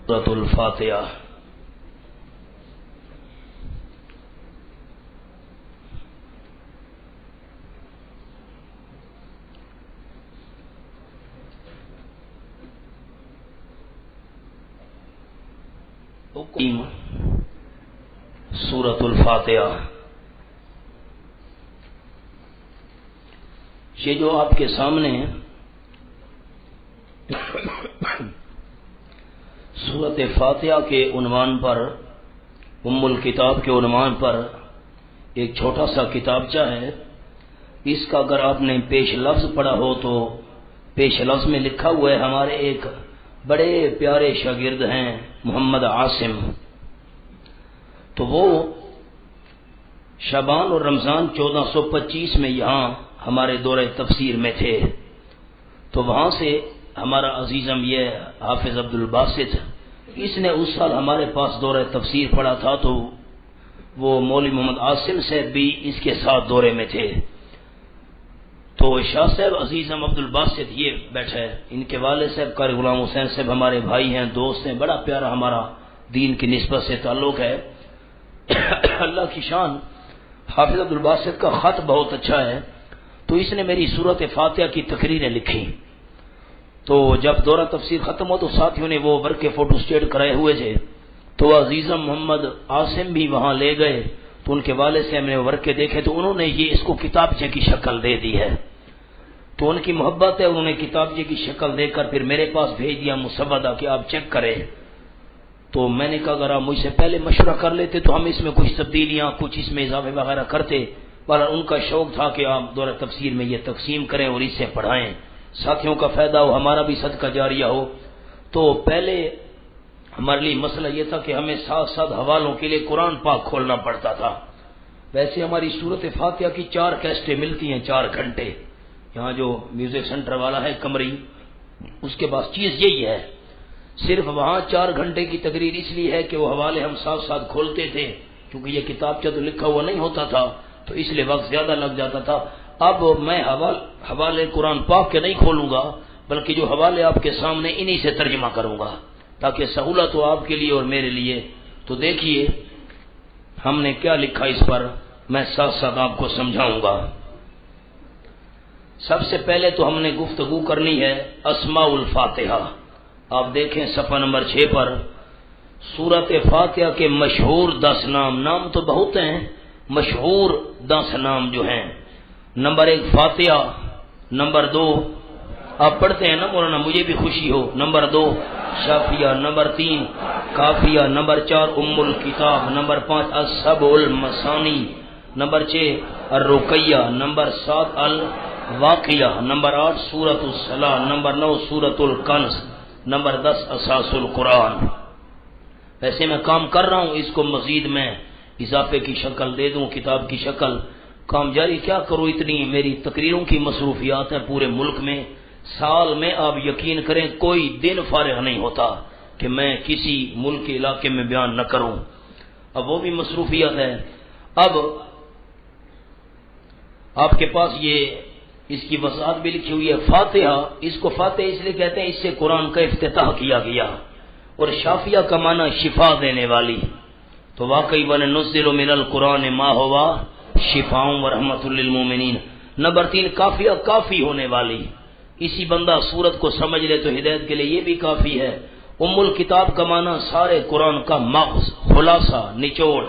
سورۃ الفاتحہ۔ سورۃ الفاتحہ، یہ جو آپ کے سامنے سورۃ فاتحہ کے عنوان پر، ام الکتاب کے عنوان پر ایک چھوٹا سا کتابچہ ہے۔ اس کا اگر آپ نے پیش لفظ پڑھا ہو تو پیش لفظ میں لکھا ہوا ہے، ہمارے ایک بڑے پیارے شاگرد ہیں محمد عاصم، تو وہ شعبان اور رمضان 1425 میں یہاں ہمارے دورہ تفسیر میں تھے، تو وہاں سے ہمارا عزیزم یہ حافظ عبد الباسط، اس نے اس سال ہمارے پاس دورہ تفسیر پڑھا تھا، تو وہ مولوی محمد عاصم صاحب بھی اس کے ساتھ دورے میں تھے۔ تو شاہ صاحب عزیزم عبد الباسط یہ بیٹھا ہے، ان کے والد صاحب قاری غلام حسین صاحب ہمارے بھائی ہیں، دوست ہیں، بڑا پیارا ہمارا دین کی نسبت سے تعلق ہے۔ اللہ کی شان، حافظ عبد الباسط کا خط بہت اچھا ہے، تو اس نے میری سورۃ فاتحہ کی تقریریں لکھی۔ تو جب دورہ تفسیر ختم ہو تو ساتھیوں نے وہ ورک کے فوٹو اسٹیٹ کرائے ہوئے تھے، تو عزیزم محمد عاصم بھی وہاں لے گئے، تو ان کے والد سے ہم نے ورک کے دیکھے تو انہوں نے یہ اس کو کتابچے کی شکل دے دی ہے، تو ان کی محبت ہے، انہوں نے کتابچے کی شکل دے کر پھر میرے پاس بھیج دیا مسودہ کہ آپ چیک کریں۔ تو میں نے کہا اگر آپ مجھ سے پہلے مشورہ کر لیتے تو ہم اس میں کچھ تبدیلیاں، کچھ اس میں اضافے وغیرہ کرتے، پر ان کا شوق تھا کہ آپ دورہ تفسیر میں یہ تقسیم کریں اور اس سے پڑھائیں، ساتھیوں کا فائدہ ہو، ہمارا بھی صدقہ جاریہ ہو۔ تو پہلے ہمارے لیے مسئلہ یہ تھا کہ ہمیں ساتھ ساتھ حوالوں کے لیے قرآن پاک کھولنا پڑتا تھا۔ ویسے ہماری سورۃ فاتحہ کی 4 کیسٹیں ملتی ہیں 4 گھنٹے، یہاں جو میوزک سینٹر والا ہے کمری، اس کے پاس چیز یہی ہے، صرف وہاں 4 گھنٹے کی تقریر اس لیے ہے کہ وہ حوالے ہم ساتھ ساتھ کھولتے تھے، کیونکہ یہ کتابچہ تو لکھا ہوا نہیں ہوتا تھا، تو اس لیے وقت زیادہ لگ جاتا تھا۔ اب میں حوالے قرآن پاک کے نہیں کھولوں گا، بلکہ جو حوالے آپ کے سامنے انہی سے ترجمہ کروں گا، تاکہ سہولت ہو آپ کے لیے اور میرے لیے۔ تو دیکھیے ہم نے کیا لکھا اس پر، میں ساتھ ساتھ آپ کو سمجھاؤں گا۔ سب سے پہلے تو ہم نے گفتگو کرنی ہے اسماء الفاتحہ۔ آپ دیکھیں صفحہ نمبر 6 پر، سورۃ فاتحہ کے مشہور 10 نام تو بہت ہیں، مشہور 10 نام جو ہیں، نمبر 1 فاتحہ، نمبر 2 آپ پڑھتے ہیں نا مولانا، مجھے بھی خوشی ہو، نمبر 2 شافیہ، نمبر 3 کافیہ، نمبر 4 ام الکتاب، number 5 السبع al Mathani, number 6 الرقیہ، number 7 الواقعہ، number 8 سورۃ الصلاح، نمبر 9 سورۃ الکنز، نمبر 10 اساس القرآن۔ ویسے میں کام کر رہا ہوں، اس کو مزید میں اضافے کی شکل دے دوں، کتاب کی شکل، کام جاری کیا کروں، اتنی میری تقریروں کی مصروفیات ہیں پورے ملک میں، سال میں آپ یقین کریں کوئی دن فارغ نہیں ہوتا کہ میں کسی ملک کے علاقے میں بیان نہ کروں، اب وہ بھی مصروفیات ہے۔ اب آپ کے پاس یہ اس کی وضاحت بھی لکھی ہوئی ہے۔ فاتحہ، اس کو فاتحہ اس لیے کہتے ہیں اس سے قرآن کا افتتاح کیا گیا، اور شافیہ کا معنی شفا دینے والی، تو واقعی وَنُنَزِّلُ مِنَ الْقُرْآنِ مَا هُوَ شِفَاءٌ وَرَحْمَةٌ لِّلْمُؤْمِنِينَ، نمبر 3 کافیہ، کافی ہونے والی، اسی بندہ سورت کو سمجھ لے تو ہدایت کے لیے یہ بھی کافی ہے۔ ام الکتاب کا معنی سارے قرآن کا مغز، خلاصہ، نچوڑ۔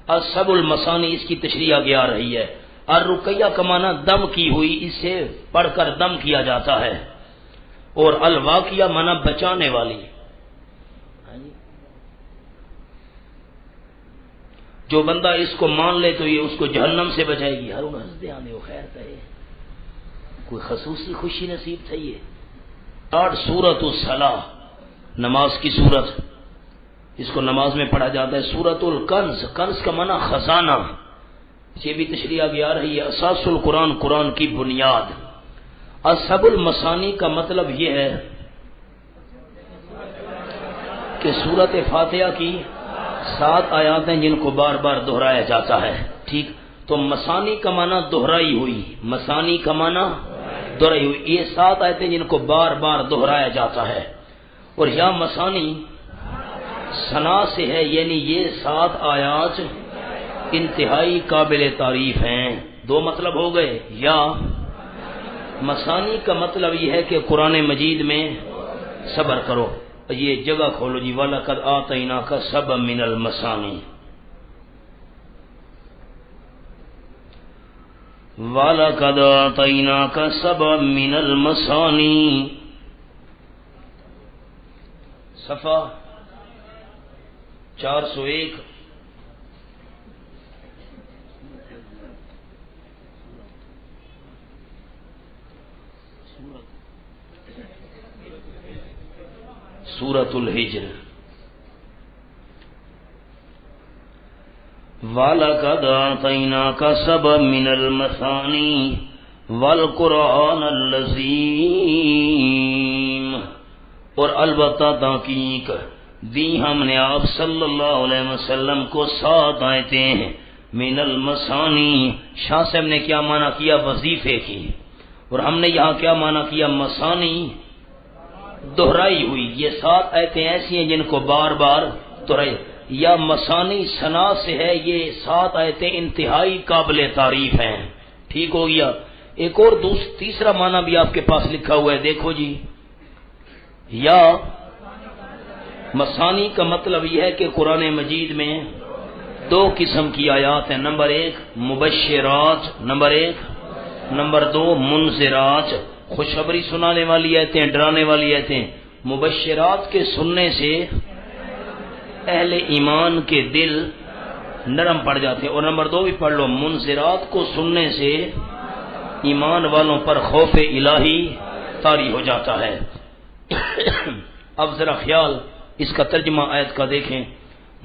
السبع المثانی، اس کی تشریح آگے آ رہی ہے۔ الرقیہ کا معنی دم کی ہوئی، اس سے پڑھ کر دم کیا جاتا ہے، اور الواقعہ معنی بچانے والی، جو بندہ اس کو مان لے تو یہ اس کو جہنم سے بچائے گی۔ ہر ہنسدے آنے وہ خیر کہے، کوئی خصوصی خوشی نصیب تھا یہ۔ 8 سورۃ الصلاح، نماز کی سورت، اس کو نماز میں پڑھا جاتا ہے۔ سورۃ الکنز، کنز کا معنی خزانہ، یہ بھی تشریح آگے آ رہی ہے۔ اساس القرآن، قرآن کی بنیاد۔ السبع المثانی کا مطلب یہ ہے کہ سورۃ فاتحہ کی 7 آیات ہیں جن کو بار بار دہرایا جاتا ہے، ٹھیک؟ تو مثانی کا معنی دہرائی ہوئی، مثانی کا معنی دہرائی ہوئی، یہ 7 آیتیں جن کو بار بار دہرایا جاتا ہے، اور یا مثانی ثنا سے ہے، یعنی یہ 7 آیات انتہائی قابل تعریف ہیں. 2 مطلب ہو گئے. یا مثانی کا مطلب یہ ہے کہ قرآن مجید میں صبر کرو. یہ جگہ کھولو جی. وَلَقَدْ آتَيْنَاكَ سَبْعًا مِنَ الْمَثَانِي. وَلَقَدْ آتَيْنَاكَ سَبْعًا مِنَ الْمَثَانِي. صفحہ 401. سورۃ الحجر. وَلَقَدْ آتَيْنَاكَ سَبْعًا مِنَ الْمَثَانِي وَالْقُرْآنَ الْعَظِيمَ. اور البتہ تحقیق دی ہم نے آپ صلی اللہ علیہ وسلم کو 7 آیتیں ہیں. من المثانی، شاہ صاحب نے کیا معنی کیا؟ وظیفے کی. اور ہم نے یہاں کیا معنی کیا؟ مثانی، دہرائی ہوئی. یہ 7 آیتیں ایسی ہیں جن کو بار بار دہرائی. یا مثانی ثنا سے ہے، یہ 7 آیتیں انتہائی قابل تعریف ہیں. ٹھیک ہو گیا. ایک اور تیسرا معنی بھی آپ کے پاس لکھا ہوا ہے، دیکھو جی. یا مثانی کا مطلب یہ ہے کہ قرآن مجید میں 2 قسم کی آیات ہیں. نمبر 1 مبشرات، نمبر 2 منذرات، خوشخبری سنانے والی آیتیں، ڈرانے والی آیتیں. مبشرات کے سننے سے اہل ایمان کے دل نرم پڑ جاتے ہیں. اور نمبر 2 بھی پڑھ لو، منذرات کو سننے سے ایمان والوں پر خوف الہی طاری ہو جاتا ہے. اب ذرا خیال اس کا ترجمہ آیت کا دیکھیں.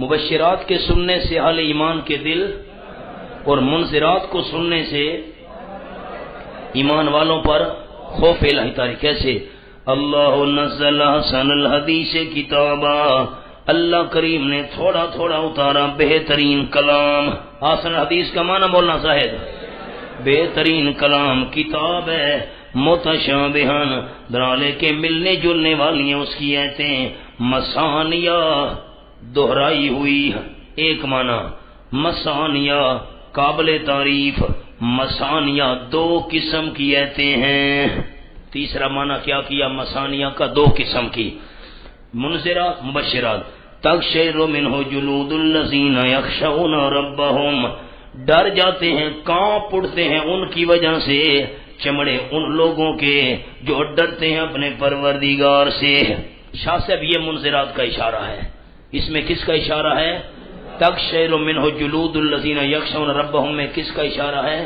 مبشرات کے سننے سے اہل ایمان کے دل، اور منذرات کو سننے سے ایمان والوں پر خوف الہی طاری. کیسے؟ اللہ نزل احسن الحدیث کتابا، اللہ کریم نے تھوڑا تھوڑا اتارا بہترین کلام. احسن الحدیث کا معنی بولنا صاحب، بہترین کلام. کتاب ہے متشابہن، درالے کے ملنے جلنے والی ہیں اس کی آیتیں. مثانیہ، دہرائی ہوئی. ایک معنی مثانیہ قابل تعریف. مثانیہ 2 قسم کی آیتیں ہیں. تیسرا معنی کیا کیا؟ مثانیہ کا 2 قسم کی. منذرات، مبشرات. تقشعر منہ جلود الذین یخشون ربہم، ڈر جاتے ہیں، کانپ اٹھتے ہیں ان کی وجہ سے چمڑے ان لوگوں کے جو ڈرتے ہیں اپنے پروردگار سے. شاہ صاحب یہ منذرات کا اشارہ ہے. اس میں کس کا اشارہ ہے؟ تقشعر منہ جلود الذین یخشون ربہم میں کس کا اشارہ ہے؟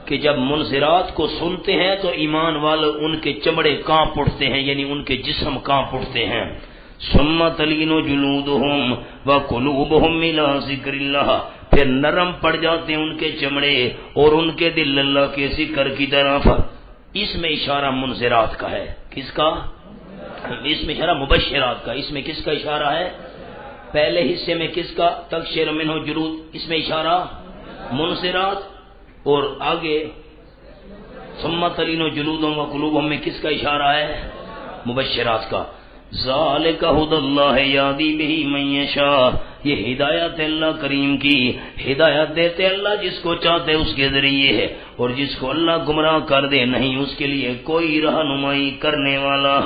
کہ جب منذرات کو سنتے ہیں تو ایمان والے ان کے چمڑے کانپ اٹھتے ہیں، یعنی ان کے جسم کانپ اٹھتے ہیں. ثم تلین جلودہم وقلوبہم الی ذکر اللہ، پھر نرم پڑ جاتے ہیں ان کے چمڑے اور ان کے دل اللہ کے ذکر کی طرف. اس میں اشارہ منذرات کا ہے. کس کا؟ اس میں اشارہ مبشرات کا. اس میں کس کا اشارہ ہے؟ پہلے حصے میں کس کا؟ تقشعر منہ جلود، اس میں اشارہ منذرات. اور آگے ثم تلین جلودہم وقلوبہم میں کس کا اشارہ ہے؟ مبشرات کا. ذالک ھدی اللہ یہدی بہ من یشاء، یہ ہدایت اللہ کریم کی، ہدایت دیتے اللہ جس کو چاہتے اس کے ذریعے ہے، اور جس کو اللہ گمراہ کر دے نہیں اس کے لیے کوئی رہنمائی کرنے والا.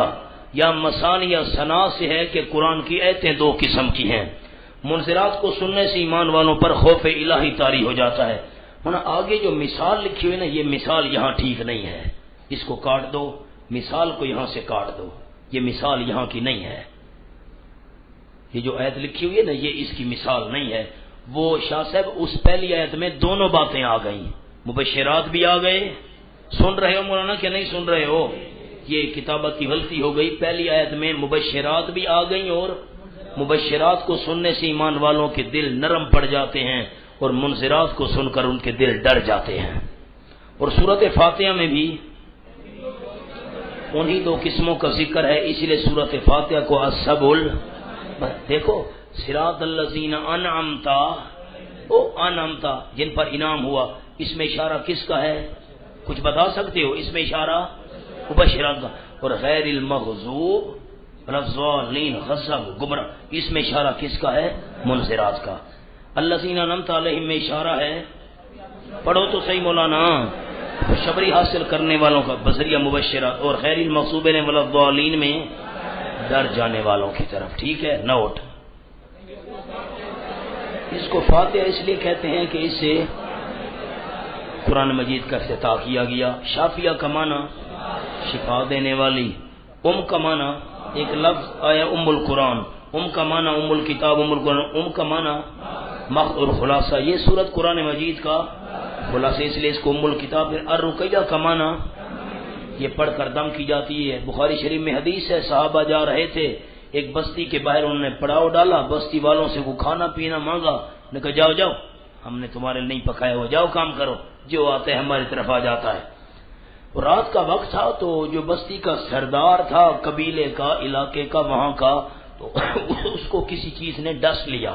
یا مثانیہ ثنا سے ہے کہ قرآن کی آیتیں 2 قسم کی ہیں. منذرات کو سننے سے ایمان والوں پر خوف الہی طاری ہو جاتا ہے. آگے جو مثال لکھی ہوئی نا، یہ مثال یہاں ٹھیک نہیں ہے، اس کو کاٹ دو، مثال کو یہاں سے کاٹ دو. یہ مثال یہاں کی نہیں ہے. یہ جو آیت لکھی ہوئی ہے نا، یہ اس کی مثال نہیں ہے. وہ شاہ صاحب اس پہلی آیت میں دونوں باتیں آ گئیں، مبشرات بھی آ گئے. سن رہے ہو مولانا کہ نہیں سن رہے ہو؟ یہ کتابت کی غلطی ہو گئی. پہلی آیت میں مبشرات بھی آ گئیں، اور مبشرات کو سننے سے ایمان والوں کے دل نرم پڑ جاتے ہیں، اور منذرات کو سن کر ان کے دل ڈر جاتے ہیں. اور سورۃ فاتحہ میں بھی انہی 2 قسموں کا ذکر ہے، اسی لیے سورۃ فاتحہ کو السبل. دیکھو صراط الذین انعمتا، انعمتا جن پر انعام ہوا، اس میں اشارہ کس کا ہے؟ کچھ بتا سکتے ہو؟ اس میں اشارہ مبشرات کا. اور غیر المغضوب ولضالین غضب گمراہ، اس میں اشارہ کس کا ہے؟ منذرات کا۔ الذین انعمت علیہم میں اشارہ ہے، پڑھو تو صحیح مولانا، خوشخبری حاصل کرنے والوں کا بذریعہ مبشرات، اور غیر المغضوب علیہم ولضالین میں ڈر جانے والوں کی طرف۔ ٹھیک ہے، نوٹ۔ اس کو فاتحہ اس لیے کہتے ہیں کہ اس سے قرآن مجید کا افتتاح کیا گیا۔ شافیہ کا معنی شفا دینے والی، کا معنی ایک لفظ آیا ام القرآن، کا معنی ام الکتاب، ام القرآن، کا معنی مخ اور خلاصہ۔ یہ سورت قرآن مجید کا خلاصہ، اس لیے اس کو ام الکتاب۔ پھر الرقیہ کا معنی یہ پڑھ کر دم کی جاتی ہے۔ بخاری شریف میں حدیث ہے، صحابہ جا رہے تھے ایک بستی کے باہر، انہوں نے پڑاؤ ڈالا، بستی والوں سے وہ کھانا پینا مانگا، نے کہا جاؤ جاؤ، ہم نے تمہارے نہیں پکایا ہوا، جاؤ کام کرو، جو آتا ہے ہماری طرف آ جاتا ہے۔ رات کا وقت تھا، تو جو بستی کا سردار تھا قبیلے کا، علاقے کا، وہاں کا، تو اس کو کسی چیز نے ڈس لیا۔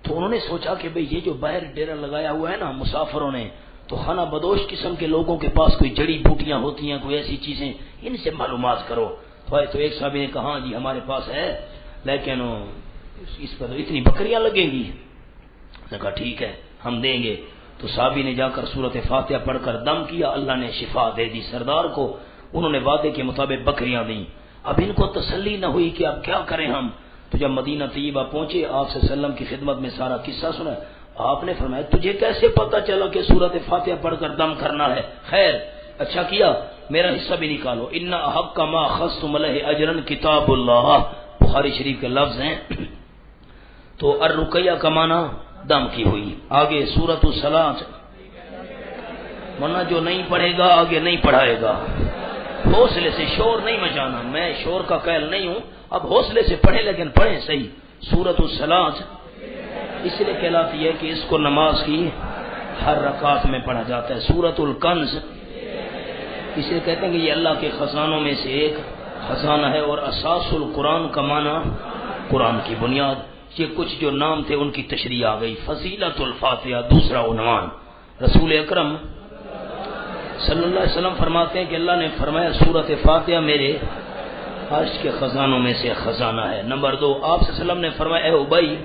تو انہوں نے سوچا کہ بھئی یہ جو باہر ڈیرا لگایا ہوا ہے نا مسافروں نے، تو خانہ بدوش قسم کے لوگوں کے پاس کوئی جڑی بوٹیاں ہوتی ہیں، کوئی ایسی چیزیں، ان سے معلومات کرو۔ تو ایک صحابی نے کہا ہاں جی ہمارے پاس ہے، لیکن اس پر اتنی بکریاں لگیں گی۔ نے کہا ٹھیک ہے ہم دیں گے۔ تو صحابی نے جا کر سورۃ فاتحہ پڑھ کر دم کیا، اللہ نے شفا دے دی سردار کو، انہوں نے وعدے کے مطابق بکریاں دیں۔ اب ان کو تسلی نہ ہوئی کہ اب کیا کریں ہم، تو جب مدینہ طیبہ پہنچے، آپ صلی اللہ علیہ وسلم کی خدمت میں سارا قصہ سنا۔ آپ نے فرمایا تجھے کیسے پتا چلا کہ سورۃ فاتحہ پڑھ کر دم کرنا ہے؟ خیر اچھا کیا، میرا حصہ بھی نکالو۔ ان احق ما اخذتم علیہ اجرا کتاب اللہ، بخاری شریف کے لفظ ہیں۔ تو الرقیہ کا معنی دم کی ہوئی۔ آگے سورۃ الصلاۃ، ورنہ جو نہیں پڑھے گا آگے نہیں پڑھائے گا۔ حوصلے سے شور نہیں مچانا، میں شور کا قائل نہیں ہوں، اب حوصلے سے پڑھیں لیکن پڑھیں صحیح۔ سورۃ الصلاۃ اس لیے کہلاتی ہے کہ اس کو نماز کی ہر رکعت میں پڑھا جاتا ہے۔ سورۃ الکنز اس لیے کہتے ہیں کہ یہ اللہ کے خزانوں میں سے ایک خزانہ ہے، اور اساس القرآن کا معنی قرآن کی بنیاد۔ یہ کچھ جو نام تھے ان کی تشریح آ گئی۔ فضیلت الفاتحہ دوسرا عنوان، رسول اکرم صلی اللہ علیہ وسلم فرماتے ہیں کہ اللہ نے فرمایا سورۃ فاتحہ میرے عرش کے خزانوں میں سے خزانہ ہے۔ نمبر 2، آپ صلی اللہ علیہ وسلم نے فرمایا اے ابی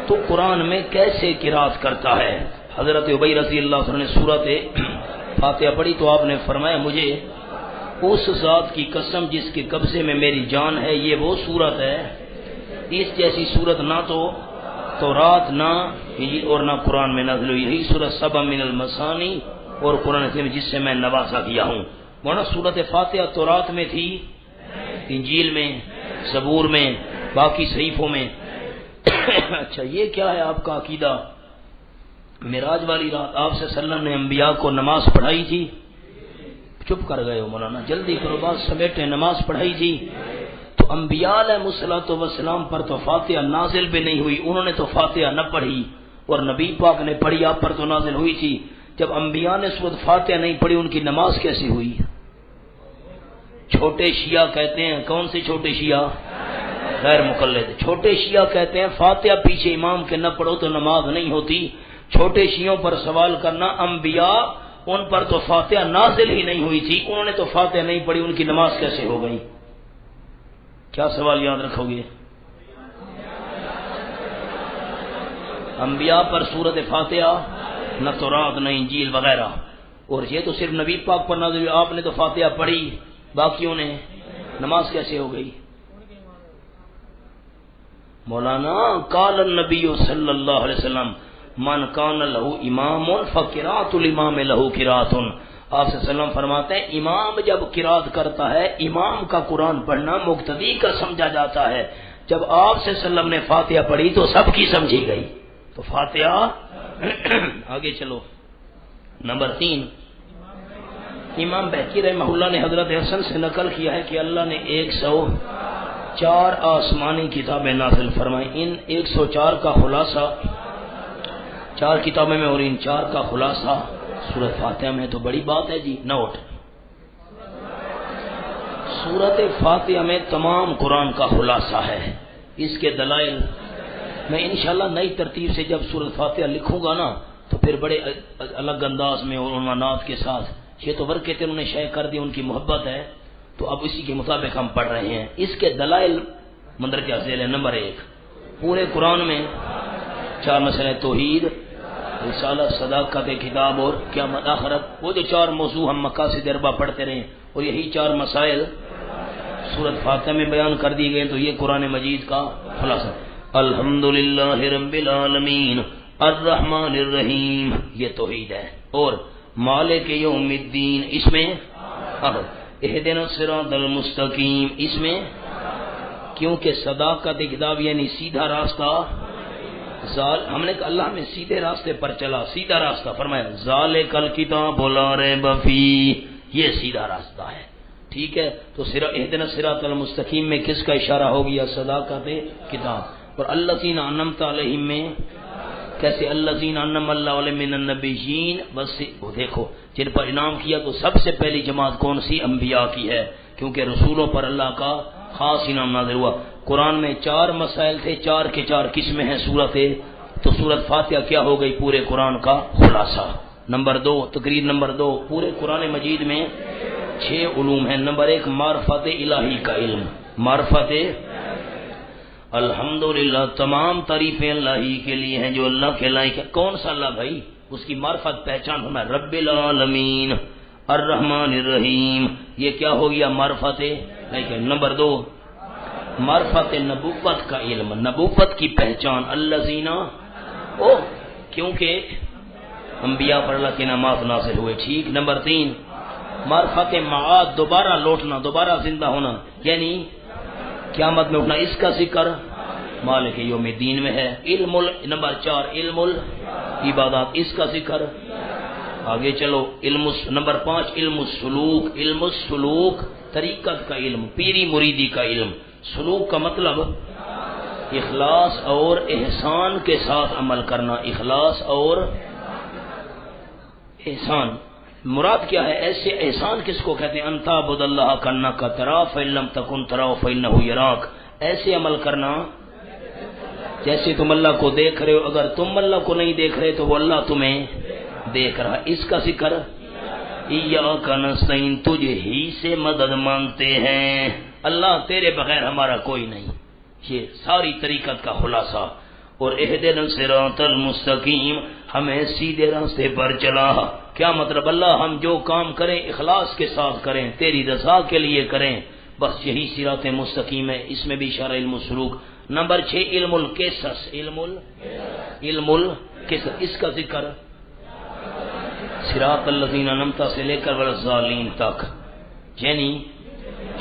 تو قرآن میں کیسے قرات کرتا ہے؟ حضرت ابی رضی اللہ عنہ نے سورۃ فاتحہ پڑھی تو آپ نے فرمایا مجھے اس ذات کی قسم جس کے قبضے میں میری جان ہے، یہ وہ سورت ہے، اس جیسی سورت نہ تو تورات نہ انجیل اور نہ قرآن میں نازل ہوئی۔ یہی سورت سبع من المثانی اور قرآن حکیم جس سے میں نوازا کیا ہوں۔ ورنہ سورت فاتحہ تورات میں تھی، انجیل میں، زبور میں، باقی صحیفوں میں۔ اچھا یہ کیا ہے آپ کا عقیدہ؟ معراج والی رات آپ صلی اللہ علیہ وسلم نے انبیاء کو نماز پڑھائی تھی؟ چپ کر گئے ہو مولانا، جلدی کرو بات سمیٹیں۔ نماز پڑھائی تھی تو انبیاء علیہ الصلوۃ والسلام پر تو فاتحہ نازل بھی نہیں ہوئی، انہوں نے تو فاتحہ نہ پڑھی، اور نبی پاک نے پڑھی، آپ پر تو نازل ہوئی تھی۔ جب انبیاء نے سورۃ فاتحہ نہیں پڑھی ان کی نماز کیسی ہوئی؟ چھوٹے شیعہ کہتے ہیں، کون سے چھوٹے شیعہ؟ غیر مقلد۔ چھوٹے شیعہ کہتے ہیں فاتحہ پیچھے امام کے نہ پڑھو تو نماز نہیں ہوتی۔ چھوٹے شیعوں پر سوال کرنا، انبیاء ان پر تو فاتحہ نازل ہی نہیں ہوئی تھی، انہوں نے تو فاتحہ نہیں پڑھی، ان کی نماز کیسے ہو گئی؟ کیا سوال یاد رکھو گے؟ انبیاء پر سورۃ فاتحہ نہ تورات نہ انجیل وغیرہ، اور یہ تو صرف نبی پاک پر نازل ہوئی، آپ نے تو فاتحہ پڑھی، باقیوں نے نماز کیسے ہو گئی؟ مولانا قال النبی صلی اللہ علیہ وسلم من کان لہ امام فقراۃ الامام لہ قراۃ۔ آپ صلی اللہ علیہ وسلم فرماتے ہیں امام جب قرات کرتا ہے، امام کا قرآن پڑھنا مقتدی کا سمجھا جاتا ہے۔ جب آپ صلی اللہ علیہ وسلم نے فاتحہ پڑھی تو سب کی سمجھی گئی، تو فاتحہ آگے چلو۔ نمبر 3، امام بہقی رحمہ اللہ نے حضرت حسن سے نقل کیا ہے کہ اللہ نے 104 آسمانی کتابیں نازل فرمائیں، ان 104 کا خلاصہ 4 کتابیں میں، اور ان 4 کا خلاصہ سورۃ فاتحہ میں، تو بڑی بات ہے جی۔ نوٹ، سورۃ فاتحہ میں تمام قرآن کا خلاصہ ہے، اس کے دلائل میں انشاءاللہ نئی ترتیب سے جب سورۃ فاتحہ لکھوں گا نا تو پھر بڑے الگ انداز میں اور عنوانات کے ساتھ، یہ تو ورقے تھے انہوں نے شائع کر دی، ان کی محبت ہے، تو تو اب اسی کے مطابق ہم پڑھ رہے ہیں. اس کے دلائل مندرجہ ذیل ہے. نمبر 1، پورے قرآن میں 4 مسئلے توحید، رسالہ، صداقت، کتاب اور قیامت آخرت. وہ جو 4 موضوع ہم مقاصد اربع پڑھتے رہے اور یہی 4 مسائل سورۃ فاتحہ میں بیان کر دی گئے. تو یہ قرآن مجید کا خلاصہ. الحمدللہ رب العالمین الرحمن الرحیم، یہ توحید ہے. اور مالک یوم الدین، اس میں اہدنا الصراط المستقیم، اس میں کیونکہ صداقت کتاب یعنی سیدھا راستہ. ہم نے کہا اللہ میں سیدھے راستے پر چلا، سیدھا راستہ فرمایا ذالک الکتاب لا ریب فیہ، یہ سیدھا راستہ ہے. ٹھیک ہے. تو اہدنا الصراط المستقیم میں کس کا اشارہ ہو گیا؟ صداقت کتاب. اور الذین انعمت علیہم میں کیسے؟ الذین انعم اللہ علیہم من النبیین، بس وہ دیکھو جن پر انعام کیا تو سب سے پہلی جماعت کون سی؟ انبیاء کی ہے، کیونکہ رسولوں پر اللہ کا خاص انعام نازل ہوا. قرآن میں 4 مسائل تھے، 4 کے 4 قسمیں ہیں سورت. تو سورت فاتحہ کیا ہو گئی؟ پورے قرآن کا خلاصہ. نمبر 2، تقریر نمبر 2، پورے قرآن مجید میں 6 علوم ہیں. نمبر 1، معرفت الہی کا علم. معرفت الحمدللہ، تمام تعریفیں اللہ ہی کے لیے ہیں جو اللہ کے لائق ہے. کون سا اللہ بھائی؟ اس کی معرفت پہچان ہونا. رب العالمین الرحمن الرحیم، یہ کیا ہو گیا؟ معرفت. نمبر 2، معرفت نبوت کا علم، نبوت کی پہچان. الذین، کیونکہ انبیاء پر اللہ کے انعامات نازل ہوئے. ٹھیک. نمبر 3، معرفت معاد، دوبارہ لوٹنا، دوبارہ زندہ ہونا، یعنی قیامت میں اٹھنا. اس کا ذکر مالک یوم الدین میں ہے. علم. نمبر 4، علم العبادات، اس کا ذکر آگے چلو. علم. نمبر 5، علم السلوک. علم السلوک، طریقت کا علم، پیری مریدی کا علم. سلوک کا مطلب اخلاص اور احسان کے ساتھ عمل کرنا. اخلاص اور احسان مراد کیا ہے؟ ایسے احسان کس کو کہتے ہیں؟ انت عبد اللہ کانک تراہ فإن لم تکن تراہ فإنہ یراک. ایسے عمل کرنا جیسے تم اللہ کو دیکھ رہے ہو. اگر تم اللہ کو نہیں دیکھ رہے تو وہ اللہ تمہیں دیکھ رہا. اس کا ذکر ایاک نستعین، تجھے ہی سے مدد مانگتے ہیں، اللہ تیرے بغیر ہمارا کوئی نہیں. یہ ساری طریقت کا خلاصہ. اور اہدنا الصراط المستقیم، ہمیں سیدھے راستے پر چلا. کیا مطلب؟ اللہ ہم جو کام کریں اخلاص کے ساتھ کریں، تیری رضا کے لیے کریں، بس یہی صراط مستقیم ہے. اس میں بھی اشارہ علم السلوک. نمبر 6، علم القصص. علم القصص، اس کا ذکر صراط الذین انعمت سے لے کر والضالین تک، یعنی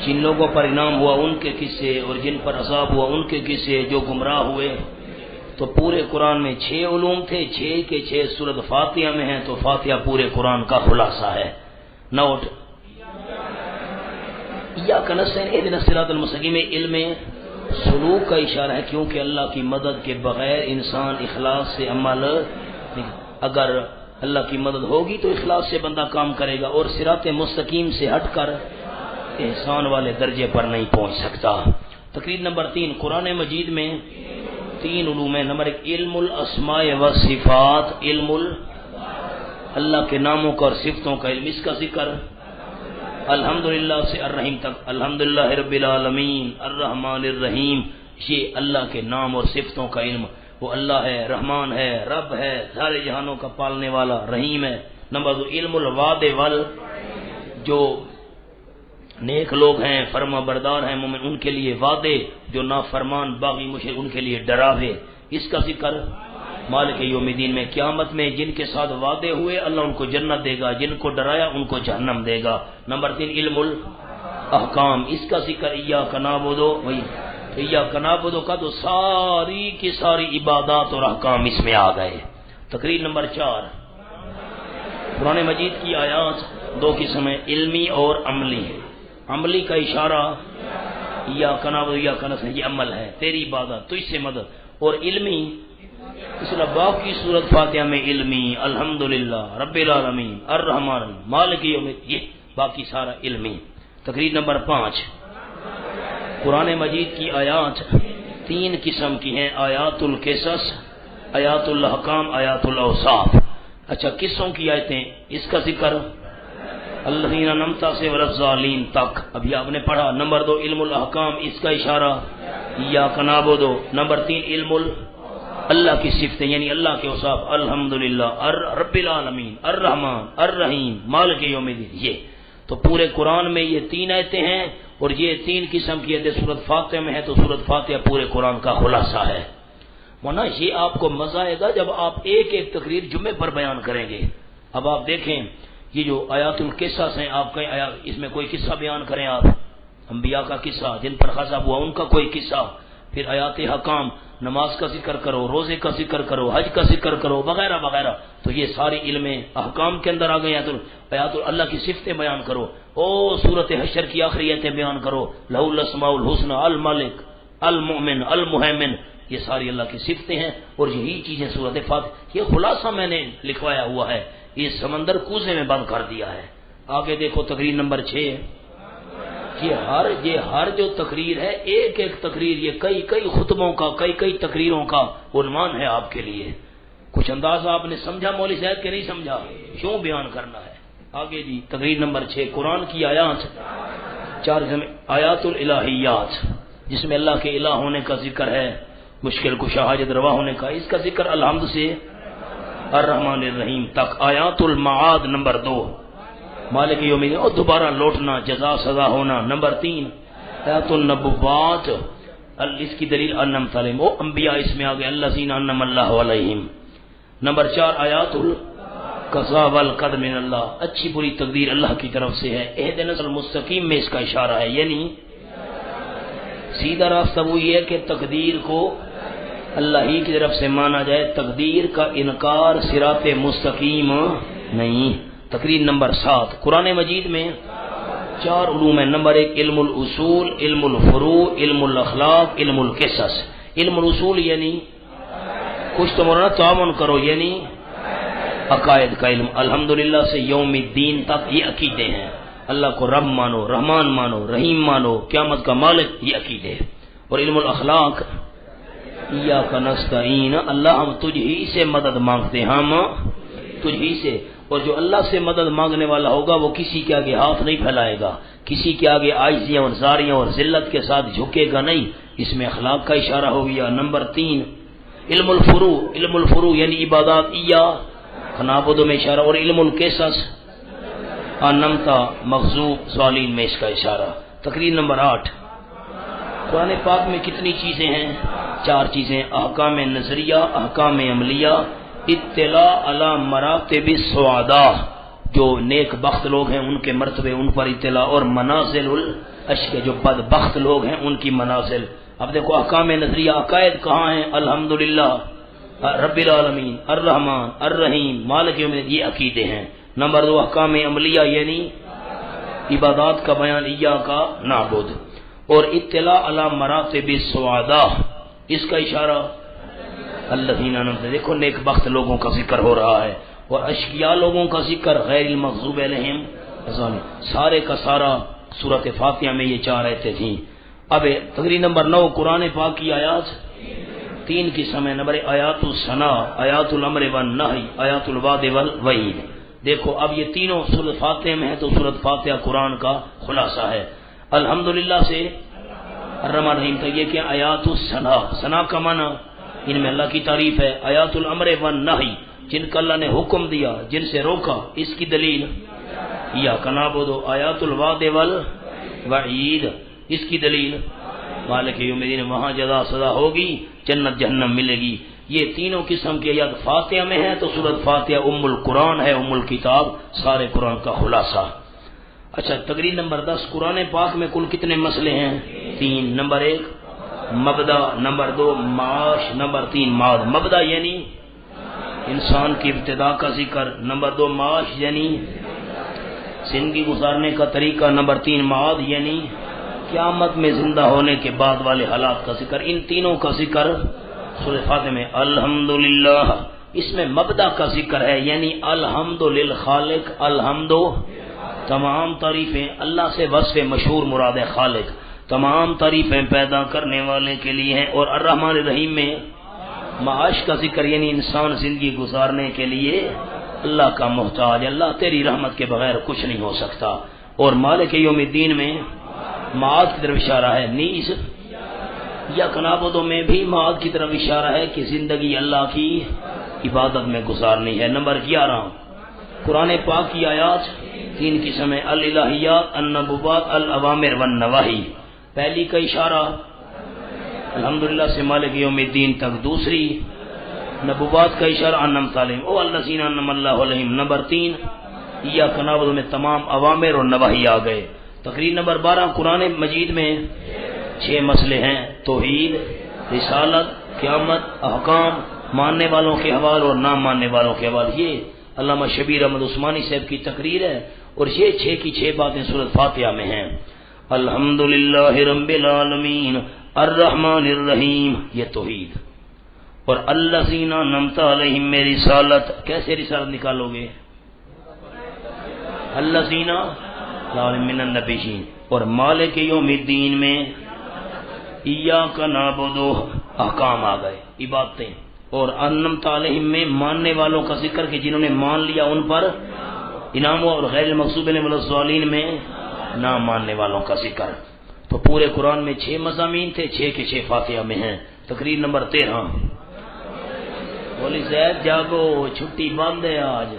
جن لوگوں پر انعام ہوا ان کے قصے اور جن پر عذاب ہوا ان کے قصے، جو گمراہ ہوئے. تو پورے قرآن میں 6 علوم تھے، 6 کے 6 سورۃ فاتحہ میں ہیں. تو فاتحہ پورے قرآن کا خلاصہ ہے. نوٹ ایاک نستعین اہدنا الصراط المستقیم، علم سلوک کا اشارہ ہے، کیونکہ اللہ کی مدد کے بغیر انسان اخلاص سے عمل، اگر اللہ کی مدد ہوگی تو اخلاص سے بندہ کام کرے گا، اور صراط مستقیم سے ہٹ کر احسان والے درجے پر نہیں پہنچ سکتا. تقریر نمبر 3، قرآن مجید میں 3 علوم ہیں. نمبر 1، علم الاسماء والصفات، علم اللہ کے ناموں کا اور صفتوں کا علم. اس کا ذکر الحمدللہ سے الرحیم تک. الحمدللہ رب العالمین الرحمن الرحیم، یہ اللہ کے نام اور صفتوں کا علم. وہ اللہ ہے، رحمان ہے، رب ہے، سارے جہانوں کا پالنے والا، رحیم ہے. نمبر 2، علم الوعد جو نیک لوگ ہیں، فرما بردار ہیں مومن، ان کے لیے وعدے، جو نافرمان باغی مشرک ان کے لیے ڈراوے. اس کا ذکر مالک یوم الدین میں، قیامت میں جن کے ساتھ وعدے ہوئے اللہ ان کو جنت دے گا، جن کو ڈرایا ان کو جہنم دے گا. نمبر 3، علم الاحکام، اس کا ذکر ایاک نعبد، وہی ایاک نعبد کا تو ساری کی ساری عبادات اور احکام اس میں آ گئے. تقریر نمبر 4، قرآن مجید کی آیات 2 قسم ہیں، علمی اور عملی. عملی کا اشارہ ایاک نعبد ایاک نستعین، یہ عمل ہے، تیری عبادت، تجھ سے مدد. اور علمی اس لیے باقی سورۃ فاتحہ میں علمی، الحمدللہ رب العالمین الرحمن مالک یوم الدین، یہ باقی سارا علمی. تقریر نمبر 5، قرآن مجید کی آیات 3 قسم کی ہیں، آیات القصص، آیات الاحکام، آیات الاوصاف. اچھا، قصوں کی آیتیں، اس کا ذکر الذین انعمت سے والضالین تک. ابھی آپ نے پڑھا. نمبر 2 علم الاحکام، اس کا اشارہ ایاک نعبد. نمبر 3 علم اللہ کی صفتیں یعنی اللہ کے اوصاف. الحمدللہ، رب العالمین، الرحمن، الرحیم، مالک یوم الدین. یہ تو پورے قرآن میں یہ 3 آیتیں ہیں اور یہ 3 قسم کی آیتیں سورۃ فاتحہ میں ہے. تو سورۃ فاتحہ پورے قرآن کا خلاصہ ہے. ورنہ یہ آپ کو مزہ آئے گا جب آپ ایک ایک تقریر جمعے پر بیان کریں گے. اب آپ دیکھیں یہ جو آیات القصص ہیں، آپ کہیں اس میں کوئی قصہ بیان کریں، آپ انبیاء کا قصہ جن پر غضب ہوا ان کا کوئی قصہ، پھر آیات حکام، نماز کا ذکر کرو، روزے کا ذکر کرو، حج کا ذکر کرو، وغیرہ وغیرہ. تو یہ ساری علم احکام کے اندر آ گئے. آیات اللہ کی صفتیں بیان کرو. سورۃ حشر کی آخری آیتیں بیان کرو. لہ الاسماء الحسنی، الملک، المؤمن، المہیمن. یہ ساری اللہ کی صفتیں ہیں اور یہی چیزیں سورۃ فاتحہ. یہ خلاصہ میں نے لکھوایا ہوا ہے. یہ سمندر کوزے میں بند کر دیا ہے. آگے دیکھو تقریر نمبر 6. یہ ہر جو تقریر ہے، ایک ایک تقریر یہ کئی خطبوں کا، کئی تقریروں کا عنوان ہے آپ کے لیے. کچھ انداز آپ نے سمجھا مولوی صاحب کہ نہیں سمجھا؟ کیوں بیان کرنا ہے؟ آگے جی تقریر نمبر 6. قرآن کی آیات 4 آیات الالہیات، جس میں اللہ کے الہ ہونے کا ذکر ہے، مشکل کشا حاجت روا ہونے کا. اس کا ذکر الحمد سے الرحمن الرحیم تک. آیات المعاد نمبر 2، مالک یوم الدین، اور دوبارہ لوٹنا، جزا سزا ہونا. نمبر 3 آیات النبوات، اس کی دلیل انعمت علیہم، وہ انبیاء اس میں آگے الذین انعم اللہ علیہم. نمبر 4 آیات القضاء والقدر من اللہ، اچھی بری تقدیر اللہ کی طرف سے ہے. اہدنا المستقیم میں اس کا اشارہ ہے، یعنی سیدھا راستہ وہ یہ ہے کہ تقدیر کو اللہ ہی کی طرف سے مانا جائے. تقدیر کا انکار صراط مستقیم نہیں. تقریر نمبر 7. قرآن مجید میں 4 علوم ہیں. نمبر 1 علم الاصول، علم الفروع، علم الاخلاق، علم القصص. علم الاصول یعنی کچھ تو مولانا تعاون کرو، یعنی عقائد کا علم. الحمدللہ سے یوم الدین تک یہ عقیدے ہیں. اللہ کو رب مانو، رحمان مانو، رحیم مانو، قیامت کا مالک، یہ عقیدے. اور علم الاخلاق ایاک نستعین، اللہ ہم تجھ ہی سے مدد مانگتے ہیں، ہم تجھ ہی سے. اور جو اللہ سے مدد مانگنے والا ہوگا وہ کسی کے آگے ہاتھ نہیں پھیلائے گا، کسی کے آگے عاجزیاں اور زاریاں اور ذلت کے ساتھ جھکے گا نہیں. اس میں اخلاق کا اشارہ ہو گیا. نمبر 3 علم الفروع، علم الفروع یعنی عبادات ایاک نعبد میں اشارہ. اور علم القصص انمتا مغضوب ظالین میں اس کا اشارہ. تقریر نمبر 8. قرآن پاک میں کتنی چیزیں ہیں؟ 4 چیزیں. احکام نظریہ، احکام عملیہ، اطلاع علی مراتب السعداء، جو نیک بخت لوگ ہیں ان کے مرتبے، ان پر اطلاع. اور منازل الاشقیاء، جو بدبخت لوگ ہیں ان کی منازل. اب دیکھو احکام نظریہ، عقائد کہاں ہیں؟ الحمدللہ، رب العالمین، الرحمن، الرحیم، مالک یوم الدین، یہ عقیدے ہیں. نمبر 2 احکام عملیہ یعنی عبادات کا بیان، ایاک نعبد. اور اطلاع علی مراتب السعداء، اس کا اشارہ الذین انعمت. دیکھو نیک بخت لوگوں کا ذکر ہو رہا ہے اور اشقیاء لوگوں کا ذکر، غیر المغضوب علیہم. سارے کا سارا سورۃ فاتحہ میں یہ 4 آیتیں تھیں. اب تقریر نمبر 9. قرآن پاک کی آیات 3 قسم ہیں. نمبر 1 آیات الثناء، آیات الامر والنہی، آیات الوعد والوعید. دیکھو اب یہ تینوں سورۃ فاتحہ میں ہے تو سورۃ فاتحہ قرآن کا خلاصہ ہے. الحمدللہ سے الرحمن الرحیم تک یہ کیا؟ آیات الثناء. ثناء کا معنی ان میں اللہ کی تعریف ہے. آیات الامر والنہی، جن کا اللہ نے حکم دیا، جن سے روکا، اس کی دلیل ایاک نعبد. آیات الوعد والوعید، اس کی دلیل مالک یوم الدین، وہاں جزا سزا ہوگی، جنت جہنم ملے گی. یہ تینوں قسم کی آیات فاتحہ میں ہے تو سورۃ فاتحہ ام القرآن ہے، ام الکتاب، سارے قرآن کا خلاصہ. اچھا تقریر نمبر 10. قرآن پاک میں کل کتنے مسئلے ہیں؟ 3. نمبر 1 مبدا، نمبر 2 معاش، نمبر 3 معاد. مبدا یعنی انسان کی ابتدا کا ذکر. نمبر 2 معاش یعنی زندگی گزارنے کا طریقہ. نمبر 3 معاد یعنی قیامت میں زندہ ہونے کے بعد والے حالات کا ذکر. ان تینوں کا ذکر سورۃ فاتحہ میں. الحمدللہ، اس میں مبدا کا ذکر ہے، یعنی الحمد للخالق. الحمد، تمام تعریفیں اللہ سے وصف مشہور مراد ہے خالق. تمام تعریفیں پیدا کرنے والے کے لیے ہیں. اور الرحمن الرحیم میں معاش کا ذکر، یعنی انسان زندگی گزارنے کے لیے اللہ کا محتاج، اللہ تیری رحمت کے بغیر کچھ نہیں ہو سکتا۔ اور مالک یوم الدین میں معاد کی طرف اشارہ ہے، نیز یا کنابودوں میں بھی معاد کی طرف اشارہ ہے کہ زندگی اللہ کی عبادت میں گزارنی ہے۔ نمبر 11 قرآن پاک کی آیات 3 قسم ہیں، الالہیات، النبوات، الاوامر والنواہی۔ پہلی کا اشارہ الحمدللہ سے مالک یوم الدین تک، دوسری نبوات کا اشارہ انم تعلیم او الذین انعم اللہ علیہم۔ نمبر 3 ایاک نعبد میں تمام اوامر اور نواہی آ گئے۔ تقریر نمبر 12 قرآن مجید میں 6 مسئلے ہیں، توحید، رسالت، قیامت، احکام، ماننے والوں کے حوال اور نہ ماننے والوں کے حوال۔ یہ علامہ شبیر احمد عثمانی صاحب کی تقریر ہے، اور یہ 6 کی 6 باتیں سورۃ فاتحہ میں ہیں۔ الحمدللہ رب العالمین الرحمن الرحیم، یہ توحید۔ اور الذین انعمت علیہم میں رسالت، کیسے رسالت نکالو گے؟ الذین من النبیین۔ اور مالک یوم الدین میں ایاک نعبد، احکام آ گئے، عبادتیں۔ اور انعمت علیہم میں ماننے والوں کا ذکر کہ جنہوں نے مان لیا ان پر انعام ہوا، اور غیر المغضوب علیہم ولا الضالین میں نہ ماننے والوں کا ذکر۔ تو پورے قرآن میں 6 مضامین تھے، 6 کے 6 فاتحہ میں ہیں۔ تقریر نمبر 13 بولی زید جاگو، چھٹی بند ہے آج،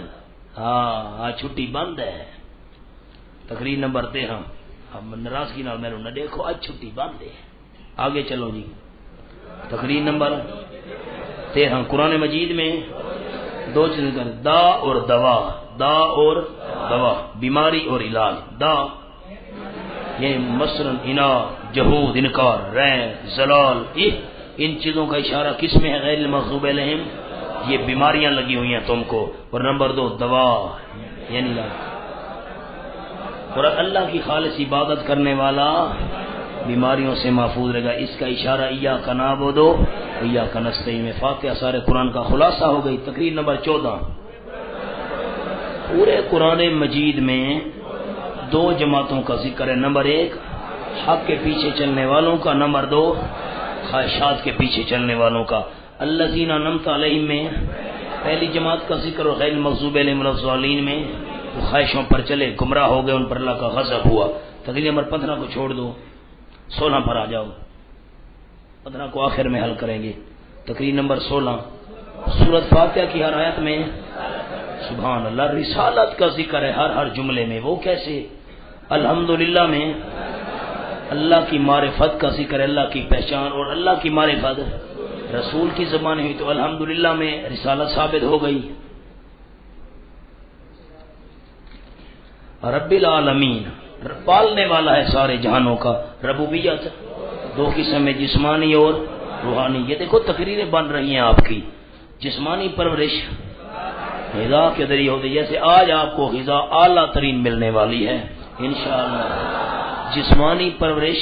ہاں آج چھٹی بند ہے۔ تقریر نمبر 13 اب ناراضگی نال میرے نہ دیکھو، آج چھٹی بند ہے۔ آگے چلو جی، تقریر نمبر 13 قرآن مجید میں 2 چیزیں، دا اور دوا، دا اور دوا، بیماری اور علاج۔ دا یہ مثلاً انا، جہود، انکار، رین، زلال، ان چیزوں کا اشارہ کس میں ہے؟ غیر المغضوب علیہم، یہ بیماریاں لگی ہوئی ہیں تم کو۔ اور نمبر 2 دوا، یعنی اور اللہ کی خالص عبادت کرنے والا بیماریوں سے محفوظ رہے گا۔ اس کا اشارہ ایاک نعبد و ایاک نستعین میں۔ فاتحہ سارے قرآن کا خلاصہ ہو گئی۔ تقریر نمبر 14 پورے قرآن مجید میں 2 جماعتوں کا ذکر ہے۔ نمبر 1 حق کے پیچھے چلنے والوں کا، نمبر 2 خواہشات کے پیچھے چلنے والوں کا۔ الذین انعمت علیہم میں پہلی جماعت کا ذکر، اور غیر المغضوب علیہم ولا الضالین میں وہ خواہشوں پر چلے، گمراہ ہو گئے، ان پر اللہ کا غضب ہوا۔ تقریر نمبر 15 کو چھوڑ دو، 16 پر آ جاؤ، 15 کو آخر میں حل کریں گے۔ تقریر نمبر 16 سورۃ فاتحہ کی ہر آیت میں سبحان اللہ رسالت کا ذکر ہے، ہر جملے میں۔ وہ کیسے؟ الحمدللہ میں اللہ کی معرفت کا ذکر ہے، اللہ کی پہچان، اور اللہ کی معرفت رسول کی زبان ہوئی تو الحمدللہ میں رسالت ثابت ہو گئی۔ رب العالمین پالنے والا ہے سارے جہانوں کا۔ ربوبیت 2 قسم میں، جسمانی اور روحانی۔ یہ دیکھو تقریریں بن رہی ہیں آپ کی، جسمانی پرورش غذا کے ذریعے ہوتی، جیسے آج آپ کو غذا اعلیٰ ترین ملنے والی ہے انشاءاللہ۔ جسمانی پرورش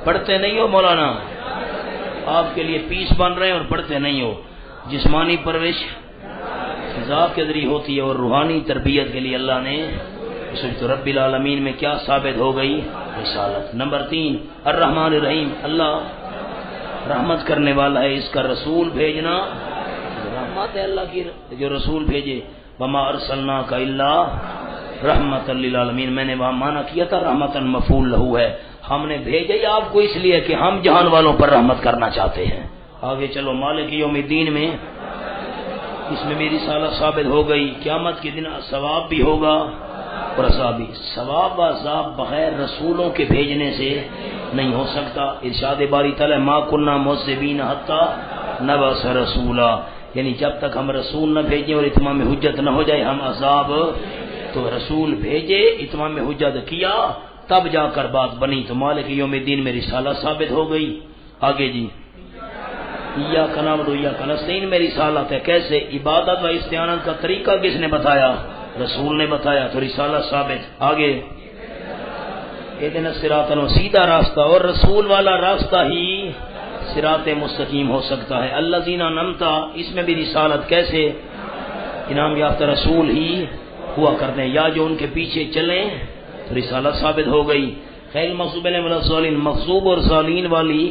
پڑھتے نہیں ہو مولانا، آپ کے لیے پیس بن رہے ہیں اور پڑھتے نہیں ہو۔ جسمانی پرورش غذا کے ذریعے ہوتی ہے، اور روحانی تربیت کے لیے اللہ نے تو رب العالمین میں کیا ثابت ہو گئی؟ رسالت۔ نمبر 3 الرحمن الرحیم، اللہ رحمت کرنے والا ہے، اس کا رسول بھیجنا رحمت ہے اللہ کی، جو رسول بھیجے۔ وما ارسلناک الا رحمت للعالمین، میں نے وہاں معنی کیا تھا رحمتا مفعول لہ ہے، ہم نے بھیجا ہی آپ کو اس لیے کہ ہم جہان والوں پر رحمت کرنا چاہتے ہیں۔ آگے چلو، مالک یوم الدین میں اس میں میری رسالت ثابت ہو گئی۔ قیامت کے دن ثواب بھی ہوگا اور عذاب بھی۔ ثواب و عذاب بغیر رسولوں کے بھیجنے سے نہیں ہو سکتا۔ ارشاد باری تعالی ما کننا معذبین حتی نبعث رسولا، یعنی جب تک ہم رسول نہ بھیجیں اور اتمام حجت نہ ہو جائے ہم عذاب، تو رسول بھیجے، اتمام حجت کیا، تب جا کر بات بنی۔ تو مالک یوم الدین میں رسالت ثابت ہو گئی۔ آگے جی، ایاک نعبد و ایاک نستعین میں رسالت ہے۔ کیسے؟ عبادت و استعانت کا طریقہ کس نے بتایا؟ رسول نے بتایا، تو رسالت ثابت۔ آگے اہدنا الصراط المستقیم، سیدھا راستہ، اور رسول والا راستہ ہی صراط مستقیم ہو سکتا ہے۔ الذین انعمت، اس میں بھی رسالت کیسے؟ انعام یافتہ رسول ہی ہوا کرتے ہیں، یا جو ان کے پیچھے چلیں تو رسالت ثابت ہو گئی۔ غیر المغضوب علیہم ولا الضالین، مغضوب اور ضالین والی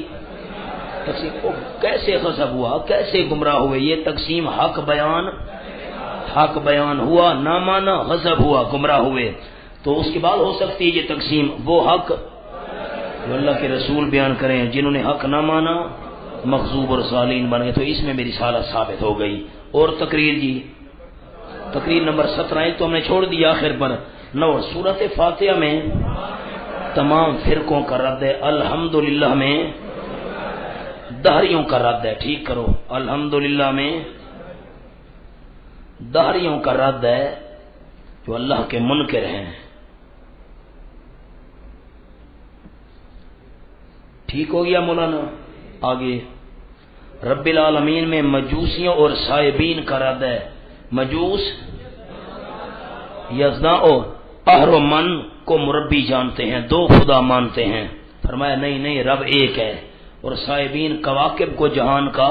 تقسیم کیسے غضب ہوا، کیسے گمراہ ہوئے؟ یہ تقسیم حق بیان حق بیان ہوا، نہ مانا غضب ہوا، گمراہ ہوئے، تو اس کے بعد ہو سکتی ہے یہ تقسیم، وہ حق جو اللہ کے رسول بیان کریں، جنہوں نے حق نہ مانا مغضوب اور ضالین بن گئے، تو اس میں میری رسالت ثابت ہو گئی۔ اور تقریر جی، تقریر نمبر 17 ایک تو ہم نے چھوڑ دیا آخر پر۔ نو سورۃ فاتحہ میں تمام فرقوں کا رد ہے، الحمدللہ میں دہریوں کا رد ہے، ٹھیک کرو، الحمدللہ میں دہریوں کا رد ہے جو اللہ کے منکر ہیں، ٹھیک ہو گیا مولانا۔ آگے رب العالمین میں مجوسیوں اور صائبین کا رد ہے، مجوس یزنا اور اہرمن کو مربی جانتے ہیں، دو خدا مانتے ہیں، فرمایا نہیں نہیں رب ایک ہے، اور صائبین کواکب کو جہان کا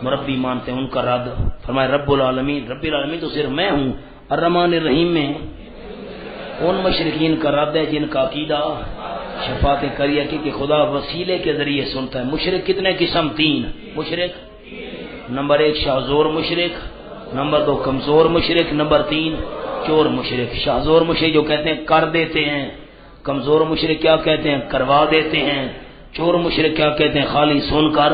مربی مانتے ہیں، ان کا رد فرمایا رب العالمین، رب العالمین تو صرف میں ہوں۔ الرحمن الرحیم میں ان مشرکین کا رد ہے جن کا عقیدہ شفاعت کریہ کی کہ خدا وسیلے کے ذریعے سنتا ہے۔ مشرک کتنے قسم؟ 3 مشرک، نمبر 1 شاہزور مشرک، نمبر 2 کمزور مشرک، نمبر 3 چور مشرک۔ شاہزور مشرک جو کہتے ہیں کر دیتے ہیں، کمزور مشرک کیا کہتے ہیں کروا دیتے ہیں، چور مشرک کیا کہتے ہیں خالی سن کر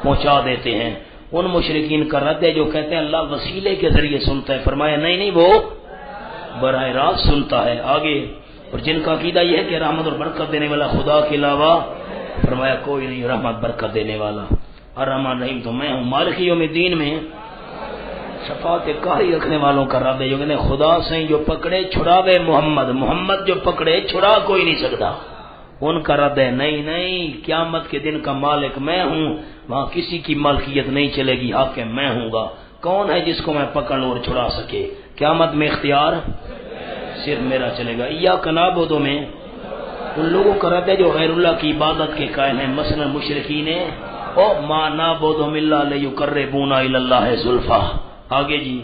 پہنچا دیتے ہیں۔ ان مشرکین کا رد ہے جو کہتے ہیں اللہ وسیلے کے ذریعے سنتا ہے، فرمایا نہیں نہیں وہ براہ راست سنتا ہے۔ آگے اور جن کا عقیدہ یہ ہے کہ رحمت اور برکت دینے والا خدا کے علاوہ، فرمایا کوئی نہیں رحمت برکت دینے والا، الرحمن الرحیم تو میں ہوں۔ مالک یوم الدین میں شفاعت قہری رکھنے والوں کا رد ہے جو کہتے ہیں خدا سے جو پکڑے چھڑاوے محمد، محمد جو پکڑے چھڑا کوئی نہیں سکتا، ان کا رد ہے نہیں نہیں قیامت کے دن کا مالک میں ہوں، وہاں کسی کی ملکیت نہیں چلے گی، حاکم میں ہوں گا۔ کون ہے جس کو میں پکڑ لوں اور چھڑا سکے؟ قیامت میں اختیار صرف میرا چلے گا۔ ایاک نعبد میں ان لوگوں کا رد ہے جو غیر اللہ کی عبادت کے قائل ہیں، مثلا مشرکین او ما نعبدهم الا ليقربونا الى الله زلفى۔ آگے جی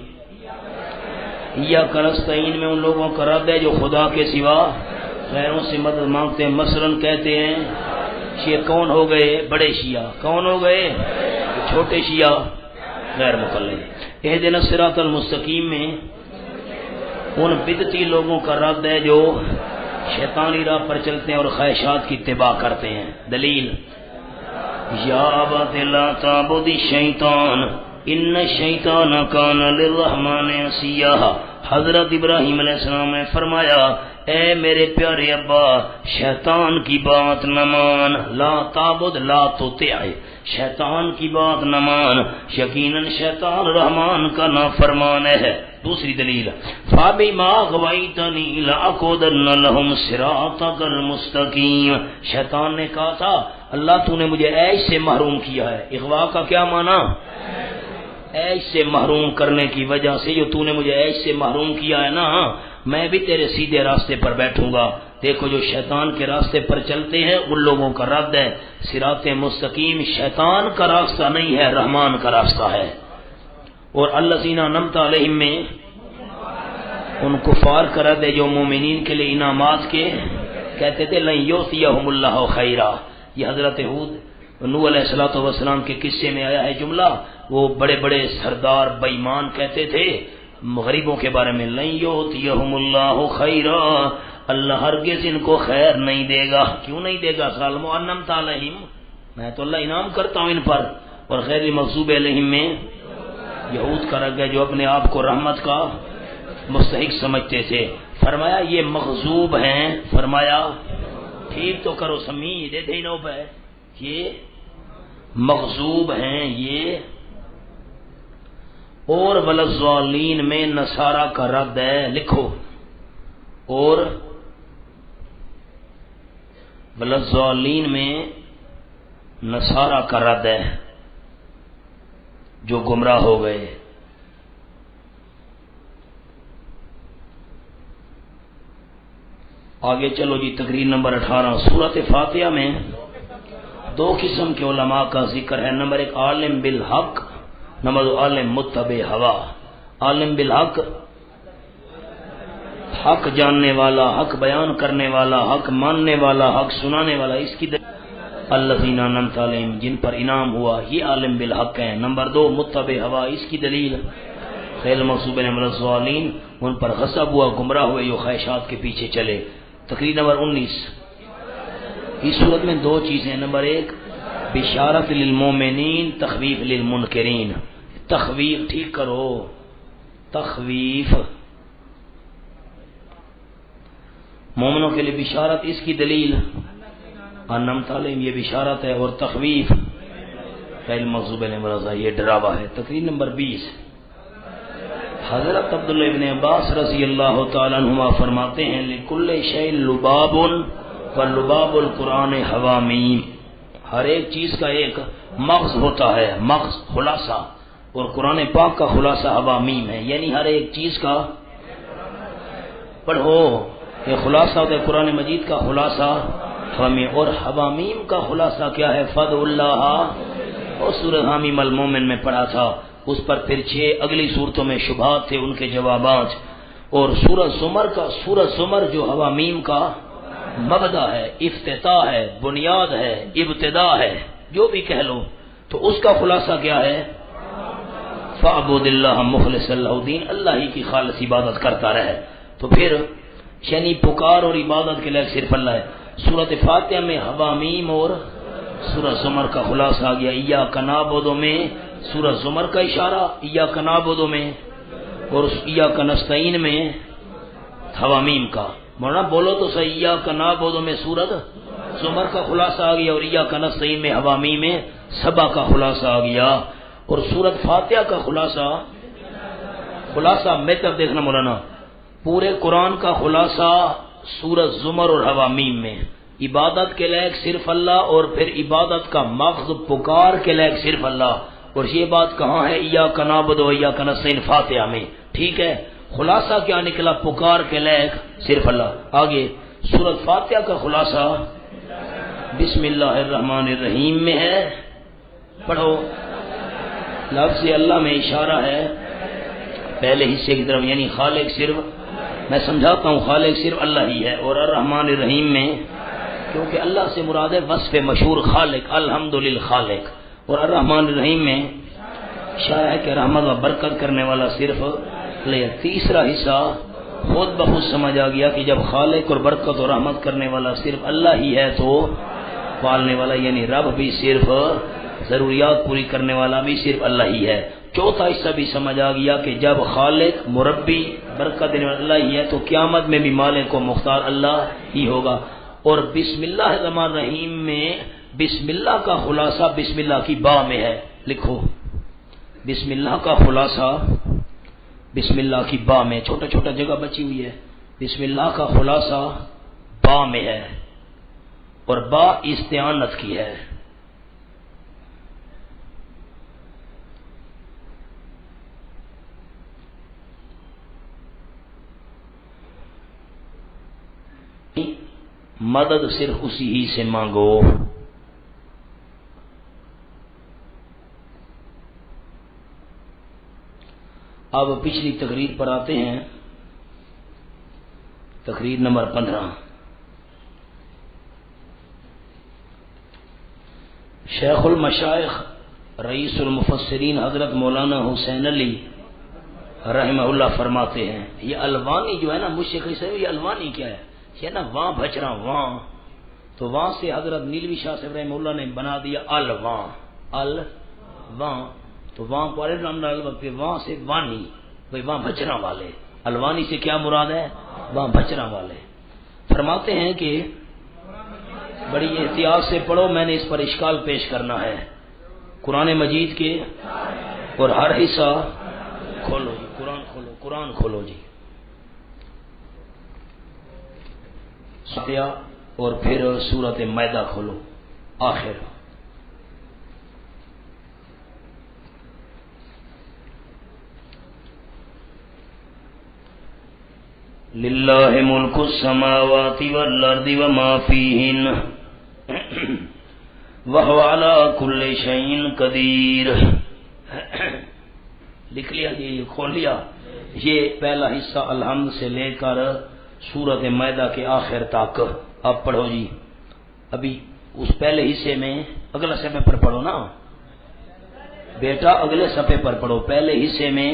ایاک نستعین میں ان لوگوں کا رد ہے جو خدا کے سوا غیروں سے مدد مانگتے ہیں، مثلا کہتے ہیں شیعہ کون ہو گئے؟ بڑے شیعہ کون ہو گئے؟ چھوٹے شیعہ غیر مقلد۔ اہدنا الصراط المستقیم میں ان بدعتی لوگوں کا رد ہے جو شیطانی راہ پر چلتے ہیں اور خواہشات کی اتباع کرتے ہیں۔ دلیل یا ابت لا تعبد الشیطان ان الشیطان کان للرحمن عصیا۔ حضرت ابراہیم علیہ السلام نے فرمایا اے میرے پیارے ابا شیطان کی بات نہ مان، لا تعبد لا تطع، شیطان کی بات نہ مان، یقیناً شیطان رحمان کا نافرمان ہے۔ دوسری دلیل فَبِمَا أَغْوَيْتَنِي لَأَقْعُدَنَّ لَهُمْ صِرَاطَكَ الْمُسْتَقِيمَ، شیطان نے کہا تھا اللہ تو نے مجھے عیش سے محروم کیا ہے۔ اغوا کا کیا معنی؟ عیش سے محروم کرنے کی وجہ سے جو تو نے مجھے عیش سے محروم کیا ہے نا، میں بھی تیرے سیدھے راستے پر بیٹھوں گا۔ دیکھو جو شیطان کے راستے پر چلتے ہیں ان لوگوں کا رد ہے صراط مستقیم شیطان کا راستہ نہیں ہے، رحمان کا راستہ ہے۔ اور الذین انعمت علیہم میں ان کفار کا رد ہے جو مومنین کے لیے انعامات کے کہتے تھے لن یؤتیہم اللہ خیرا۔ یہ حضرت ہود نوح علیہ السلام کے قصے میں آیا ہے جملہ، وہ بڑے بڑے سردار بے ایمان کہتے تھے غریبوں کے بارے میں لن یؤتیہم اللہ خیرا، اللہ ہرگز ان کو خیر نہیں دے گا۔ کیوں نہیں دے گا؟ ظالم انعمت علیہم، میں تو اللہ انعام کرتا ہوں ان پر۔ اور غیر مغضوب علیہم میں یہود کا رد ہے جو اپنے آپ کو رحمت کا مستحق سمجھتے تھے، فرمایا یہ مغضوب ہیں، فرمایا ٹھیک تو کرو سمی دے دے نو پہ، یہ مغضوب ہیں یہ۔ اور ولضالین میں نصارہ کا رد ہے، لکھو اور ولضالین میں نصارہ کا رد ہے جو گمراہ ہو گئے۔ آگے چلو جی تقریر نمبر 18 سورۃ فاتحہ میں 2 قسم کے علماء کا ذکر ہے، نمبر 1 عالم بالحق، نمبر 2 عالم متبع ہوا۔ عالم بالحق حق جاننے والا، حق بیان کرنے والا، حق ماننے والا، حق سنانے والا، اس کی الذین انعمت علیہم جن پر انعام ہوا یہ عالم بالحق ہیں۔ نمبر 2 متبع ہوا، اس کی دلیل غیر المغضوب علیہم ولا الضالین، ان پر غضب ہوا، گمراہ ہوئے جو خواہشات کے پیچھے چلے۔ تقریر نمبر 19۔ اس صورت میں دو چیزیں، نمبر 1 بشارت للمومنین، تخویف للمنکرین۔ تخویف ٹھیک کرو، تخویف مومنوں کے لیے بشارت، اس کی دلیل انعمت علیہم، یہ بشارت ہے، اور تخویف غیر المغضوب علیہم ولا الضالین، یہ ڈراوا ہے۔ تقریر نمبر 20۔ حضرت عبداللہ ابن عباس رضی اللہ تعالیٰ عنہما فرماتے ہیں لکل شیء لباب واللباب القرآن حوامیم، ہر ایک چیز کا ایک مغز ہوتا ہے، مغز خلاصہ، اور قرآن پاک کا خلاصہ حوامیم ہے، یعنی ہر ایک چیز کا پڑھو، یہ خلاصہ ہوتا ہے قرآن مجید کا خلاصہ حوامیم، اور حوامیم کا خلاصہ کیا ہے؟ فد اللہ، اور سورہ حامیم المومن میں پڑھا تھا، اس پر پھر 6 اگلی صورتوں میں شبہات تھے، ان کے جوابات، اور سورہ زمر جو حوامیم کا مبدا ہے، افتتاح ہے، بنیاد ہے، ابتدا ہے، جو بھی کہہ لو، تو اس کا خلاصہ کیا ہے؟ فاعبد اللہ مخلص اللہ الدین، اللہ ہی کی خالص عبادت کرتا رہے۔ تو پھر یعنی پکار اور عبادت کے لئے صرف اللہ ہے۔ سورۃ فاتحہ میں حوامیم اور سورہ زمر کا خلاصہ آ گیا، ایاک نعبد میں سورہ زمر کا اشارہ، ایاک نعبد میں، اور ایاک نستعین میں حوامیم کا۔ مولانا بولو تو صحیح، ایاک نعبد میں سورۃ زمر کا خلاصہ آ گیا، اور ایاک نستعین میں حوامیم میں سبا کا خلاصہ آ گیا، اور سورۃ فاتحہ کا خلاصہ میں تب دیکھنا مولانا، پورے قرآن کا خلاصہ سورۃ زمر اور حوامیم میں، عبادت کے لائق صرف اللہ، اور پھر عبادت کا مغز پکار کے لائق صرف اللہ، اور یہ بات کہاں ہے؟ ایاک نعبد و ایاک نستعین فاتحہ میں، ٹھیک ہے؟ خلاصہ کیا نکلا؟ پکار کے لائق صرف اللہ۔ آگے سورۃ فاتحہ کا خلاصہ بسم اللہ الرحمن الرحیم میں ہے، پڑھو، لفظ اللہ میں اشارہ ہے پہلے حصے کی طرف، یعنی خالق صرف، میں سمجھاتا ہوں، خالق صرف اللہ ہی ہے، اور الرحمن الرحیم میں کیونکہ اللہ سے مراد ہے وصف مشہور خالق، الحمد للخالق، اور الرحمن الرحیم میں اشارہ ہے کہ رحمت و برکت کرنے والا صرف اللہ۔ تیسرا حصہ خود بخود سمجھ آ گیا کہ جب خالق اور برکت اور رحمت کرنے والا صرف اللہ ہی ہے تو پالنے والا یعنی رب بھی صرف، ضروریات پوری کرنے والا بھی صرف اللہ ہی ہے۔ چوتھا حصہ بھی سمجھ آ گیا کہ جب خالق، مربی، برکت دینے والا اللہ ہی ہے تو قیامت میں بھی مالک و مختار اللہ ہی ہوگا۔ اور بسم اللہ الرحمن الرحیم میں بسم اللہ کا خلاصہ بسم اللہ کی با میں ہے، لکھو، بسم اللہ کا خلاصہ بسم اللہ کی با میں، چھوٹا چھوٹا جگہ بچی ہوئی ہے، بسم اللہ کا خلاصہ با میں ہے، اور با استعانت کی ہے۔ مدد صرف اسی ہی سے مانگو۔ اب پچھلی تقریر پر آتے ہیں، تقریر نمبر 15۔ شیخ المشائخ رئیس المفسرین حضرت مولانا حسین علی رحمہ اللہ فرماتے ہیں، یہ الوانی جو ہے نا، مجھ سے کیسے یہ الوانی کیا ہے؟ یہ نا وہاں بچرا وہاں، تو وہاں سے حضرت نیلوی شاہ صاحب رحمہ اللہ نے بنا دیا الواں، الواں، تو وہاں پر وہاں سے وانی، بھائی وہاں بچرا والے، الوانی سے کیا مراد ہے؟ وہاں بچرا والے۔ فرماتے ہیں کہ بڑی احتیاط سے پڑھو، میں نے اس پر اشکال پیش کرنا ہے، قرآن مجید کے، اور ہر حصہ کھولو جی، قرآن کھولو جی، اور پھر سورۃ مائدہ کھولو آخر۔ للہ ملک السماوات والارض وما فیہن وہو علی کل شیء قدیر۔ لکھ لیا جی، کھول لیا، یہ پہلا حصہ الحمد سے لے کر سورۃ مائدہ کے آخر تک۔ اب پڑھو جی، ابھی اس پہلے حصے میں اگلا صفحے پر پڑھو نا بیٹا، اگلے صفحے پر پڑھو، پہلے حصے میں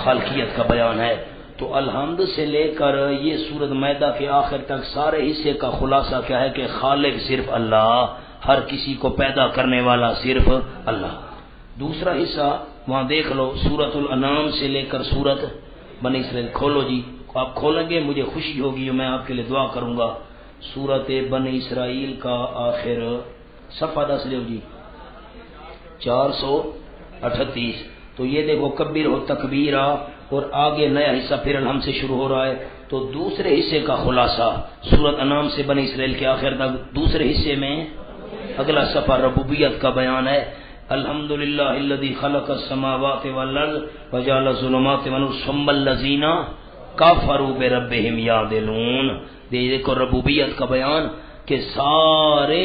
خالقیت کا بیان ہے۔ تو الحمد سے لے کر یہ سورۃ مائدہ کے آخر تک سارے حصے کا خلاصہ کیا ہے کہ خالق صرف اللہ، ہر کسی کو پیدا کرنے والا صرف اللہ۔ دوسرا حصہ وہاں دیکھ لو، سورۃ الانعام سے لے کر سورۃ بنی اسرائیل، کھولو جی، آپ کھولیں گے مجھے خوشی ہوگی، میں آپ کے لیے دعا کروں گا۔ سورۃ بنی اسرائیل کا آخر صفحہ 10 لو جی، 438۔ تو یہ دیکھو کبیر ہو تکبیرہ، اور آگے نیا حصہ پھر الحمد سے شروع ہو رہا ہے۔ تو دوسرے حصے کا خلاصہ سورۃ انعام سے بنی اسرائیل کے آخر تک، دوسرے حصے میں اگلا صفحہ ربوبیت کا بیان ہے۔ الحمدللہ الذی خلق السماوات والارض وجعل الظلمات والنور ثم الذین کفروا بربہم یعدلون۔ دیکھو ربوبیت کا بیان کہ سارے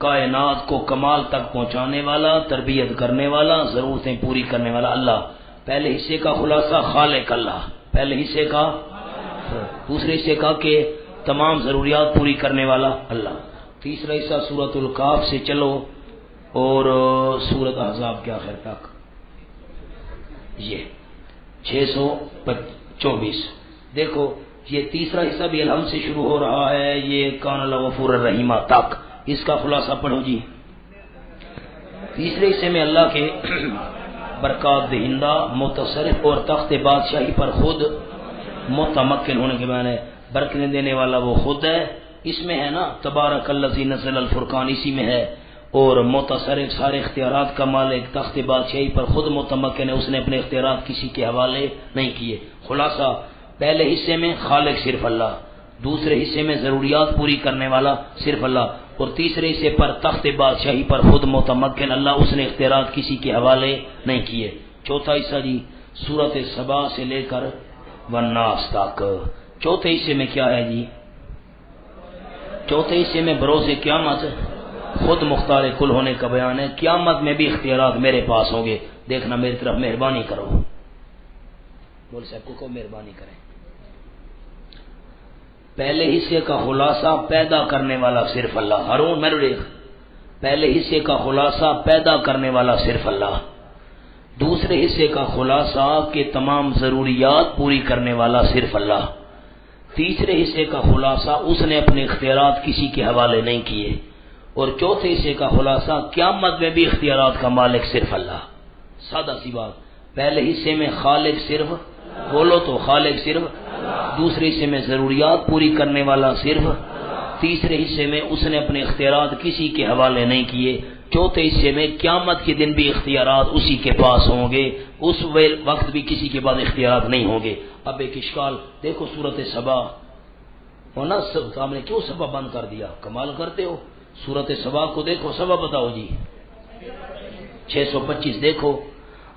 کائنات کو کمال تک پہنچانے والا، تربیت کرنے والا، ضرورتیں پوری کرنے والا اللہ۔ پہلے حصے کا خلاصہ خالق اللہ، پہلے حصے کا، دوسرے حصے کا کہ تمام ضروریات پوری کرنے والا اللہ۔ تیسرا حصہ سورۃ الکاف سے چلو اور سورۃ احزاب کے آخر تک، یہ 624۔ دیکھو یہ تیسرا حصہ بھی الحمد سے شروع ہو رہا ہے، یہ کان اللہ غفور الرحیم تک، اس کا خلاصہ پڑھو جی۔ تیسرے حصے میں اللہ کے برکات دہندہ، متصرف اور تخت بادشاہی پر خود متمکن ہونے کے معنی، برکتیں دینے والا وہ خود ہے، اس میں ہے نا تبارک الذی نزل الفرقان، اسی میں ہے، اور متصرف سارے اختیارات کا مالک، تخت بادشاہی پر خود متمکن ہے، اس نے اپنے اختیارات کسی کے حوالے نہیں کیے۔ خلاصہ پہلے حصے میں خالق صرف اللہ، دوسرے حصے میں ضروریات پوری کرنے والا صرف اللہ، اور تیسرے حصے پر تخت بادشاہی پر خود متمکن اللہ، اس نے اختیارات کسی کے حوالے نہیں کیے۔ چوتھا حصہ جی سورۃ سبا سے لے کر والناس تک۔ چوتھے حصے میں کیا ہے جی؟ چوتھے حصے میں بروز قیامت خود مختار کل ہونے کا بیان ہے، قیامت میں بھی اختیارات میرے پاس ہوں گے، دیکھنا میری طرف مہربانی کرو، مول صاحب کو مہربانی کریں۔ پہلے حصے کا خلاصہ پیدا کرنے والا صرف اللہ، ہارون میرے دیکھ، پہلے حصے کا خلاصہ پیدا کرنے والا صرف اللہ، دوسرے حصے کا خلاصہ کہ تمام ضروریات پوری کرنے والا صرف اللہ، تیسرے حصے کا خلاصہ اس نے اپنے اختیارات کسی کے حوالے نہیں کیے، اور چوتھے حصے کا خلاصہ قیامت میں بھی اختیارات کا مالک صرف اللہ۔ سادہ سی بات، پہلے حصے میں خالق صرف، بولو تو خالق صرف، دوسرے حصے میں ضروریات پوری کرنے والا صرف، تیسرے حصے میں اس نے اپنے اختیارات کسی کے حوالے نہیں کیے، چوتھے حصے میں قیامت کے دن بھی اختیارات اسی کے پاس ہوں گے، اس وقت بھی کسی کے پاس اختیارات نہیں ہوں گے۔ اب ایک اشکال دیکھو سورۃ سبا ہونا، ہم نے کیوں سبا بند کر دیا؟ کمال کرتے ہو، سورۃ سبا کو دیکھو، سبا بتاؤ جی 625۔ دیکھو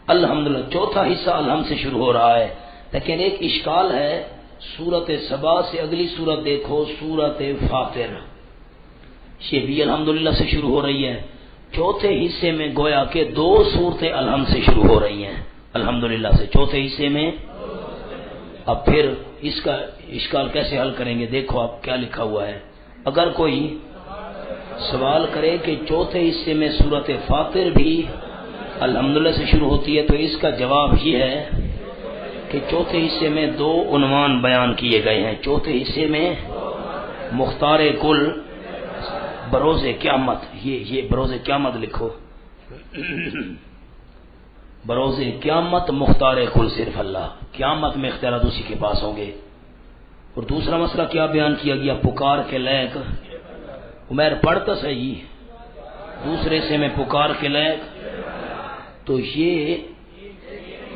الحمدللہ چوتھا حصہ الحمد سے شروع ہو رہا ہے، لیکن ایک اشکال ہے، سورۃ سبا سے اگلی سورت دیکھو سورۃ فاطر، یہ بھی الحمدللہ سے شروع ہو رہی ہے، چوتھے حصے میں گویا کہ دو سورتیں الحمد سے شروع ہو رہی ہیں الحمدللہ سے، چوتھے حصے میں۔ اب پھر اس کا اشکال کیسے حل کریں گے؟ دیکھو آپ کیا لکھا ہوا ہے، اگر کوئی سوال کرے کہ چوتھے حصے میں سورۃ فاطر بھی الحمدللہ سے شروع ہوتی ہے، تو اس کا جواب یہ ہے کہ چوتھے حصے میں دو عنوان بیان کیے گئے ہیں، چوتھے حصے میں مختار کل بروز قیامت، یہ بروز قیامت لکھو، بروز قیامت مختار کل صرف اللہ، قیامت میں اختیارات اسی کے پاس ہوں گے۔ اور دوسرا مسئلہ کیا بیان کیا گیا؟ پکار کے لائق، عمیر پڑھتا صحیح، دوسرے سے میں پکار کے لائق، تو یہ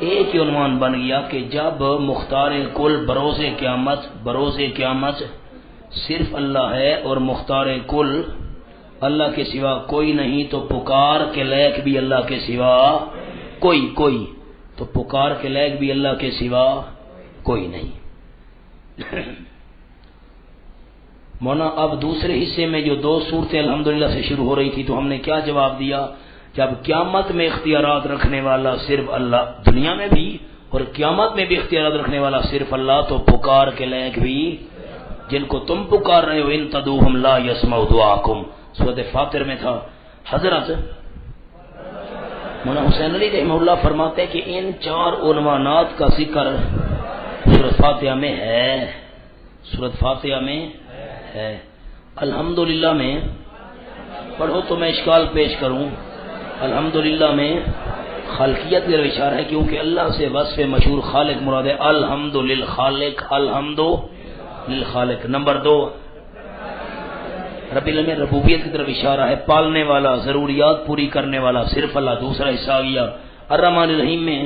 ایک ہی عنوان بن گیا کہ جب مختار کل بروز قیامت صرف اللہ ہے اور مختار کل اللہ کے سوا کوئی نہیں، تو پکار کے لائق بھی اللہ کے سوا کوئی، تو پکار کے لائق بھی اللہ کے سوا کوئی نہیں۔ مونا اب دوسرے حصے میں جو دو صورتیں الحمدللہ سے شروع ہو رہی تھی، تو ہم نے کیا جواب دیا؟ جب قیامت میں اختیارات رکھنے والا صرف اللہ، دنیا میں بھی اور قیامت میں بھی اختیارات رکھنے والا صرف اللہ، تو پکار کے لائق بھی، جن کو تم پکار رہے ہو ان تدعوہم لا یسمعوا دعاکم، سورۃ فاطر میں تھا، حضرت مولانا حسین علی رحمہ اللہ فرماتے ہیں کہ ان 4 عنوانات کا ذکر سورۃ فاتحہ میں ہے، سورۃ فاتحہ میں ہے۔ الحمدللہ میں پڑھو تو میں اشکال پیش کروں، الحمدللہ میں خالقیت کا اشارہ ہے، کیونکہ اللہ سے وصف مشہور خالق مراد ہے، الحمد للخالق، الحمد للخالق۔ نمبر 2 رب العالمین ربوبیت کی طرف اشارہ ہے، پالنے والا، ضروریات پوری کرنے والا صرف اللہ۔ دوسرا حصہ آ گیا الرحمن الرحیم میں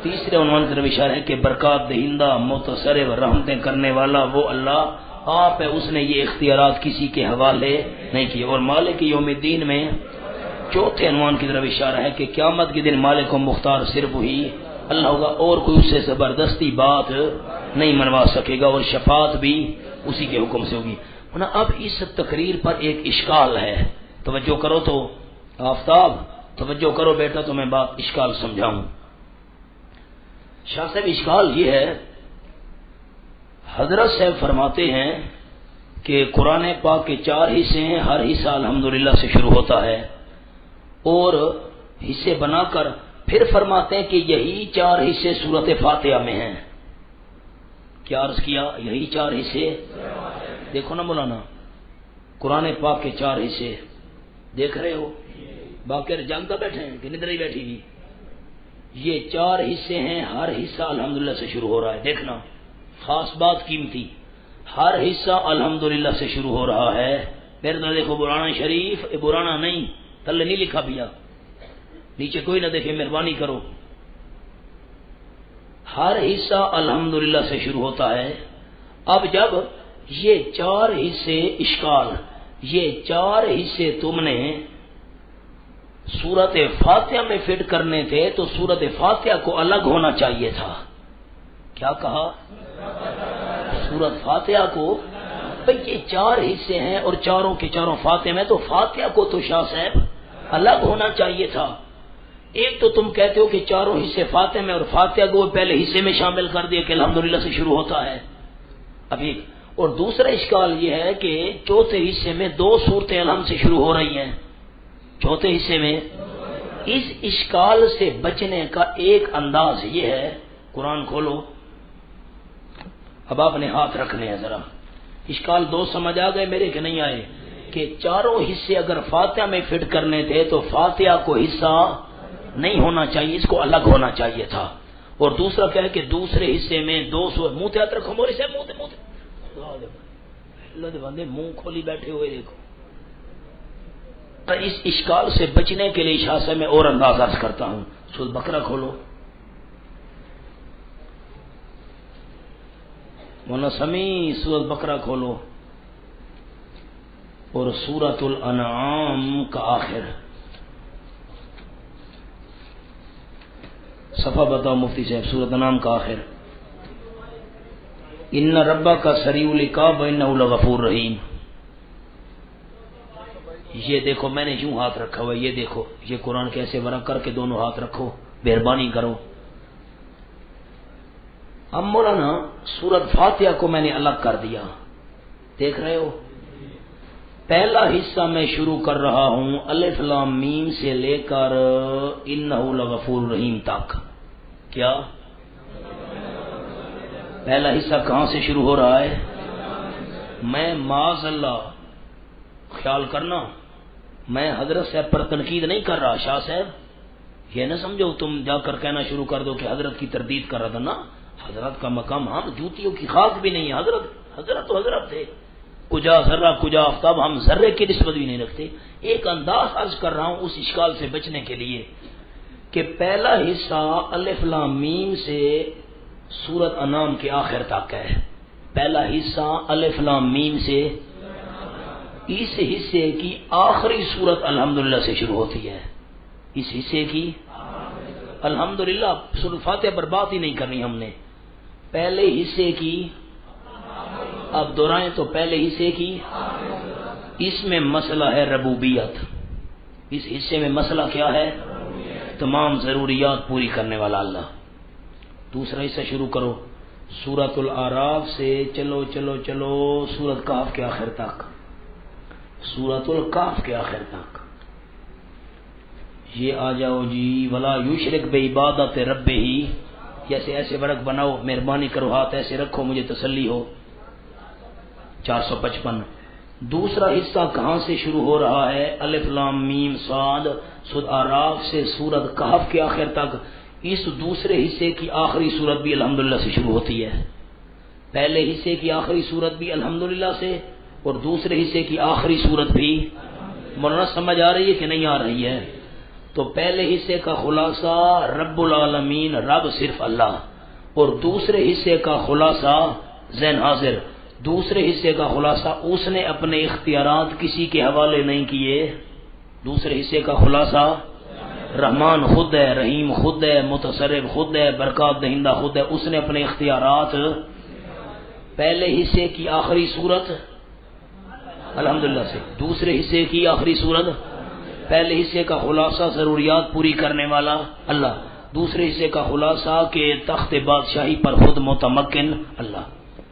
تیسرے عنوان کی طرف اشارہ ہے کہ برکات دہندہ، متصرف، رحمتیں کرنے والا وہ اللہ آپ ہے، اس نے یہ اختیارات کسی کے حوالے نہیں کیے۔ اور مالک یوم الدین میں چوتھے عنوان کی طرف اشارہ ہے کہ قیامت کے دن مالک و مختار صرف وہی اللہ ہوگا، اور کوئی اس سے زبردستی بات نہیں منوا سکے گا، اور شفاعت بھی اسی کے حکم سے ہوگی۔ اب اس تقریر پر ایک اشکال ہے، توجہ کرو تو آفتاب، توجہ کرو بیٹا تو میں بات اشکال سمجھاؤں۔ شاہ صاحب اشکال یہ ہے، حضرت صاحب فرماتے ہیں کہ قرآن پاک کے 4 حصے ہیں، ہر حصہ الحمدللہ سے شروع ہوتا ہے، اور حصے بنا کر پھر فرماتے ہیں کہ یہی 4 حصے سورۃ فاتحہ میں ہیں۔ کیا عرض کیا؟ یہی 4 حصے، دیکھو نا مولانا، قرآن پاک کے 4 حصے دیکھ رہے ہو، باقی جانتا بیٹھے ہیں کہ ندر ہی بیٹھی گی؟ یہ 4 حصے ہیں، ہر حصہ الحمدللہ سے شروع ہو رہا ہے۔ دیکھنا خاص بات قیمتی، ہر حصہ الحمدللہ سے شروع ہو رہا ہے۔ میرے طرح دیکھو، برانا شریف، برانا نہیں، تلے نہیں لکھا بھیا، نیچے کوئی نہ دیکھے، مہربانی کرو۔ ہر حصہ الحمدللہ سے شروع ہوتا ہے۔ اب جب یہ 4 حصے اشکال، یہ 4 حصے تم نے سورۃ فاتحہ میں فٹ کرنے تھے تو سورۃ فاتحہ کو الگ ہونا چاہیے تھا۔ کیا کہا؟ سورۃ فاتحہ کو، بھئی یہ 4 حصے ہیں اور چاروں کے چاروں فاتحہ میں، تو فاتحہ کو تو شاہ صاحب الگ ہونا چاہیے تھا۔ ایک تو تم کہتے ہو کہ چاروں حصے فاتحہ میں، اور فاتحہ کو پہلے حصے میں شامل کر دیا کہ الحمدللہ سے شروع ہوتا ہے۔ اب ایک اور دوسرا اشکال یہ ہے کہ چوتھے حصے میں 2 صورتیں الحمد سے شروع ہو رہی ہیں، چوتھے حصے میں۔ اس اشکال سے بچنے کا ایک انداز یہ ہے، قرآن کھولو، اب آپ نے ہاتھ رکھنے ہیں ذرا، اشکال 2 سمجھ آ گئے میرے کہ نہیں آئے؟ کہ چاروں حصے اگر فاتحہ میں فٹ کرنے تھے تو فاتحہ کو حصہ نہیں ہونا چاہیے، اس کو الگ ہونا چاہیے تھا۔ اور دوسرا کیا ہے کہ دوسرے حصے میں 2 سورت، منہ ہاتھ رکھو موری سے، منہ بندے منہ کھولی بیٹھے ہوئے دیکھو۔ اس اشکال سے بچنے کے لیے شاہ سے میں اور انداز عرض کرتا ہوں، سورۃ بقرہ کھولو، منسمی سورۃ بقرہ کھولو، اور سورۃ الانعام کا آخر صفحہ بتاؤ مفتی صاحب، سورۃ الانعام کا آخر، ان ربک سریع العقاب وانہ لغفور رحیم۔ یہ دیکھو میں نے یوں ہاتھ رکھا ہوا ہے، یہ دیکھو، یہ قرآن کیسے ورق کر کے دونوں ہاتھ رکھو، مہربانی کرو۔ اب مولانا سورۃ فاتحہ کو میں نے الگ کر دیا، دیکھ رہے ہو، پہلا حصہ میں شروع کر رہا ہوں الف لام میم سے لے کر انہ لغفور رحیم تک۔ کیا پہلا حصہ کہاں سے شروع ہو رہا ہے؟ میں معاذ اللہ، خیال کرنا، میں حضرت صاحب پر تنقید نہیں کر رہا، شاہ صاحب یہ نہ سمجھو تم جا کر کہنا شروع کر دو کہ حضرت کی تردید کر رہا تھا، نا، حضرت کا مقام ہم جوتیوں کی خاک بھی نہیں ہے، حضرت تو حضرت تھے، کجا ذرہ کجا آفتاب، ہم ذرے کی نسبت بھی نہیں رکھتے۔ ایک انداز عرض کر رہا ہوں اس اشکال سے بچنے کے لیے کہ پہلا حصہ الف لام میم سے سورۃ انعام کے آخر تک ہے، پہلا حصہ الف لام میم سے، اس حصے کی آخری سورت الحمدللہ سے شروع ہوتی ہے، اس حصے کی الحمدللہ سورۃ فاتحہ پر بات ہی نہیں کرنی ہم نے، پہلے حصے کی، اب دہرائیں تو پہلے حصے کی، اس میں مسئلہ ہے ربوبیت، اس حصے میں مسئلہ کیا ہے؟ تمام ضروریات پوری کرنے والا اللہ۔ دوسرا حصہ شروع کرو سورۃ الاعراف سے، چلو چلو چلو سورۃ کہف کے آخر تک، سورۃ الکہف کے آخر تک، یہ آ جاؤ جی، ولا یشرک بعبادت ربہ، جیسے ایسے ورق بناؤ، مہربانی کرو ہاتھ ایسے رکھو مجھے تسلی ہو۔ 455 دوسرا حصہ کہاں سے شروع ہو رہا ہے؟ الف لام میم صاد، سورۃ اعراف سے سورۃ کہف کے آخر تک۔ اس دوسرے حصے کی آخری سورت بھی الحمدللہ سے شروع ہوتی ہے۔ پہلے حصے کی آخری سورت بھی الحمدللہ سے، اور دوسرے حصے کی آخری سورت بھی۔ مولانا سمجھ آ رہی ہے کہ نہیں آ رہی ہے؟ تو پہلے حصے کا خلاصہ رب العالمین، رب صرف اللہ، اور دوسرے حصے کا خلاصہ ذہن حاضر، دوسرے حصے کا خلاصہ اس نے اپنے اختیارات کسی کے حوالے نہیں کیے۔ دوسرے حصے کا خلاصہ رحمان خود ہے، رحیم خود ہے، متصرف خود ہے، برکات دہندہ خود ہے، اس نے اپنے اختیارات۔ پہلے حصے کی آخری سورت الحمدللہ سے، دوسرے حصے کی آخری سورت، پہلے حصے کا خلاصہ ضروریات پوری کرنے والا اللہ، دوسرے حصے کا خلاصہ کہ تخت بادشاہی پر خود متمکن اللہ،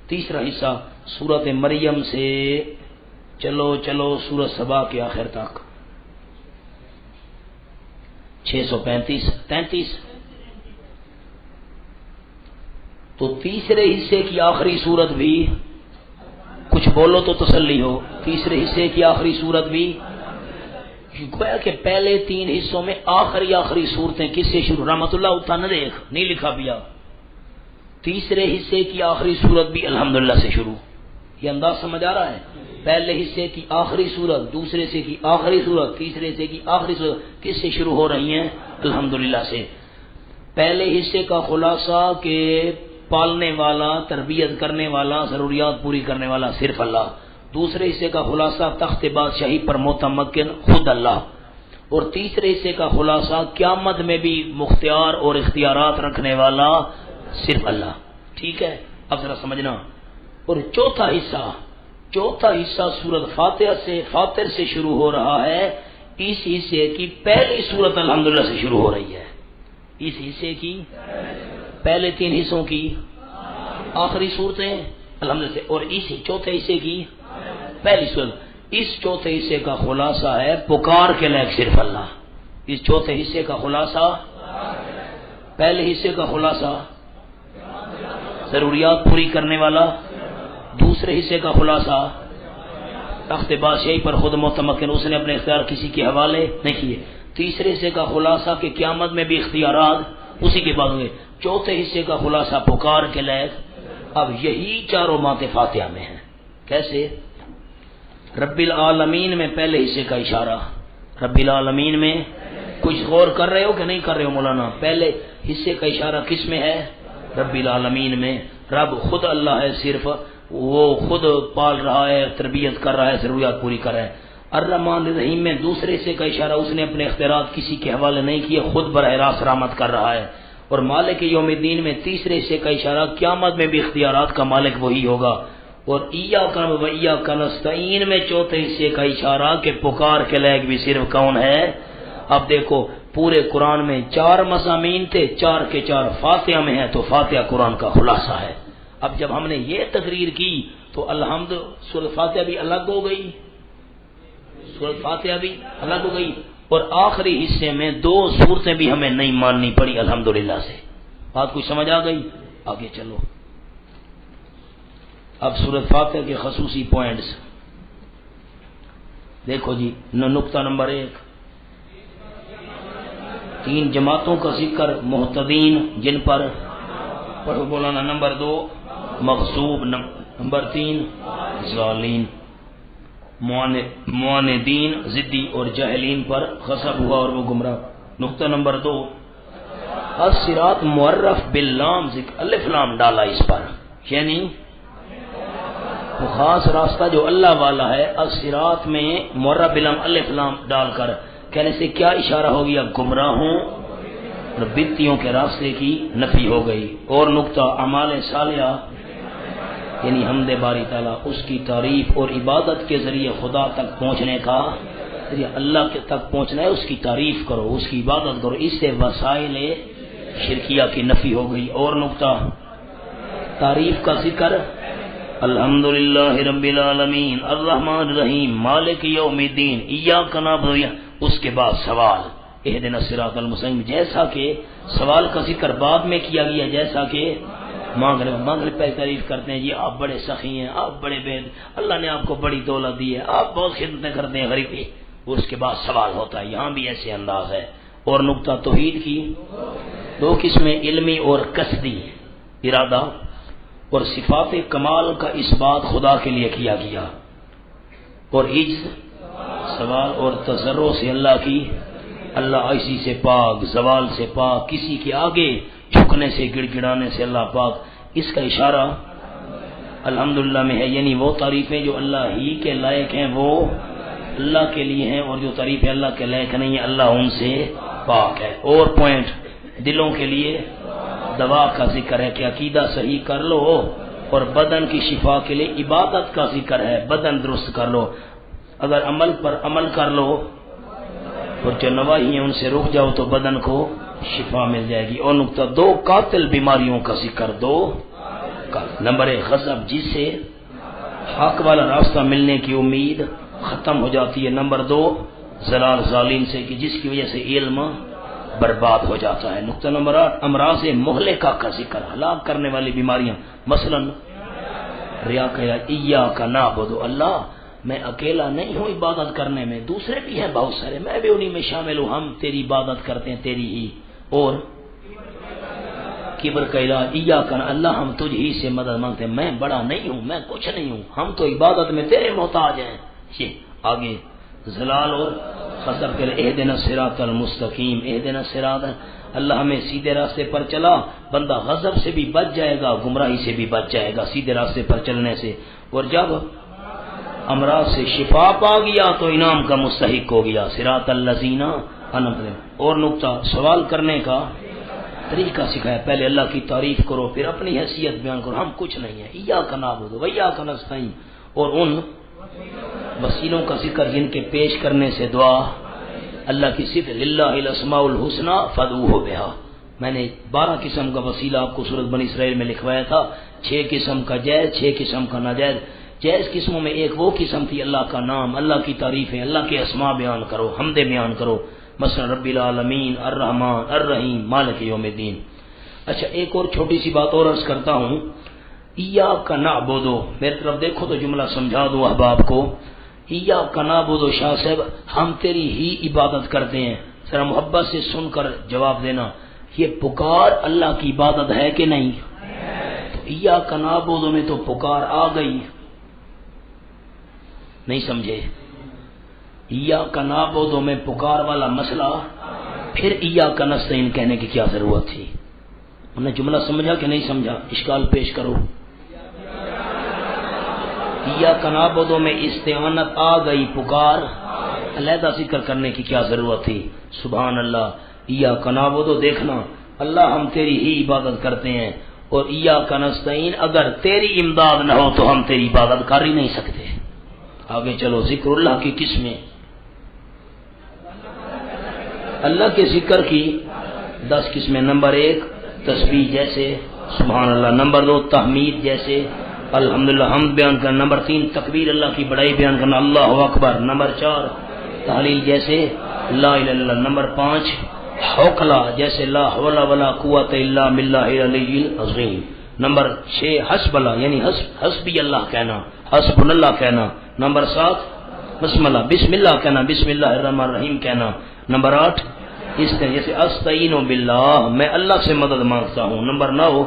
تیسرا حصہ سورت مریم سے چلو سورت سبا کے آخر تک 635 تو تیسرے حصے کی آخری سورت بھی، کچھ بولو تو تسلی ہو، تیسرے حصے کی آخری سورت بھی گویا کہ پہلے 3 حصوں میں آخری صورتیں کس سے شروع؟ رحمت اللہ اٹھا نہ دیکھ، نہیں لکھا پیا، تیسرے حصے کی آخری صورت بھی الحمدللہ سے شروع۔ یہ انداز سمجھ آ رہا ہے؟ پہلے حصے کی آخری صورت، دوسرے حصے کی آخری صورت، تیسرے حصے کی آخری صورت کس سے شروع ہو رہی ہیں؟ الحمدللہ سے۔ پہلے حصے کا خلاصہ کہ پالنے والا، تربیت کرنے والا، ضروریات پوری کرنے والا صرف اللہ، دوسرے حصے کا خلاصہ تخت بادشاہی پر متمکن خود اللہ، اور تیسرے حصے کا خلاصہ قیامت میں بھی مختار اور اختیارات رکھنے والا صرف اللہ۔ ٹھیک ہے، اب ذرا سمجھنا۔ اور چوتھا حصہ سورت فاطر سے شروع ہو رہا ہے۔ اس حصے کی پہلی سورت الحمدللہ سے شروع ہو رہی ہے، اس حصے کی پہلے 3 حصوں کی آخری صورتیں الحمدللہ سے، اور اس چوتھے حصے کی پہلی صورت۔ اس چوتھے حصے کا خلاصہ ہے پکار کے لائق صرف اللہ۔ اس چوتھے حصے کا خلاصہ، پہلے حصے کا خلاصہ ضروریات پوری کرنے والا، دوسرے حصے کا خلاصہ تخت بادشاہی پر خود متمکن، اس نے اپنے اختیار کسی کے حوالے نہیں کیے، تیسرے حصے کا خلاصہ کہ قیامت میں بھی اختیارات اسی کے بعد ہوئے، چوتھے حصے کا خلاصہ پکار کے لائق۔ اب یہی چاروں باتیں فاتحہ میں ہیں۔ کیسے؟ رب العالمین میں پہلے حصے کا اشارہ، رب العالمین میں کچھ غور کر رہے ہو کہ نہیں کر رہے ہو مولانا؟ پہلے حصے کا اشارہ کس میں ہے؟ رب العالمین میں۔ رب خود اللہ ہے، صرف وہ خود پال رہا ہے، تربیت کر رہا ہے، ضروریات پوری کر رہا ہے۔ الرحمن الرحیم میں دوسرے حصے کا اشارہ، اس نے اپنے اختیارات کسی کے حوالے نہیں کیے، خود براہ راست رحمت کر رہا ہے۔ اور مالک یوم الدین میں تیسرے حصے کا اشارہ، قیامت میں بھی اختیارات کا مالک وہی ہوگا۔ اور ایاک نعبد و ایاک نستعین میں چوتھے حصے کا اشارہ کہ پکار کے لائق بھی صرف کون ہے؟ اب دیکھو پورے قرآن میں 4 مضامین تھے، 4 کے 4 فاتحہ میں ہیں، تو فاتحہ قرآن کا خلاصہ ہے۔ اب جب ہم نے یہ تقریر کی تو الحمد سورۃ فاتحہ بھی الگ ہو گئی، سورۃ فاتحہ بھی الگ ہو گئی، اور آخری حصے میں 2 صورتیں بھی ہمیں نہیں ماننی پڑی الحمدللہ سے۔ بات کچھ سمجھ آ گئی؟ آگے چلو۔ اب سورۃ فاتحہ کے خصوصی پوائنٹس دیکھو جی۔ نقطہ نمبر 1، 3 جماعتوں کا ذکر، محتدین جن پر پڑھو مولانا۔ نمبر 2 مغصوب، نمبر 3 ضالین، معاندین، ضدی اور جاہلین پر غضب ہوا اور وہ گمراہ۔ نقطہ نمبر 2 الصراط معرف باللام، ذکر الف لام ڈالا اس پر، یعنی وہ خاص راستہ جو اللہ والا ہے۔ الصراط میں معرف باللام الف لام ڈال کر کہنے سے کیا اشارہ ہو گیا؟ گمراہوں اور بدعتیوں کے راستے کی نفی ہو گئی۔ اور نقطہ اعمال صالحہ یعنی حمد باری تعالیٰ، اس کی تعریف اور عبادت کے ذریعے خدا تک پہنچنے کا ذریعہ، اللہ کے تک پہنچنا ہے، اس کی تعریف کرو، اس کی عبادت کرو، اس سے وسائل شرکیہ کی نفی ہو گئی۔ اور نقطہ تعریف کا ذکر، الحمدللہ رب العالمین الرحمن الرحیم مالک یوم الدین ایاک نعبد و ایاک، اس کے بعد سوال اہدنا الصراط المستقیم، جیسا کہ سوال کا ذکر بعد میں کیا گیا، جیسا کہ مانگنے پہ تعریف کرتے ہیں، جی آپ بڑے سخی ہیں، آپ بڑے بید، اللہ نے آپ کو بڑی دولت دی ہے، آپ بہت خدمتیں کرتے ہیں غریب کی، اس کے بعد سوال ہوتا ہے، یہاں بھی ایسے انداز ہے۔ اور نقطہ توحید کی دو قسمیں، علمی اور قصدی ارادہ، اور صفات کمال کا اس بات خدا کے لیے کیا گیا، اور عجز سوال اور تضرع سے اللہ کی، اللہ عیسی سے پاک، زوال سے پاک، کسی کے آگے جھکنے سے گڑ گڑانے سے اللہ پاک۔ اس کا اشارہ الحمدللہ میں ہے، یعنی وہ تعریفیں جو اللہ ہی کے لائق ہیں وہ اللہ کے لیے ہیں، اور جو تعریفیں اللہ کے لائق نہیں ہیں اللہ ان سے پاک ہے۔ اور پوائنٹ دلوں کے لیے دوا کا ذکر ہے کہ عقیدہ صحیح کر لو، اور بدن کی شفا کے لیے عبادت کا ذکر ہے، بدن درست کر لو، اگر عمل پر عمل کر لو اور جو نواحی ہیں ان سے رک جاؤ تو بدن کو شفا مل جائے گی۔ اور نقطہ دو قاتل بیماریوں کا ذکر، دو نمبر ایک غضب، جس سے حق والا راستہ ملنے کی امید ختم ہو جاتی ہے، نمبر دو ضلال ظالم سے کہ جس کی وجہ سے علم برباد ہو جاتا ہے۔ نقطہ نمبر 8 امراض مہلکہ کا ذکر، ہلاک کرنے والی بیماریاں، مثلا ریا کا، ایاک نعبد، اللہ میں اکیلا نہیں ہوں عبادت کرنے میں، دوسرے بھی ہیں بہت سارے، میں بھی انہی میں شامل ہوں، ہم تیری عبادت کرتے ہیں تیری ہی۔ اور کبر کا علاج، ایاک، اللہ ہم تجھ ہی سے مدد مانگتے ہیں، میں بڑا نہیں ہوں، میں کچھ نہیں ہوں، ہم تو عبادت میں تیرے محتاج ہیں۔ یہ آگے ضلال اور غضب کے اہدنا الصراط المستقیم، اہدنا الصراط، اللہ ہمیں سیدھے راستے پر چلا، بندہ غضب سے بھی بچ جائے گا، گمراہی سے بھی بچ جائے گا سیدھے راستے پر چلنے سے، اور جب امراض سے شفا پا گیا تو انعام کا مستحق ہو گیا، صراط الذین انعمت علیہم۔ اور نقطہ سوال کرنے کا طریقہ سکھایا، پہلے اللہ کی تعریف کرو، پھر اپنی حیثیت بیان کرو، ہم کچھ نہیں ہیں، ایاک نعبد و ایاک نستعین، اور ان وسیلوں کا ذکر جن کے پیش کرنے سے دعا اللہ کی صفت، للہ الاسماء الحسنی فادعوہ بہا۔ میں نے 12 قسم کا وسیلہ آپ کو سورۃ بنی اسرائیل میں لکھوایا تھا، 6 قسم کا جائز، 6 قسم کا ناجائز۔ جائز قسموں میں ایک وہ قسم تھی اللہ کا نام، اللہ کی تعریفیں، اللہ کے اسماء بیان کرو، حمد بیان کرو، مثلا رب العالمین، الرحمن، الرحیم، مالک یوم الدین۔ اچھا ایک اور چھوٹی سی بات اور عرض کرتا ہوں، ایاک نعبد، میری طرف دیکھو تو جملہ سمجھا دو احباب کو، ایاک نعبد، شاہ صاحب ہم تیری ہی عبادت کرتے ہیں، ذرا محبت سے سن کر جواب دینا، یہ پکار اللہ کی عبادت ہے کہ نہیں؟ تو ایاک نعبد میں تو پکار آ گئی، نہیں سمجھے؟ ایاک نعبد میں پکار والا مسئلہ، پھر ایاک نستعین کہنے کی کیا ضرورت تھی؟ انہوں نے جملہ سمجھا کہ نہیں سمجھا؟ اشکال پیش کرو۔ ایاک نعبد میں استعانت آ گئی، پکار علیحدہ ذکر کرنے کی کیا ضرورت تھی؟ سبحان اللہ۔ ایاک نعبد، دیکھنا اللہ ہم تیری ہی عبادت کرتے ہیں، اور ایاک نستعین اگر تیری امداد نہ ہو تو ہم تیری عبادت کر ہی نہیں سکتے۔ آگے چلو، ذکر اللہ کی قسمیں، اللہ کے ذکر کی 10 قسمیں، نمبر 1 تسبیح جیسے سبحان اللہ، نمبر 2 تحمید جیسے الحمدللہ حمد بیان کرنا، نمبر 3 تکبیر اللہ کی بڑائی بیان کرنا اللہ اکبر، نمبر 4 تحلیل جیسے لا الہ الا اللہ، نمبر 5 حوقلہ جیسے لا حول ولا قوت الا باللہ العلی العظیم، نمبر 6 حسب اللہ یعنی حسبی اللہ کہنا، حسب اللہ کہنا، نمبر 7 بسم اللہ کہنا، بسم اللہ الرحمن الرحیم کہنا، نمبر 8 اس طرح جیسے استعین باللہ میں اللہ سے مدد مانگتا ہوں، نمبر 9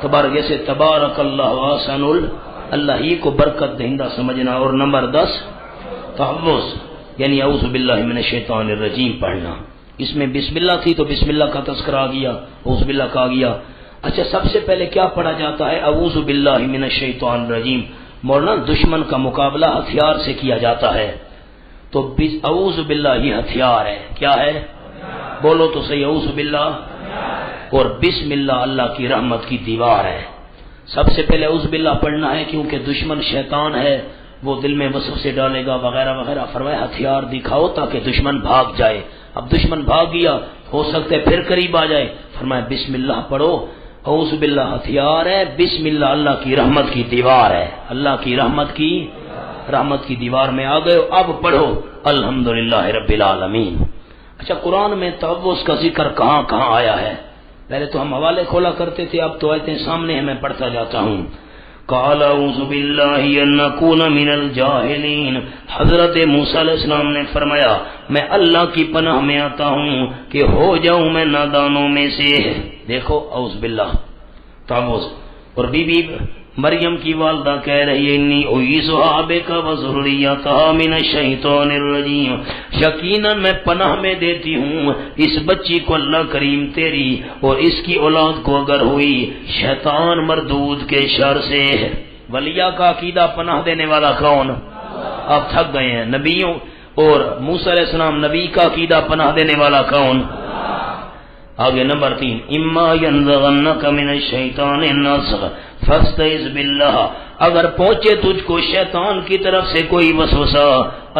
تبارک جیسے تبارک اللہ احسن اللہ ہی کو برکت دہندہ سمجھنا، اور نمبر 10 تحفظ یعنی اعوذ باللہ من الشیطان الرجیم پڑھنا۔ اس میں بسم اللہ تھی تو بسم اللہ کا تذکرہ آ گیا، اعوذ باللہ کا آ گیا۔ اچھا سب سے پہلے کیا پڑھا جاتا ہے؟ اعوذ باللہ من الشیطان الرجیم۔ مولانا دشمن کا مقابلہ ہتھیار سے کیا جاتا ہے، تو اعوذ باللہ یہ ہتھیار ہے، کیا ہے؟ بولو تو صحیح، اعوذ باللہ، اور بسم اللہ اللہ کی رحمت کی دیوار ہے۔ سب سے پہلے اعوذ باللہ پڑھنا ہے کیونکہ دشمن شیطان ہے، وہ دل میں وسوسے ڈالے گا وغیرہ وغیرہ، فرمایا ہتھیار دکھاؤ تاکہ دشمن بھاگ جائے۔ اب دشمن بھاگ گیا، ہو سکتا ہے پھر قریب آ جائے، فرمایا بسم اللہ پڑھو، اعوذ باللہ ہتھیار ہے، بسم اللہ اللہ کی رحمت کی دیوار ہے، اللہ کی رحمت کی دیوار میں آ گئے، اب پڑھو الحمدللہ رب العالمین۔ اچھا قرآن میں تعوذ کا ذکر کہاں کہاں آیا ہے؟ پہلے تو ہم حوالے کھولا کرتے تھے، اب تو آیتیں سامنے ہیں، میں پڑھتا جاتا ہوں۔ قال اعوذ باللہ ان اکون من الجاہلین، حضرت موسیٰ علیہ السلام نے فرمایا میں اللہ کی پناہ میں آتا ہوں کہ ہو جاؤں میں نادانوں میں سے۔ دیکھو اعوذ باللہ تعوذ۔ اور بی بی مریم کی والدہ کہہ رہی ہے انی اعیذھا بک وذریتھا من الشیطان الرجیم، یقیناً میں پناہ میں دیتی ہوں اس بچی کو اللہ کریم تیری اور اس کی اولاد کو اگر ہوئی شیطان مردود کے شر سے۔ ولیہ کا عقیدہ پناہ دینے والا کون؟ آپ تھک گئے ہیں نبیوں، اور موسیٰ علیہ السلام نبی کا عقیدہ پناہ دینے والا کون؟ آگے نمبر 3 اما ینزغنک من الشیطان نزغ فاستعذ باللہ، اگر پہنچے تجھ کو شیطان کی طرف سے کوئی وسوسہ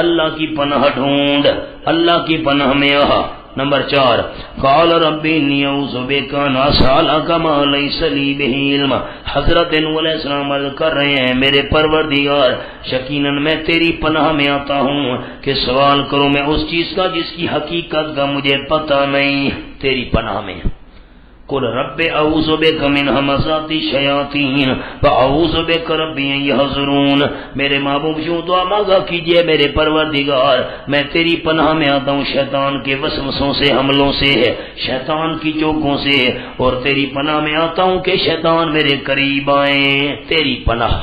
اللہ کی پناہ ڈھونڈ، اللہ کی پناہ میں آ۔ نمبر 4 قال رب انی اعوذ بک ان اسالک ما لیس لی بہ علم، حضرت نوح علیہ السلام عرض کر رہے ہیں میرے پروردگار یقیناً میں تیری پناہ میں آتا ہوں کہ سوال کروں میں اس چیز کا جس کی حقیقت کا مجھے پتہ نہیں، تیری پناہ میں۔ قل رب اعوذ بک من همزات الشیاطین واعوذ بک رب ان یحضرون، میرے محبوب یوں دعا مانگا کیجئے میرے پروردگار میں تیری پناہ میں آتا ہوں شیطان کے وسوسوں سے، حملوں سے، شیطان کی چوکوں سے، اور تیری پناہ میں آتا ہوں کہ شیطان میرے قریب آئیں، تیری پناہ۔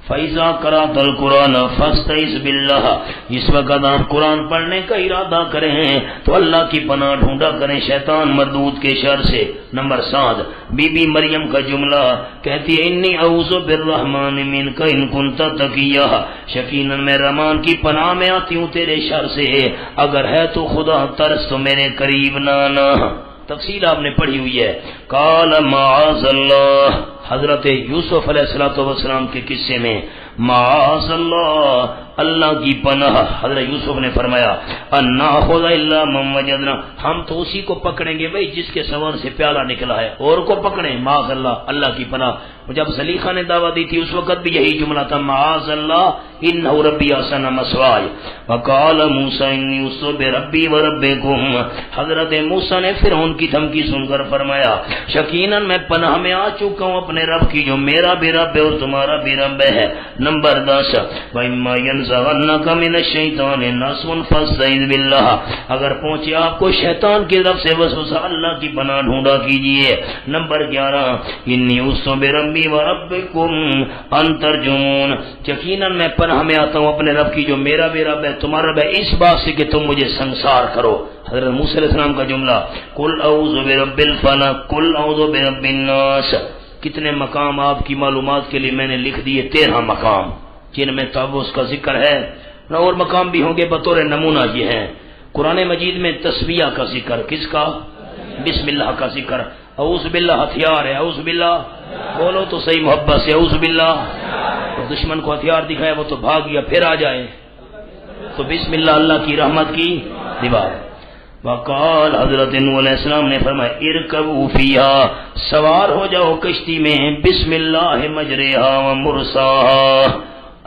فَإِذَا قَرَأْتَ الْقُرْآنَ فَاسْتَعِذْ بِاللَّهِ، اس وقت آپ قرآن پڑھنے کا ارادہ کریں تو اللہ کی پناہ ڈھونڈا کریں شیطان مردود کے شر سے۔ نمبر 7 بی بی مریم کا جملہ کہتی ہے انی اعوذ بالرحمن منک ان کنت تقیہ، یقیناً میں رحمان کی پناہ میں آتی ہوں تیرے شر سے، اگر ہے تو خدا ترس تو میرے قریب نہ آنا۔ تفصیل آپ نے پڑھی ہوئی ہے۔ قال معاذ اللہ، حضرت یوسف علیہ السلام کے قصے میں معاذ اللہ، اللہ کی پناہ، حضرت یوسف نے فرمایا ان ناخذ الا من وجدنا، ہم تو اسی کو پکڑیں گے بھائی جس کے سوار سے پیالہ نکلا ہے، اور کو پکڑیں، معاذ اللہ، اللہ کی پناہ۔ جب زلیخا نے دعویٰ دی تھی اس وقت بھی یہی جملہ تھا معاذ اللہ انہ ربی احسن مثواي وقال موسیٰ انی اعوذ بربی وربکم، حضرت موسیٰ نے فرعون کی دھمکی سن کر فرمایا یقیناً میں پناہ میں آ چکا ہوں اپنے رب کی جو میرا بھی رب ہے اور تمہارا بھی رب ہے۔ نمبر 10 وَإِمَّا يَنزَغَنَّكَ مِنَ الشَّيْطَانِ نَزْغٌ فَاسْتَعِذْ بِاللَّهِ، اگر پہنچے آپ کو شیطان کی طرف سے وسوسہ اللہ کی پناہ ڈھونڈا کیجئے۔ نمبر 11 انی اعوذ بربی وربکم ان ترجمون، یقیناً میں پناہ میں آتا ہوں اپنے رب کی جو میرا بھی رب ہے تمہارا رب ہے، اس بات سے کہ تم مجھے سنسار کرو۔ حضرت موسیٰ علیہ السلام کا جملہ قل اعوذ برب الفلق قل اعوذ برب الناس، کتنے مقام آپ کی معلومات کے لیے میں نے لکھ دیے، 13 مقام جن میں تعوذ کا ذکر ہے، اور مقام بھی ہوں گے بطور نمونہ یہ ہیں۔ قرآن مجید میں تسبیح کا ذکر، کس کا؟ بسم اللہ کا ذکر۔ اعوذ باللہ ہتھیار ہے، اعوذ باللہ بولو تو صحیح محبت سے، اعوذ باللہ۔ اور دشمن کو ہتھیار دکھائے وہ تو بھاگ گیا، پھر آ جائے تو بسم اللہ اللہ کی رحمت کی دیوار۔ وقال حضرت نوح علیہ السلام نے فرمایا ارکبوا فیہا، سوار ہو جاؤ کشتی میں، بسم اللہ مجریہا ومرساہا،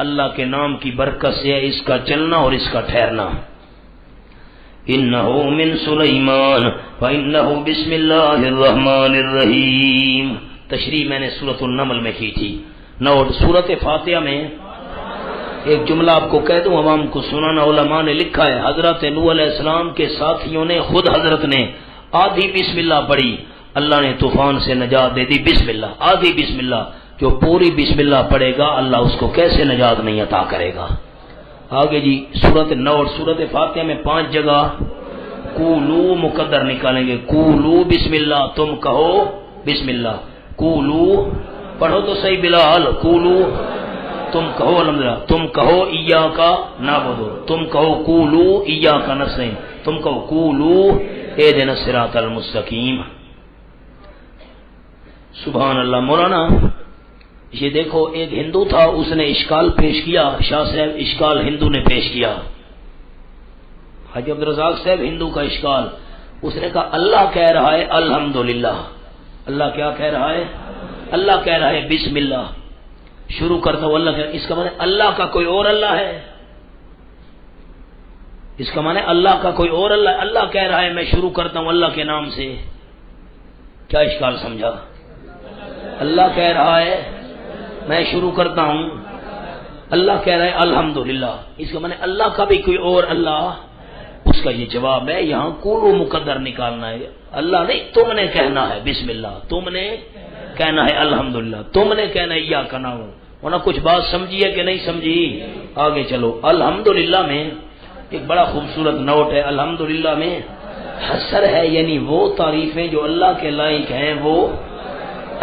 اللہ کے نام کی برکت سے اس کا چلنا اور اس کا ٹھہرنا۔ انہو من سلیمان وانہو بسم اللہ الرحمن الرحیم، تشریح میں نے سورۃ النمل میں کی تھی۔ نوٹ سورۃ فاتحہ میں ایک جملہ آپ کو کہہ دوں، عوام کو سنانا، علماء نے لکھا ہے حضرت نوح علیہ السلام کے ساتھیوں نے، خود حضرت نے آدھی بسم اللہ پڑھی، اللہ نے طوفان سے نجات دے دی، بسم اللہ، آدھی بسم اللہ۔ جو پوری بسم اللہ پڑھے گا اللہ اس کو کیسے نجات نہیں عطا کرے گا۔ آگے جی سورۃ نوٹ سورۃ فاتحہ میں 5 جگہ قولو مقدر نکالیں گے، قولو بسم اللہ، تم کہو بسم اللہ، قولو پڑھو تو صحیح بلال، قولو تم کہو، الحمدللہ تم کہو ایاک نعبد، تم کہو قولو ایاک نستعین، تم کہو قولو اہدنا الصراط المستقیم۔ سبحان اللہ۔ مولانا یہ دیکھو ایک ہندو تھا، اس نے اشکال پیش کیا، شاہ صاحب اشکال ہندو نے پیش کیا، حاجی عبدالرزاق صاحب ہندو کا اشکال، اس نے کہا اللہ کہہ رہا ہے الحمدللہ، اللہ کیا کہہ رہا ہے؟ اللہ کہہ رہا ہے بسم اللہ، شروع کرتا ہوں اللہ کہہ، اس کا مطلب اللہ کا کوئی اور اللہ ہے؟ اس کا معنی اللہ کا کوئی اور اللہ. اللہ کہہ رہا ہے میں شروع کرتا ہوں اللہ کے نام سے. کیا اشکال سمجھا؟ اللہ کہہ رہا ہے میں شروع کرتا ہوں, اللہ کہہ رہا ہے الحمدللہ. اس کا معنی اللہ کا بھی کوئی اور اللہ. اس کا یہ جواب ہے یہاں کولو مقدر نکالنا ہے. اللہ نہیں, تم نے کہنا ہے بسم اللہ, تم نے کہنا ہے الحمدللہ, تم نے کہنا ہے اياک نعبد. ورنہ کچھ بات سمجھی ہے کہ نہیں سمجھی؟ آگے چلو. الحمدللہ میں ایک بڑا خوبصورت نوٹ ہے. الحمدللہ میں حسر ہے, یعنی وہ تعریفیں جو اللہ کے لائق ہیں وہ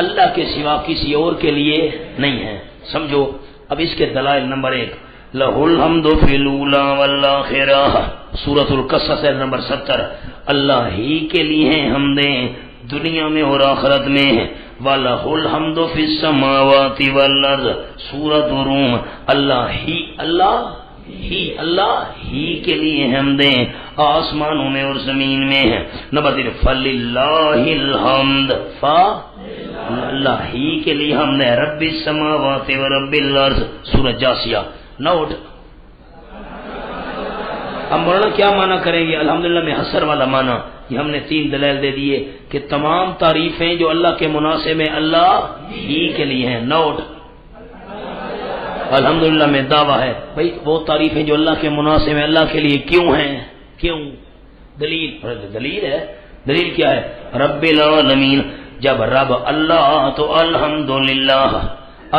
اللہ کے سوا کسی اور کے لیے نہیں ہیں. سمجھو اب اس کے دلائل. نمبر 1 لہ الحمد فی الاولی والآخرہ, سورۃ القصص نمبر 70. اللہ ہی کے لیے ہیں حمدیں دنیا میں اور آخرت میں. وَلَهُ الْحَمْدُ فِي السَّمَاوَاتِ وَالْأَرْضِ, سورۃ الروم. اللہ ہی کے لیے حمدیں آسمانوں میں اور زمین میں ہیں. نمبر 3 فَلِلَّهِ الْحَمْدُ, اللہ ہی کے لیے حمد ہے. رب السماوات ورب الارض, سورۃ جاثیہ. نوٹ. اب مولانا کیا معنی کریں گے الحمدللہ میں حسر والا معنی؟ یہ ہم نے 3 دلائل دے دیے کہ تمام تعریفیں جو اللہ کے مناسب میں اللہ ہی کے لیے ہیں. نوٹ. الحمدللہ میں دعویٰ ہے بھئی وہ تعریفیں جو اللہ کے مناسب میں اللہ کے لیے کیوں ہیں؟ کیوں؟ دلیل ہے. دلیل کیا ہے؟ رب العالمین, جب رب اللہ تو الحمدللہ,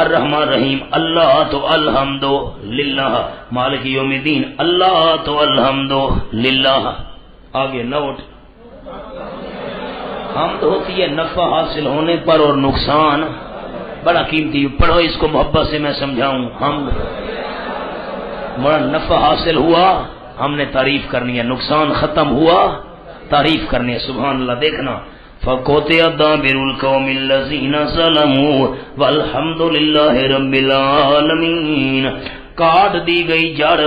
الرحمن الرحیم اللہ تو الحمدللہ, مالک یوم الدین اللہ تو الحمدللہ. آگے نوٹ. حمد ہوتی ہے نفع حاصل ہونے پر اور نقصان. بڑا قیمتی, پڑھو اس کو محبت سے میں سمجھاؤں. حمد بڑا نفع حاصل ہوا ہم نے تعریف کرنی ہے, نقصان ختم ہوا تعریف کرنی ہے. سبحان اللہ. دیکھنا فَقُطِعَ دَابِرُ الْقَوْمِ الَّذِينَ ظَلَمُوا وَالْحَمْدُ لِلَّهِ رَبِّ الْعَالَمِينَ, کاٹ دی گئی جڑ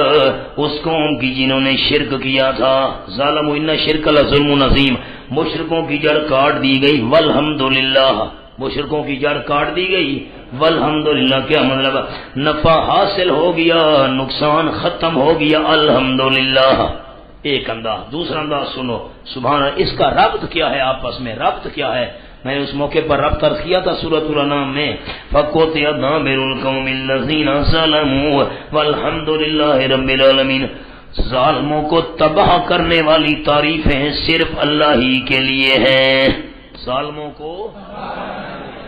اس قوم کی جنہوں نے شرک کیا تھا. ظالم ان شرک لظلم عظیم, مشرکوں کی جڑ کاٹ دی گئی. والحمدللہ, مشرکوں کی جڑ کاٹ دی گئی. والحمدللہ کیا مطلب؟ نفع حاصل ہو گیا, نقصان ختم ہو گیا. الحمدللہ ایک انداز. دوسرا انداز سنو. سبحان اللہ. اس کا ربط کیا ہے آپس میں؟ ربط کیا ہے؟ میں نے اس موقع پر ربط عرض کیا تھا سورۃ الانعام میں. فَقُطِعَ دَابِرُ الْقَوْمِ الَّذِينَ ظَلَمُوا وَالْحَمْدُ لِلَّهِ رَبِّ الْعَالَمِينَ. ظالموں کو تباہ کرنے والی تعریفیں صرف اللہ ہی کے لیے ہیں. ظالموں کو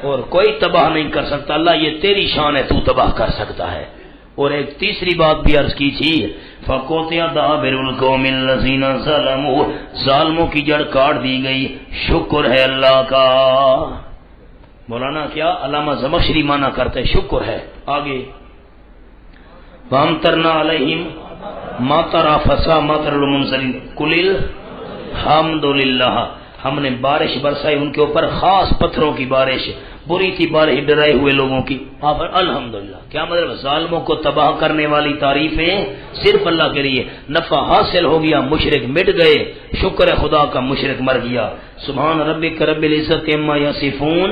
اور کوئی تباہ نہیں کر سکتا. اللہ یہ تیری شان ہے, تو تباہ کر سکتا ہے. اور ایک تیسری بات بھی عرض کی تھی. فَقُطِعَ دَابِرُ الْقَوْمِ الَّذِينَ ظَلَمُوا, ظالموں کی جڑ کاٹ دی گئی. شکر ہے اللہ کا. مولانا کیا علامہ زمخشری مانا کرتے شکر ہے. آگے وَأَمْطَرْنَا عَلَيْهِمْ مَطَرًا فَسَاءَ مَطَرُ الْمُنذَرِينَ قُلِ الْحَمْدُ لِلَّهِ, ہم نے بارش برسائی ان کے اوپر, خاص پتھروں کی بارش, بری تھی بارش ڈرائے ہوئے لوگوں کی. آپ الحمدللہ. کیا مطلب؟ ظالموں کو تباہ کرنے والی تعریفیں صرف اللہ کے لیے. نفع حاصل ہو گیا, مشرک مٹ گئے. شکر ہے خدا کا, مشرک مر گیا. سبحان ربک رب العزت عما یصفون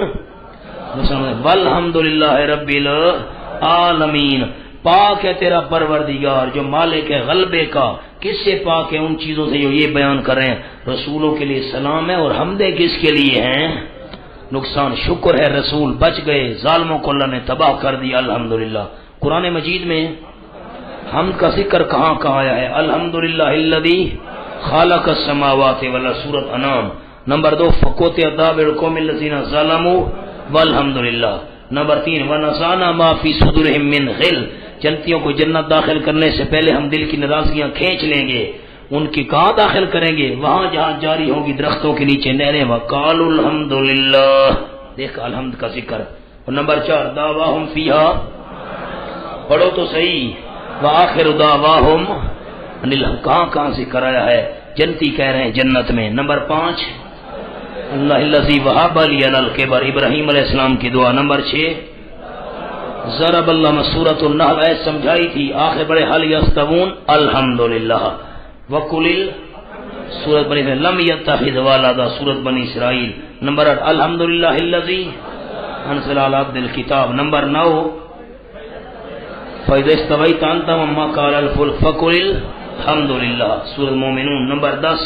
والحمدللہ رب العالمین. پاک ہے تیرا پروردگار جو مالک ہے غلبے کا. کس سے پاک ہے؟ ان چیزوں سے جو یہ بیان کر رہے ہیں. رسولوں کے لیے سلام ہے, اور حمدیں کس کے لیے ہیں؟ نقصان. شکر ہے رسول بچ گئے, ظالموں کو اللہ نے تباہ کر دیا. الحمدللہ. قرآن مجید میں حمد کا ذکر کہاں کہاں آیا ہے؟ الحمدللہ الذی خالق السماوات والارض, سورۃ انعام. نمبر 2 فَقُطِعَ دَابِرُ الْقَوْمِ الَّذِينَ ظَلَمُوا وَالْحَمْدُلِلَّهِ. نمبر 3 وَنَزَعْنَا مَا فِي صُدُورِهِم مِّنْ غِلٍّ, جنتیوں کو جنت داخل کرنے سے پہلے ہم دل کی ناراضگیاں کھینچ لیں گے. ان کی کہاں داخل کریں گے؟ وہاں جہاں جاری ہوگی درختوں کے نیچے نہریں. وَقَالُوا الْحَمْدُ لِلَّهِ, دیکھ الحمد کا ذکر. اور نمبر 4 دعواہم فیہا, پڑھو تو صحیح. وآخر دعواہم کہاں ذکر آیا ہے؟ جنتی کہہ رہے ہیں جنت میں. نمبر 5 اللہ الذی وہب لی علی الکبر, ابراہیم علیہ السلام کی دعا. نمبر 6 ضرب اللہ سورۃ النحل آیت سمجھائی تھی, آخر بڑے حل یستوون الحمدللہ. وقل سورۃ بنی اسرائیل لم یتخذ ولدا, سورۃ بنی اسرائیل. نمبر 8 الحمدللہ الذی انزل علی عبد الکتاب. نمبر 9 فَإِذَا اسْتَوَيْتَ أَنْتَ وَمَنْ مَعَكَ عَلَى الْفُلْكِ فَقُلِ الحمدللہ. سورۃ مومنون نمبر 10.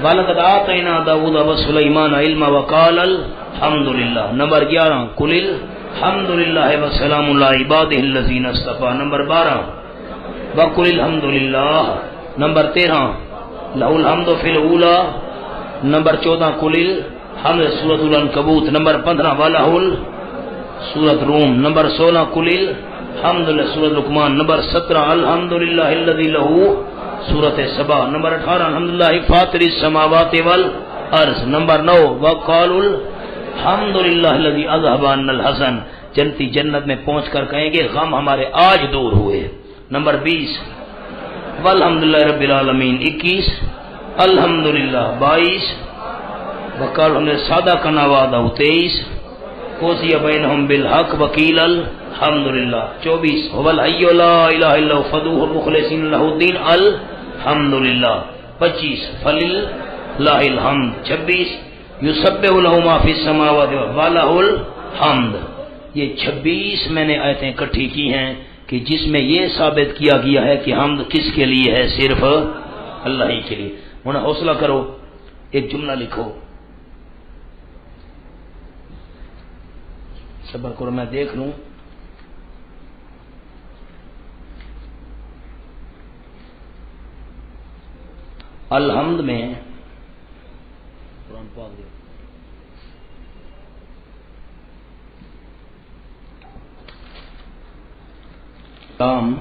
وَلَقَدْ آتَيْنَا دَاوُودَ وَسُلَيْمَانَ عِلْمًا وَقَالَ الْحَمْدُلِلَّهِ. نمبر 11 قُلِ الْحَمْدُلِلَّهِ وَسَلَامٌ عَلَىٰ عِبَادِهِ الَّذِينَ اصْطَفَىٰ. نمبر 12 وَقُلِ الْحَمْدُ لِلَّهِ. نمبر 13 لَهُ الْحَمْدُ فِي الْأُولَىٰ. نمبر 14 قُلِ الْحَمْدُ. سورۃ العنکبوت. نمبر 15 وَلَهُ. سورۃ روم. نمبر 16 قُلِ الْحَمْدُ لِلَّهِ. سورۃ لقمان. نمبر 17 الْحَمْدُ لِلَّهِ الَّذِي لَهُ. سورۃ سبا. نمبر 18 الحمدللہ فاطر السماوات والارض. نمبر 9 وقالوا الحمدللہ الذی اذهب عنا الحزن. جنتی جنت میں پہنچ کر کہیں گے غم ہمارے آج دور ہوئے. نمبر 20 والحمدللہ رب العالمین. 21 الحمدللہ. 22 وقالوا ہم نے سادہ کا نوادہ. 23 قضی بینہم بالحق وقیل الحمدللہ. 24 هو الحی لا الہ الا هو فادعوه مخلصین لہ الدین الحمدللہ. 25 فللہ الحمد. 26 یسبح لہ ما فی السماوات ولہ الحمد. یہ 26 میں نے آیتیں اکٹھی کی ہیں کہ جس میں یہ ثابت کیا گیا ہے کہ حمد کس کے لیے ہے؟ صرف اللہ ہی کے لیے. انہیں حوصلہ کرو، ایک جملہ لکھو. صبر کرو میں دیکھ لوں. الحمد میں قرآن پاک دے. کام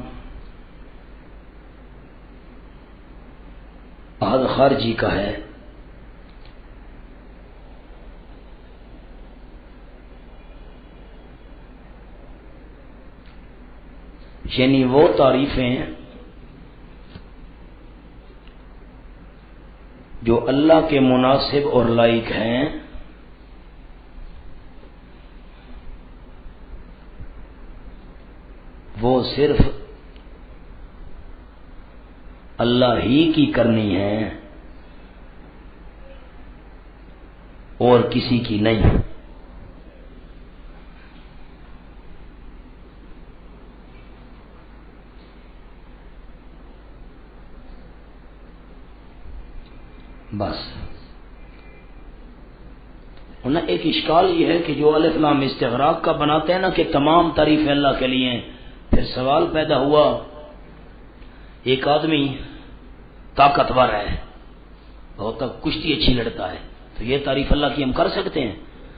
احد خارجی کا ہے. یعنی وہ تعریفیں جو اللہ کے مناسب اور لائق ہیں وہ صرف اللہ ہی کی کرنی ہے اور کسی کی نہیں. بس انہیں ایک اشکال یہ ہے کہ جو الف لام استغراق کا بناتے ہیں نا کہ تمام تعریفیں اللہ کے لیے ہیں. پھر سوال پیدا ہوا ایک آدمی طاقتور ہے، بہت کشتی اچھی لڑتا ہے، تو یہ تعریف اللہ کی ہم کر سکتے ہیں؟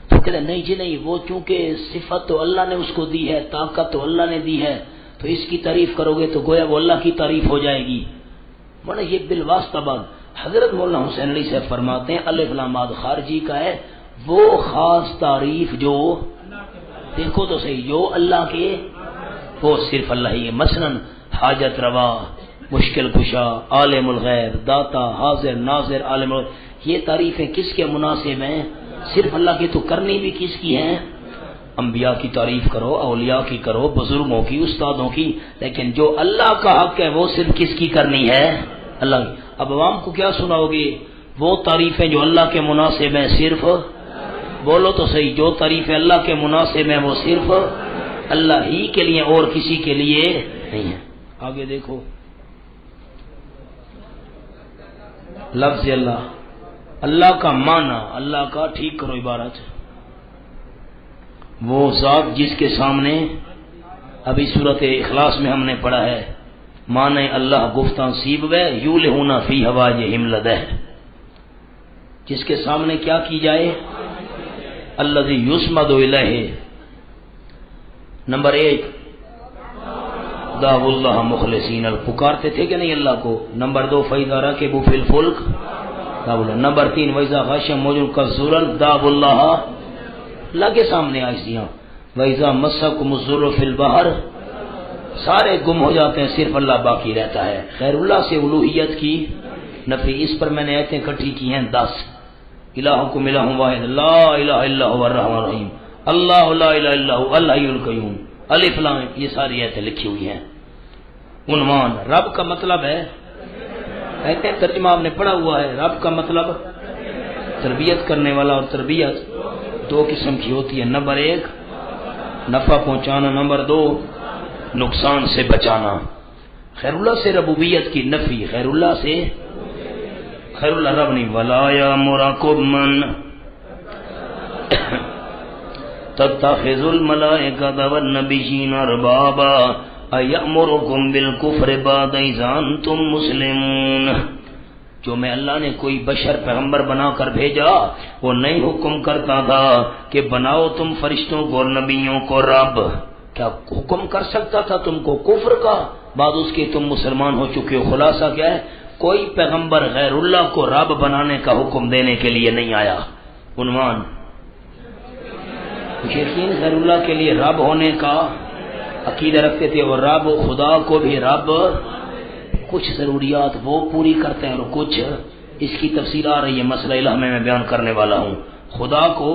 تو کہتے ہیں نہیں جی نہیں، وہ چونکہ صفت تو اللہ نے اس کو دی ہے، طاقت تو اللہ نے دی ہے، تو اس کی تعریف کرو گے تو گویا وہ اللہ کی تعریف ہو جائے گی. مانا یہ بالواسطہ بات. حضرت مولانا حسین علی سے فرماتے ہیں الف لام ماد خارجی کا ہے وہ خاص تعریف جو دیکھو تو صحیح جو اللہ کے وہ صرف اللہ ہی ہے. مثلا حاجت روا، مشکل کشا، عالم الغیب، داتا، حاضر ناظر، عالم الغیب، یہ تعریفیں کس کے مناسب ہیں؟ صرف اللہ کی. تو کرنی بھی کس کی ہیں؟ انبیاء کی تعریف کرو، اولیاء کی کرو، بزرگوں کی، استادوں کی، لیکن جو اللہ کا حق ہے وہ صرف کس کی کرنی ہے؟ اللہ کی. اب عوام کو کیا سناؤ گے؟ وہ تعریفیں جو اللہ کے مناسب ہیں صرف بولو تو صحیح، جو تعریفیں اللہ کے مناسب ہیں وہ صرف اللہ ہی کے لیے اور کسی کے لیے نہیں ہے. آگے دیکھو لفظ اللہ، اللہ کا معنی، اللہ کا ٹھیک کرو عبارت، وہ ذات جس کے سامنے ابھی صورت اخلاص میں ہم نے پڑھا ہے معنی اللہ گفتان سیب و یولہونا فی ہواجہم لدہ، جس کے سامنے کیا کی جائے؟ الذی یسمد الیہ. نمبر 1 دعوا اللہ مخلصین، پکارتے تھے کہ نہیں اللہ کو. نمبر 2 فإذا ركبوا في الفلك دعوا اللہ. نمبر 3 وإذا غشیهم موج كالظلل دعوا اللہ. اللہ کے سامنے آئیسیاں. وإذا مسكم الضر في البحر، سارے گم ہو جاتے ہیں صرف اللہ باقی رہتا ہے. خیر اللہ سے الوہیت کی نفی. اس پر میں نے آیتیں اکٹھی کی ہیں 10. الہکم الہ واحد لا الہ الا هو الرحمن الرحیم، اللہ لا الہ الا هو الحی القیوم، الف لام، یہ ساری آیتیں لکھی ہوئی ہیں. عنوان رب کا مطلب ہے، کہتے ہیں ترجمہ آپ نے پڑھا ہوا ہے، رب کا مطلب تربیت کرنے والا، اور تربیت 2 قسم کی ہوتی ہے. نمبر 1 نفع پہنچانا، نمبر 2 نقصان سے بچانا. خیر اللہ سے ربوبیت کی نفی، خیر اللہ سے خیر اللہ رب نہیں. ولا یامرکم من تتخذوا الملائکۃ والنبیین اربابا ایامرکم بالکفر بعد اذ انتم مسلمون. جو میں اللہ نے کوئی بشر پیغمبر بنا کر بھیجا وہ نہیں حکم کرتا تھا کہ بناؤ تم فرشتوں کو اور نبیوں کو رب. کیا حکم کر سکتا تھا تم کو کفر کا بعد اس کے تم مسلمان ہو چکے ہو؟ خلاصہ کیا ہے؟ کوئی پیغمبر غیر اللہ کو رب بنانے کا حکم دینے کے لیے نہیں آیا. عنوان مشرکین غیر اللہ کے لیے رب ہونے کا عقیدہ رکھتے تھے اور رب خدا کو بھی رب کچھ ضروریات وہ پوری کرتے ہیں اور کچھ اس کی تفصیل آ رہی ہے مسئلہ الہ میں بیان کرنے والا ہوں. خدا کو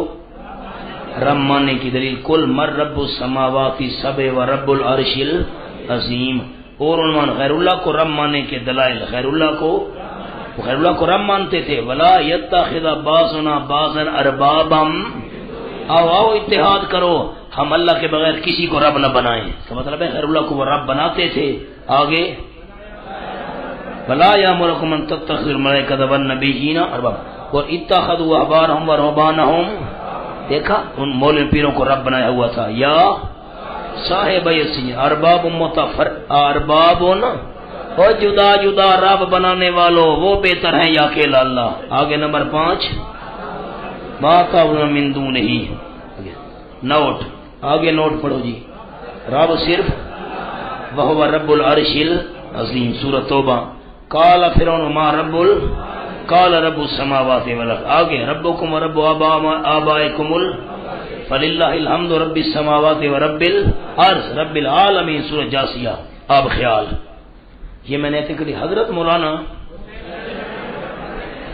رب ماننے کی دلیل کل مر رب السماوات السبع و رب العرش العظیم. اور عنوان غیر اللہ کو رب ماننے کے دلائل. غیر اللہ کو رب مانتے تھے. ولا یتخذ بعضنا بعضا اربابا، آؤ اتحاد کرو ہم اللہ کے بغیر کسی کو رب نہ بنائیں. کا مطلب ہے غیر اللہ کو وہ رب بناتے تھے. آگے ولا یامرکم ان تتخذوا الملائکۃ والنبیین اربابا اور اتخذوا احبارهم ورهبانهم. دیکھا ان مولوی پیروں کو رب بنایا ہوا تھا. یا صاحب السجن ارباب ارباب اور جدا جدا رب بنانے والوں وہ بہتر ہیں یا اکیلا اللہ. آگے نمبر 5 ما تعبدون من دونہ. نوٹ آگے نوٹ پڑھو جی. رب صرف وہو رب العرش العظیم. سورۃ توبہ. قال فرعون ما قال رب السماوات والارض. آگے ربکم ورب آبائکم فللہ الحمد رب السماوات ورب الارض رب العالمین. سورۃ جاثیہ. اب خیال یہ میں نے تکری حضرت مولانا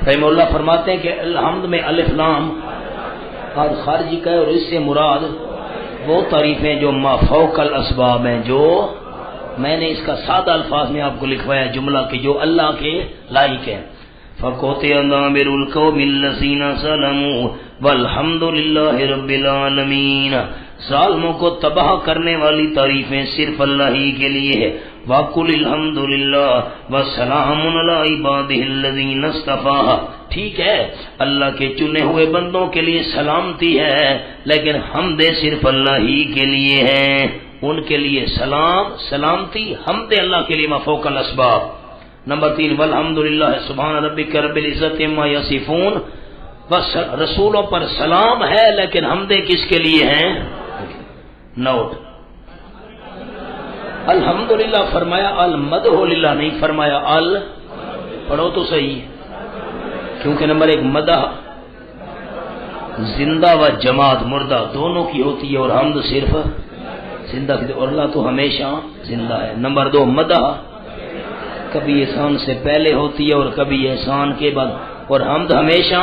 رحمہ اللہ فرماتے ہیں کہ الحمد میں الف لام اور خارجی کا ہے اور اس سے مراد وہ تعریفیں جو ما فوق الاسباب ہیں. جو میں نے اس کا سادہ الفاظ میں آپ کو لکھوایا جملہ کہ جو اللہ کے لائق ہے. فَقُطِعَ دَابِرُ الْقَوْمِ الَّذِينَ ظَلَمُوا وَالْحَمْدُ لِلَّهِ رَبِّ الْعَالَمِينَ. ظالموں کو تباہ کرنے والی تعریفیں صرف اللہ ہی کے لیے ہے. وَقُلِ الْحَمْدُ لِلَّهِ وَسَلَامٌ عَلَىٰ عِبَادِهِ الَّذِينَ اصْطَفَىٰ. ٹھیک ہے اللہ کے چنے ہوئے بندوں کے لیے سلامتی ہے لیکن حمد صرف اللہ ہی کے لیے ہے. ان کے لیے سلامتی حمد اللہ کے لیے مفوق الاسباب. نمبر 3 والحمدللہ سبحان ربک رب العزت عما یصفون. بس رسولوں پر سلام ہے لیکن حمدیں کس کے لیے ہیں؟ نوٹ الحمدللہ فرمایا المدح للہ نہیں فرمایا پڑھو تو صحیح کیونکہ نمبر 1 مدح زندہ و جماد مردہ دونوں کی ہوتی ہے اور حمد صرف زندہ کی اور اللہ تو ہمیشہ زندہ ہے. نمبر 2 مدح کبھی احسان سے پہلے ہوتی ہے اور کبھی احسان کے بعد اور حمد ہمیشہ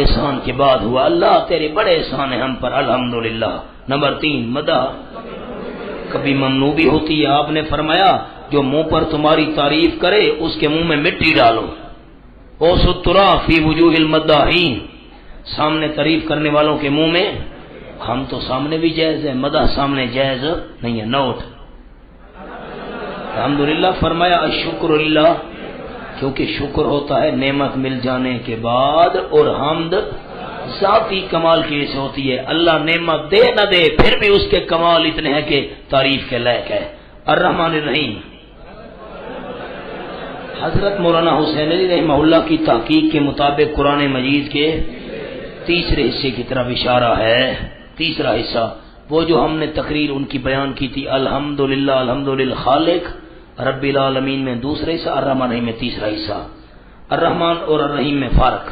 احسان کے بعد ہوا. اللہ تیرے بڑے احسان ہیں ہم پر الحمدللہ. نمبر 3 مدح کبھی ممنوع بھی ہوتی ہے. آپ نے فرمایا جو منہ پر تمہاری تعریف کرے اس کے منہ میں مٹی ڈالو. او سترا فی وجوہ المداحین. سامنے تعریف کرنے والوں کے منہ میں ہم تو سامنے بھی جائز ہے مدح سامنے جائز نہیں ہے. نوٹ الحمدللہ فرمایا الشکر للہ کیونکہ شکر ہوتا ہے نعمت مل جانے کے بعد اور حمد ذاتی کمال کی سے ہوتی ہے. اللہ نعمت دے نہ دے پھر بھی اس کے کمال اتنے ہیں کہ تعریف کے لائق ہے. الرحمن الرحیم. حضرت مولانا حسین علی رحمہ اللہ کی تحقیق کے مطابق قرآن مجید کے تیسرے حصے کی طرف اشارہ ہے. تیسرا حصہ وہ جو ہم نے تقریر ان کی بیان کی تھی الحمدللہ الحمدللہ خالق رب العالمین میں دوسرا حصہ الرحمن الرحیم میں تیسرا حصہ. الرحمن اور الرحیم میں فرق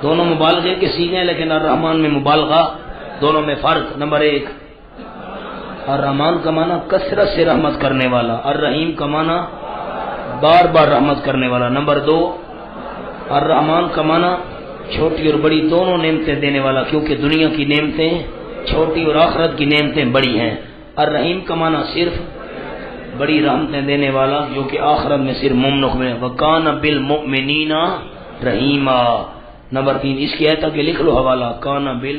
دونوں مبالغے کے سیغے ہیں لیکن الرحمن میں مبالغہ دونوں میں فرق. نمبر 1 الرحمن کا معنی کثرت سے رحمت کرنے والا. الرحیم کا معنی بار بار رحمت کرنے والا. نمبر 2 الرحمن کا معنی چھوٹی اور بڑی دونوں نعمتیں دینے والا کیونکہ دنیا کی نعمتیں چھوٹی اور آخرت کی نعمتیں بڑی ہیں. الرحیم کا معنی صرف بڑی رحمتیں دینے والا جو کہ آخرت میں صرف مومنوں میں. وَكَانَ بِالْمُؤْمِنِينَ رَحِيمًا. نمبر 3 اس کی آیت کے لکھ لو حوالہ کان بل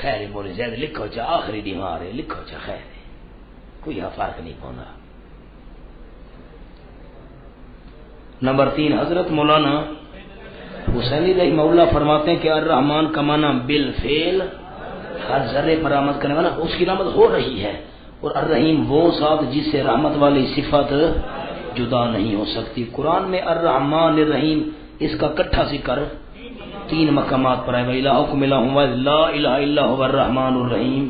خیر بولے زید لکھو چا آخری دیوار ہے لکھو چا خیر ہے کوئی فرق نہیں پڑا. نمبر 3 حضرت مولانا حسینی رحمہ اللہ فرماتے ہیں کہ الرحمن کا معنی بالفعل ہر ذرے پر رحمت کرنے والا اس کی رحمت ہو رہی ہے اور الرحیم وہ ذات جس سے رحمت والی صفت جدا نہیں ہو سکتی. قرآن میں الرحمن الرحیم اس کا کٹھا ذکر 3 مقامات پر ہے. وَإِلَٰهُكُمْ إِلَٰهٌ وَاحِدٌ لَا إِلَٰهَ إِلَّا هُوَ الرَّحْمَٰنُ الرَّحِيمُ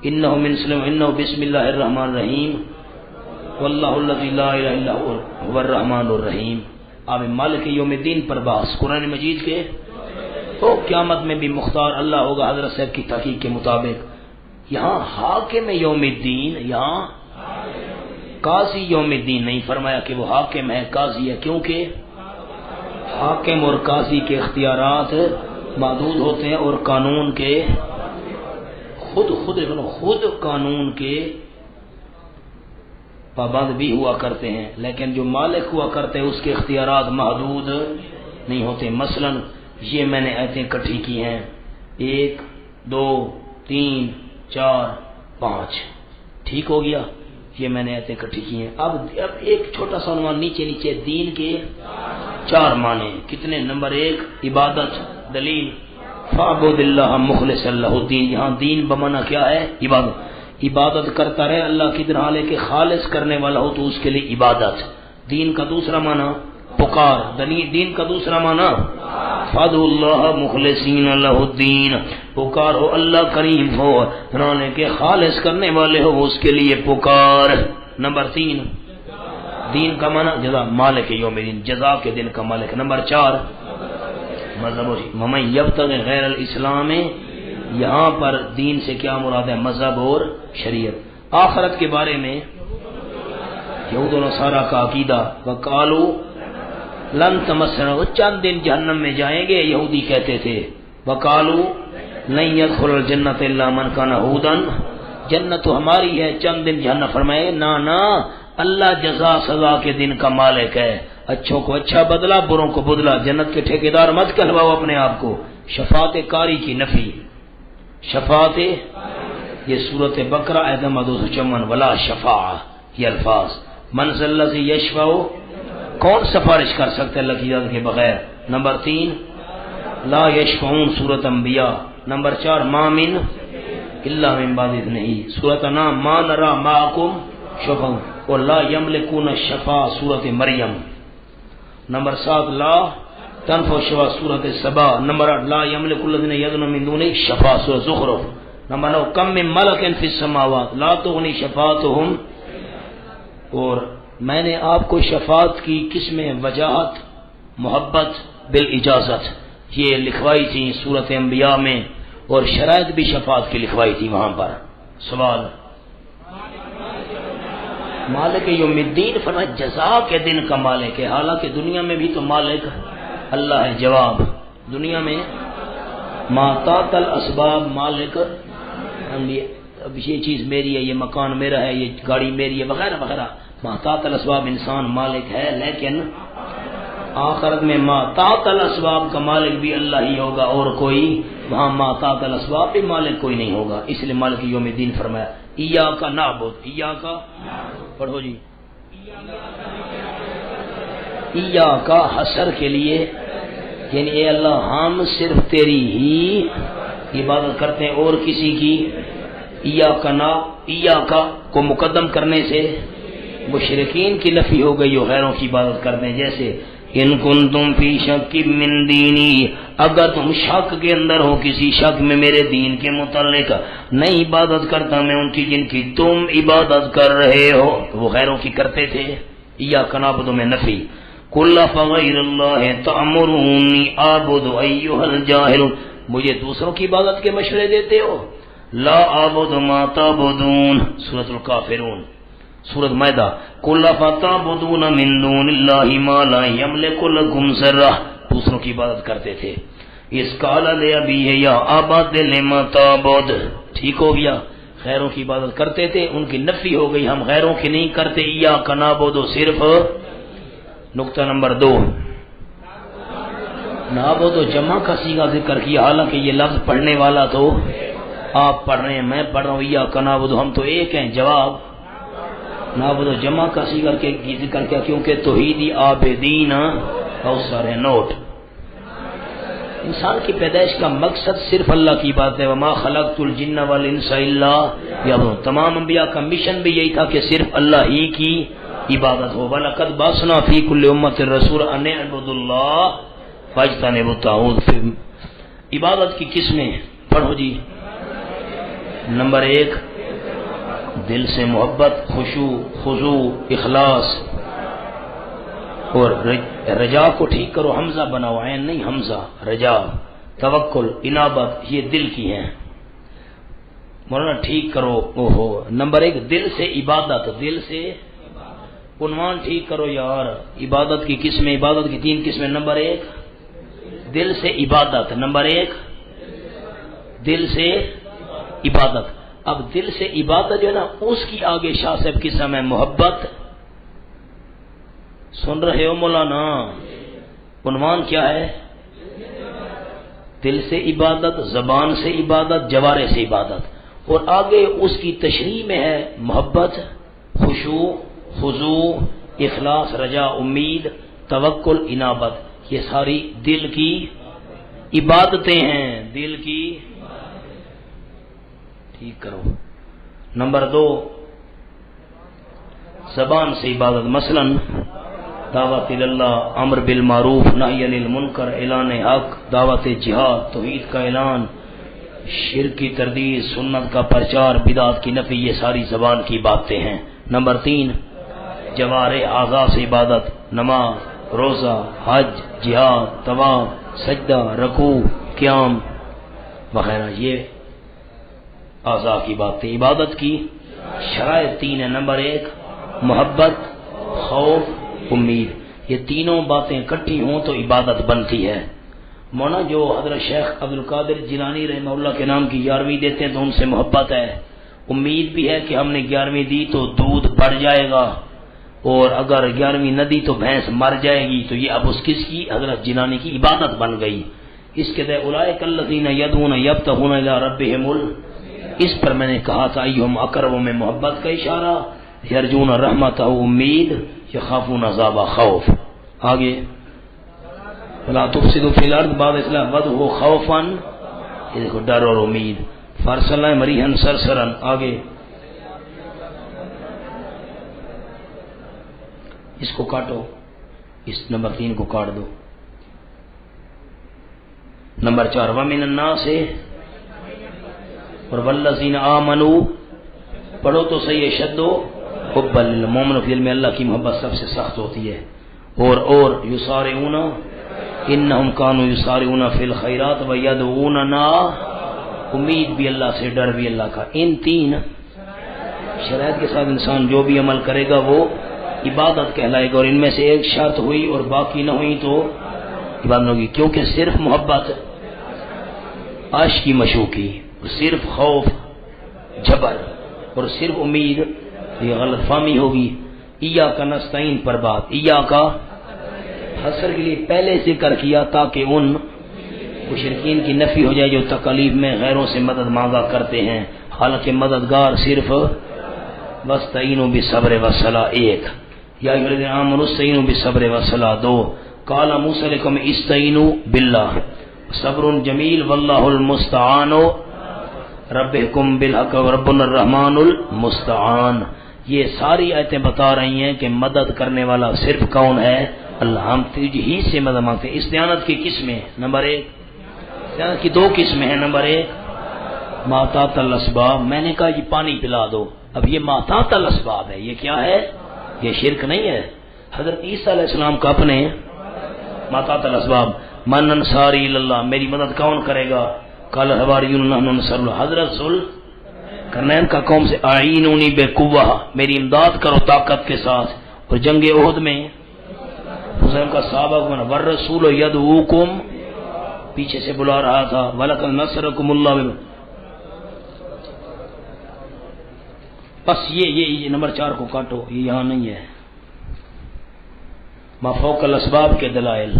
إِنَّهُ مِنْ سُلَيْمَانَ وَإِنَّهُ بِسْمِ اللَّهِ الرَّحْمَٰنِ الرَّحِيمِ وَاللَّهُ الَّذِي لَا إِلَٰهَ إِلَّا هُوَ الرَّحْمَٰنُ الرَّحِيمُ. اب مالک یوم الدین پر بحث قرآن مجید کے تو قیامت میں بھی مختار اللہ ہوگا حضرت صاحب کی تحقیق کے مطابق. یہاں حاکم یوم الدین یہاں قاضی یوم الدین نہیں فرمایا کہ وہ حاکم ہے قاضی ہے کیونکہ حاکم اور قاضی کے اختیارات محدود ہوتے ہیں اور قانون کے خود قانون کے پابند بھی ہوا کرتے ہیں لیکن جو مالک ہوا کرتے ہیں اس کے اختیارات محدود نہیں ہوتے. مثلا یہ میں نے آیتیں اکٹھی کی ہیں 1 2 3 4 5 ٹھیک ہو گیا. یہ میں نے آیتیں اکٹھی کی ہیں. اب ایک چھوٹا سا عنوان نیچے دین کے 4 معنی کتنے. نمبر 1 عبادت. دلیل فاعبد اللہ مخلص اللہ الدین. یہاں دین بمانا کیا ہے عبادت. عبادت کرتا رہے اللہ کی طرح لے کے خالص کرنے والا ہو تو اس کے لیے عبادت. دین کا دوسرا معنی پکار. دین کا دوسرا معنی فادعوا اللہ مخلصین لہ الدین. پکار ہو اللہ کریم ہو لے کے خالص کرنے والے ہو اس کے لیے پکار. نمبر 3 دین کا معنی جزا مالک یوم الدین جزا کے دن کا مالک. نمبر 4 مذہب ومن یبتغی غیر الاسلام. یہاں پر دین سے کیا مراد ہے مذہب اور شریعت. آخرت کے بارے میں یہود و نصارہ کا عقیدہ وقالوا لن تمسنا چند دن جہنم میں جائیں گے یہودی کہتے تھے. وقالوا لن يدخل الجنة الا من كان هودا. جنت تو ہماری ہے چند دن جہنم. فرمائے نا اللہ جزا سزا کے دن کا مالک ہے. اچھوں کو اچھا بدلا بروں کو بدلا. جنت کے ٹھیکیدار مت کہلواؤ اپنے آپ کو. شفاعت کاری کی نفی. شفاعت یہ سورۃ بقرہ آیت نمبر 254 ولا شفاعہ یہ الفاظ. من ذا الذی یشفع کون سفارش کر سکتا ہے اللہ کی اجازت کے بغیر. نمبر 3 لا یشفعون سورۃ انبیاء. نمبر 4 ما من الا من بعد اذنہ سورۃ انعام ما نرى معکم شفعا اور لا یملکون الشفاعہ سورۃ مریم. نمبر 7 لا تنفع الشفاعہ سورۃ سبا. نمبر 8 لا یملک الذین یدعون من دونہ الشفاعہ سورۃ زخرف. نمبر 9 کم من ملک فی السماوات لا تغنی شفاعتهم. اور میں نے آپ کو شفاعت کی قسمیں وجاہت محبت بالاجازت یہ لکھوائی تھی سورۃ انبیاء میں اور شرائط بھی شفاعت کی لکھوائی تھی وہاں پر. سوال مالک یوم الدین فرمایا جزا کے دن کا مالک ہے. حالانکہ دنیا میں بھی تو مالک اللہ ہے. جواب دنیا میں ما تحت الاسباب مالک اب یہ چیز میری ہے یہ مکان میرا ہے یہ گاڑی میری ہے وغیرہ وغیرہ. ما تحت الاسباب انسان مالک ہے لیکن آخرت میں ما تحت الاسباب کا مالک بھی اللہ ہی ہوگا اور کوئی وہاں ما تحت الاسباب بھی مالک کوئی نہیں ہوگا. اس لیے مالک یوم الدین فرمایا ایاک نعبد. ایاک پڑھو جی. ایاک حسر کے لیے یعنی اے اللہ ہم صرف تیری ہی عبادت کرتے ہیں اور کسی کی. ایاک کو مقدم کرنے سے مشرکین کی نفی ہو گئی اور غیروں کی عبادت کرتے ہیں. جیسے ان کنتم فی شک من دینی اگر تم شک کے اندر ہو کسی شک میں میرے دین کے متعلق نہیں عبادت کرتا میں ان کی جن کی تم عبادت کر رہے ہو وہ غیروں کی کرتے تھے. ایاک نعبد میں نفی. قل فغیر اللہ تأمرونی اعبد ایھا الجاہلون مجھے دوسروں کی عبادت کے مشورے دیتے ہو. لا اعبد ما تعبدون سورۃ الکافرون. سورۃ مائدہ قل فتعبدون من دون اللہ ما لا یملک لکم ذرہ دوسروں کی عبادت کرتے تھے. اس قال لابیہ یا ابت لما تعبد ٹھیک ہو گیا. غیروں کی عبادت کرتے تھے ان کی نفی ہو گئی ہم غیروں کی نہیں کرتے. ایاک نعبد صرف. نقطہ نمبر 2 نعبد جمع کا صیغہ ذکر کیا حالانکہ یہ لفظ پڑھنے والا تو آپ پڑھ رہے ہیں، میں پڑھ رہا ہوں، ایاک نعبد، ہم تو ایک ہیں، جواب نعبد و جمع کا ذکر کیا، کیونکہ توحیدی عابدین بہت سارے نوٹ۔ انسان کی پیدائش کا مقصد صرف اللہ کی بات ہے، وما خلقت الجن والانس الا لیعبدون، تمام انبیاء کا مشن بھی یہی تھا کہ صرف اللہ ہی کی عبادت ہو۔ وَلَقَدْ بَعَثْنَا فِي كُلِّ أُمَّةٍ رَسُولًا أَنِ اعْبُدُوا اللَّهَ وَاجْتَنِبُوا الطَّاغُوتَ۔ عبادت کی قسمیں پڑھو جی۔ نمبر 1 دل سے محبت، خشوع، خضوع، اخلاص، اور رجا کو ٹھیک کرو، حمزہ بناؤ، عین نہیں حمزہ، رجا، توکل، انابت، یہ دل کی ہیں، مولانا ٹھیک کرو۔ اوہو، نمبر 1 دل سے عبادت، دل سے عنوان ٹھیک کرو یار، عبادت کی قسمیں، عبادت کی 3 قسمیں۔ نمبر 1 دل سے عبادت، نمبر 1 دل سے عبادت۔ اب دل سے عبادت جو ہے نا، اس کی آگے شاہ صاحب قسم ہے محبت، سن رہے ہو مولانا؟ عنوان کیا ہے؟ دل سے عبادت، زبان سے عبادت، جوارے سے عبادت، اور آگے اس کی تشریح میں ہے محبت، خشوع، خضوع، اخلاص، رجا، امید، توکل، انابت، یہ ساری دل کی عبادتیں ہیں، دل کی، ٹھیک کرو۔ نمبر 2 زبان سے عبادت، مثلا دعوت اللہ، امر بالمعروف، نہی عن المنکر، اعلان حق، دعوت جہاد، توحید کا اعلان، شرک کی تردید، سنت کا پرچار، بدعت کی نفی، یہ ساری زبان کی باتیں ہیں۔ نمبر 3 جوارے اعضاء سے عبادت، نماز، روزہ، حج، جہاد، طواف، سجدہ، رکوع، قیام وغیرہ، یہ اعضاء کی باتیں۔ عبادت کی شرائط 3 ہیں، نمبر 1 محبت، خوف، امید، یہ تینوں باتیں اکٹھی ہوں تو عبادت بنتی ہے۔ مولانا جو حضرت شیخ عبدالقادر جیلانی رحمہ اللہ کے نام کی 11ویں دیتے ہیں تو ان سے محبت ہے، امید بھی ہے کہ ہم نے 11ویں دی تو دودھ بڑھ جائے گا، اور اگر 11ویں نہ دی تو بھینس مر جائے گی، تو یہ اب اس کس کی؟ حضرت جیلانی کی عبادت بن گئی۔ اس کے دے اولئک الذین یدعون یبتغون الی ربہم، اس پر میں نے کہا تھا ایہم اقرب، میں محبت کا اشارہ، یرجون رحمتہ امید، یخافون عذاب خوف۔ آگے ولا تفسدوا فی الارض بعد اصلاح وادعوہ خوفا، یہ دیکھو ڈر اور امید، فارسلنا مریحا سرسرا۔ آگے اس کو کاٹو، اس نمبر 3 کو کاٹ دو۔ نمبر 4 ومن الناس، اور والذین آمنوا، پڑھو تو صحیح ہے، شدو حب المومن، فی علم اللہ کی محبت سب سے سخت ہوتی ہے، اور یسارعون، انہم کانوا یسارعون فی الخیرات ویدعوننا، امید بھی اللہ سے، ڈر بھی اللہ کا۔ ان 3 شرائط کے ساتھ انسان جو بھی عمل کرے گا وہ عبادت کہلائے گا، اور ان میں سے ایک شرط ہوئی اور باقی نہ ہوئی تو عبادت ہوگی، کیونکہ صرف محبت عاشقی مشوقی، صرف خوف جبر، اور صرف امید یہ غلط فہمی ہوگی۔ ایاک نستعین پر بات، ایاک حسر کے لیے پہلے ذکر کیا تاکہ ان مشرکین کی نفی ہو جائے جو تکالیف میں غیروں سے مدد مانگا کرتے ہیں، حالانکہ مددگار صرف واستعینوا بالصبر والصلاۃ 1، یا ایھا الذین آمنوا استعینوا بالصبر والصلاۃ 2، قال موسیٰ لقومہ استعینوا باللہ صبر جمیل واللہ المستعان ربکم بالحق وربنا الرحمن المستعان۔ یہ ساری آیتیں بتا رہی ہیں کہ مدد کرنے والا صرف کون ہے؟ اللہ، ہم تجھ ہی سے مدد مانگتے ہیں۔ استعانت کی قسمیں، نمبر 1 استعانت کی 2 قسمیں ہیں، نمبر 1 ماتات الاسباب، میں نے کہا یہ پانی پلا دو، اب یہ ماتات الاسباب ہے، یہ کیا ہے؟ یہ شرک نہیں ہے۔ حضرت عیسیٰ علیہ السلام کا اپنے ماتات الاسباب، من انصاری اللہ، میری مدد کون کرے گا؟ قال الحواریون نحن ننصر اللہ، حضرت ذوالقرنین کا قوم سے اعینونی بقوہ، میری امداد کرو طاقت کے ساتھ، اور جنگ احد میں حسین کا صحابہ کو والرسول یدعوکم، پیچھے سے بلا رہا تھا، وَلَقَدْ نَصَرَكُمُ اللَّهُ، بس یہ نمبر 4 کو کاٹو، یہ یہاں نہیں ہے۔ ما فوق الاسباب کے دلائل،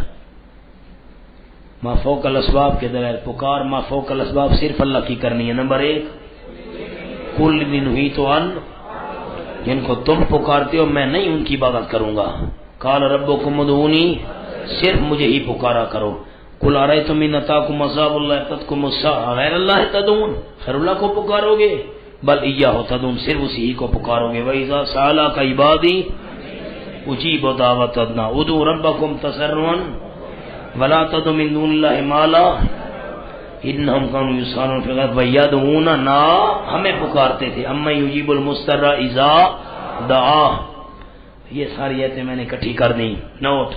ما فوق الاسباب کے دلائل، پکار ما فوق الاسباب صرف اللہ کی کرنی ہے۔ نمبر ایک، کل دن ہوئی تو ان، جن کو تم پکارتے ہو میں نہیں ان کی عبادت کروں گا۔ قال ربکم ادعونی، صرف مجھے ہی پکارا کرو۔ قل ارأیتم ان اتاکم عذاب اللہ یأتکم الساعۃ غیر اللہ تدعون، خیر اللہ کو پکارو گے؟ بل ایاہ تدعون، صرف اسی ہی کو پکارو گے۔ وَإِذَا سَأَلَكَ عِبَادِي أُجِیبُ دَعْوَةَ الدَّاعِ ادعوا ربکم تضرعا ولا تدعوا من دون اللہ ما لا انہم کانوا یسارعون فی الخیرات ویدعوننا، ہمیں پکارتے تھے۔ اَمَّن یُجِیبُ الْمُضْطَرَّ اذا دعاہ، یہ ساری آیتیں میں نے اکٹھی کر دی۔ نوٹ،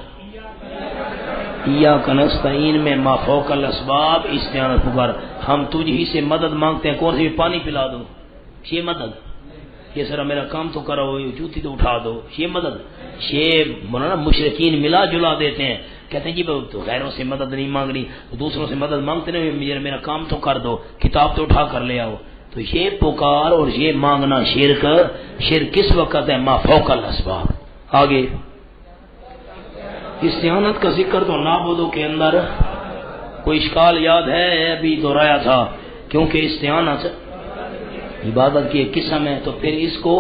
ایاک نستعین میں ما فوق الاسباب استعانت پکار، ہم تجھ ہی سے مدد مانگتے ہیں۔ کون سی پانی پلا دو، یہ مدد، یہ سر میرا کام تو کرو، جوتی تو اٹھا دو، یہ مدد۔ یہ مولانا مشرکین ملا جلا دیتے ہیں، کہتے ہیں جی تو غیروں سے مدد نہیں مانگنی، دوسروں سے مدد مانگتے نہیں، میرا کام تو کر دو، کتاب تو اٹھا کر لے آؤ۔ تو یہ پکار اور یہ مانگنا شرک کس وقت ہے؟ ما فوق الاسباب۔ آگے استعانت کا ذکر تو نعبدو کے اندر کوئی اشکال یاد ہے؟ ابھی دہرایا تھا، کیونکہ استعانت عبادت کی ایک قسم ہے، تو پھر اس کو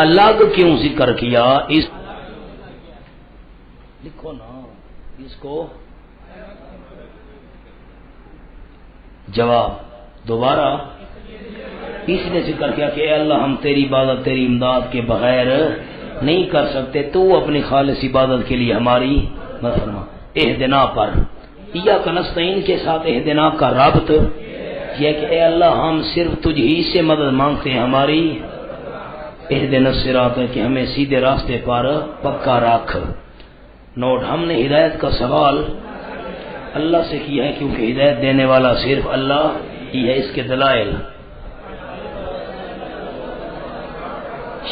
الگ کیوں ذکر کیا؟ اس لکھو نا، اس کو جواب دوبارہ اس نے ذکر کیا کہ اے اللہ ہم تیری عبادت تیری امداد کے بغیر نہیں کر سکتے، تو اپنی خالص عبادت کے لیے ہماری مدد فرما۔ اہدنا پر ایاک نستعین کے ساتھ اہدنا کا ربط یہ کہ اے اللہ ہم صرف تجھ ہی سے مدد مانگتے ہیں، ہماری اہدنا الصراط کہ ہمیں سیدھے راستے پر پکا رکھ۔ نوٹ، ہم نے ہدایت کا سوال اللہ سے کیا ہے کیونکہ ہدایت دینے والا صرف اللہ ہی ہے۔ اس کے دلائل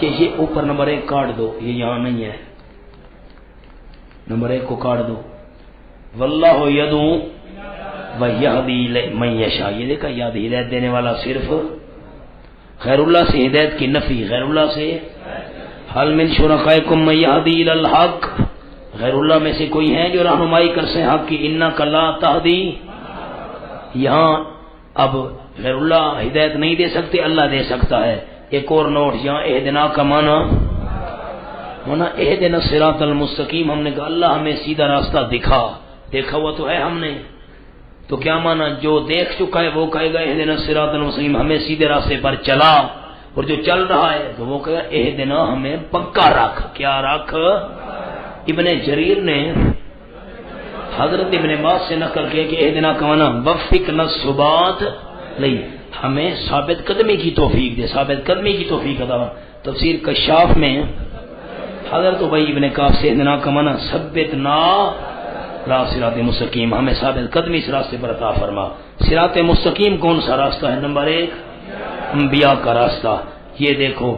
یہ اوپر نمبر 1 کاٹ دو، یہ یہاں نہیں ہے، نمبر 1 کو کاٹ دو۔ واللہ یدعو ویہدی من یشاء، یہ دیکھا یاد، ہدایت دینے والا صرف غیر اللہ سے ہدایت کی نفی، غیر اللہ سے حل من شرکائکم من یہدی الی الحق، غیر اللہ میں سے کوئی ہے جو رہنمائی کر سے حق کی، انک لا تہدی، یہاں اب غیر اللہ ہدایت نہیں دے سکتے، اللہ دے سکتا ہے۔ ایک اور نوٹ، یہاں اہدنا کا معنی ہونا اہدنا الصراط المستقیم، ہم نے کہا اللہ ہمیں سیدھا راستہ دکھا، دیکھا ہوا تو ہے ہم نے، تو کیا معنی؟ جو دیکھ چکا ہے وہ کہے گا اہدنا الصراط المستقیم، ہمیں سیدھے راستے پر چلا، اور جو چل رہا ہے تو وہ کہے گا اہدنا ہمیں پکا رکھ۔ کیا رکھ؟ ابن جریر نے حضرت ابن عباس سے نقل کیا کہ اہدنا کا معنی وفقنا الثبات لئی، ہمیں ثابت قدمی کی توفیق دے، ثابت قدمی کی توفیق عطا۔ تفسیر کشاف میں حضرت ابی ابن کعب سے اہدنا کا معنی ثبتنا لا صراط مستقیم، ہمیں ثابت قدمی اس راستے پر عطا فرما۔ صراط مستقیم کون سا راستہ ہے؟ نمبر 1 انبیاء کا راستہ، یہ دیکھو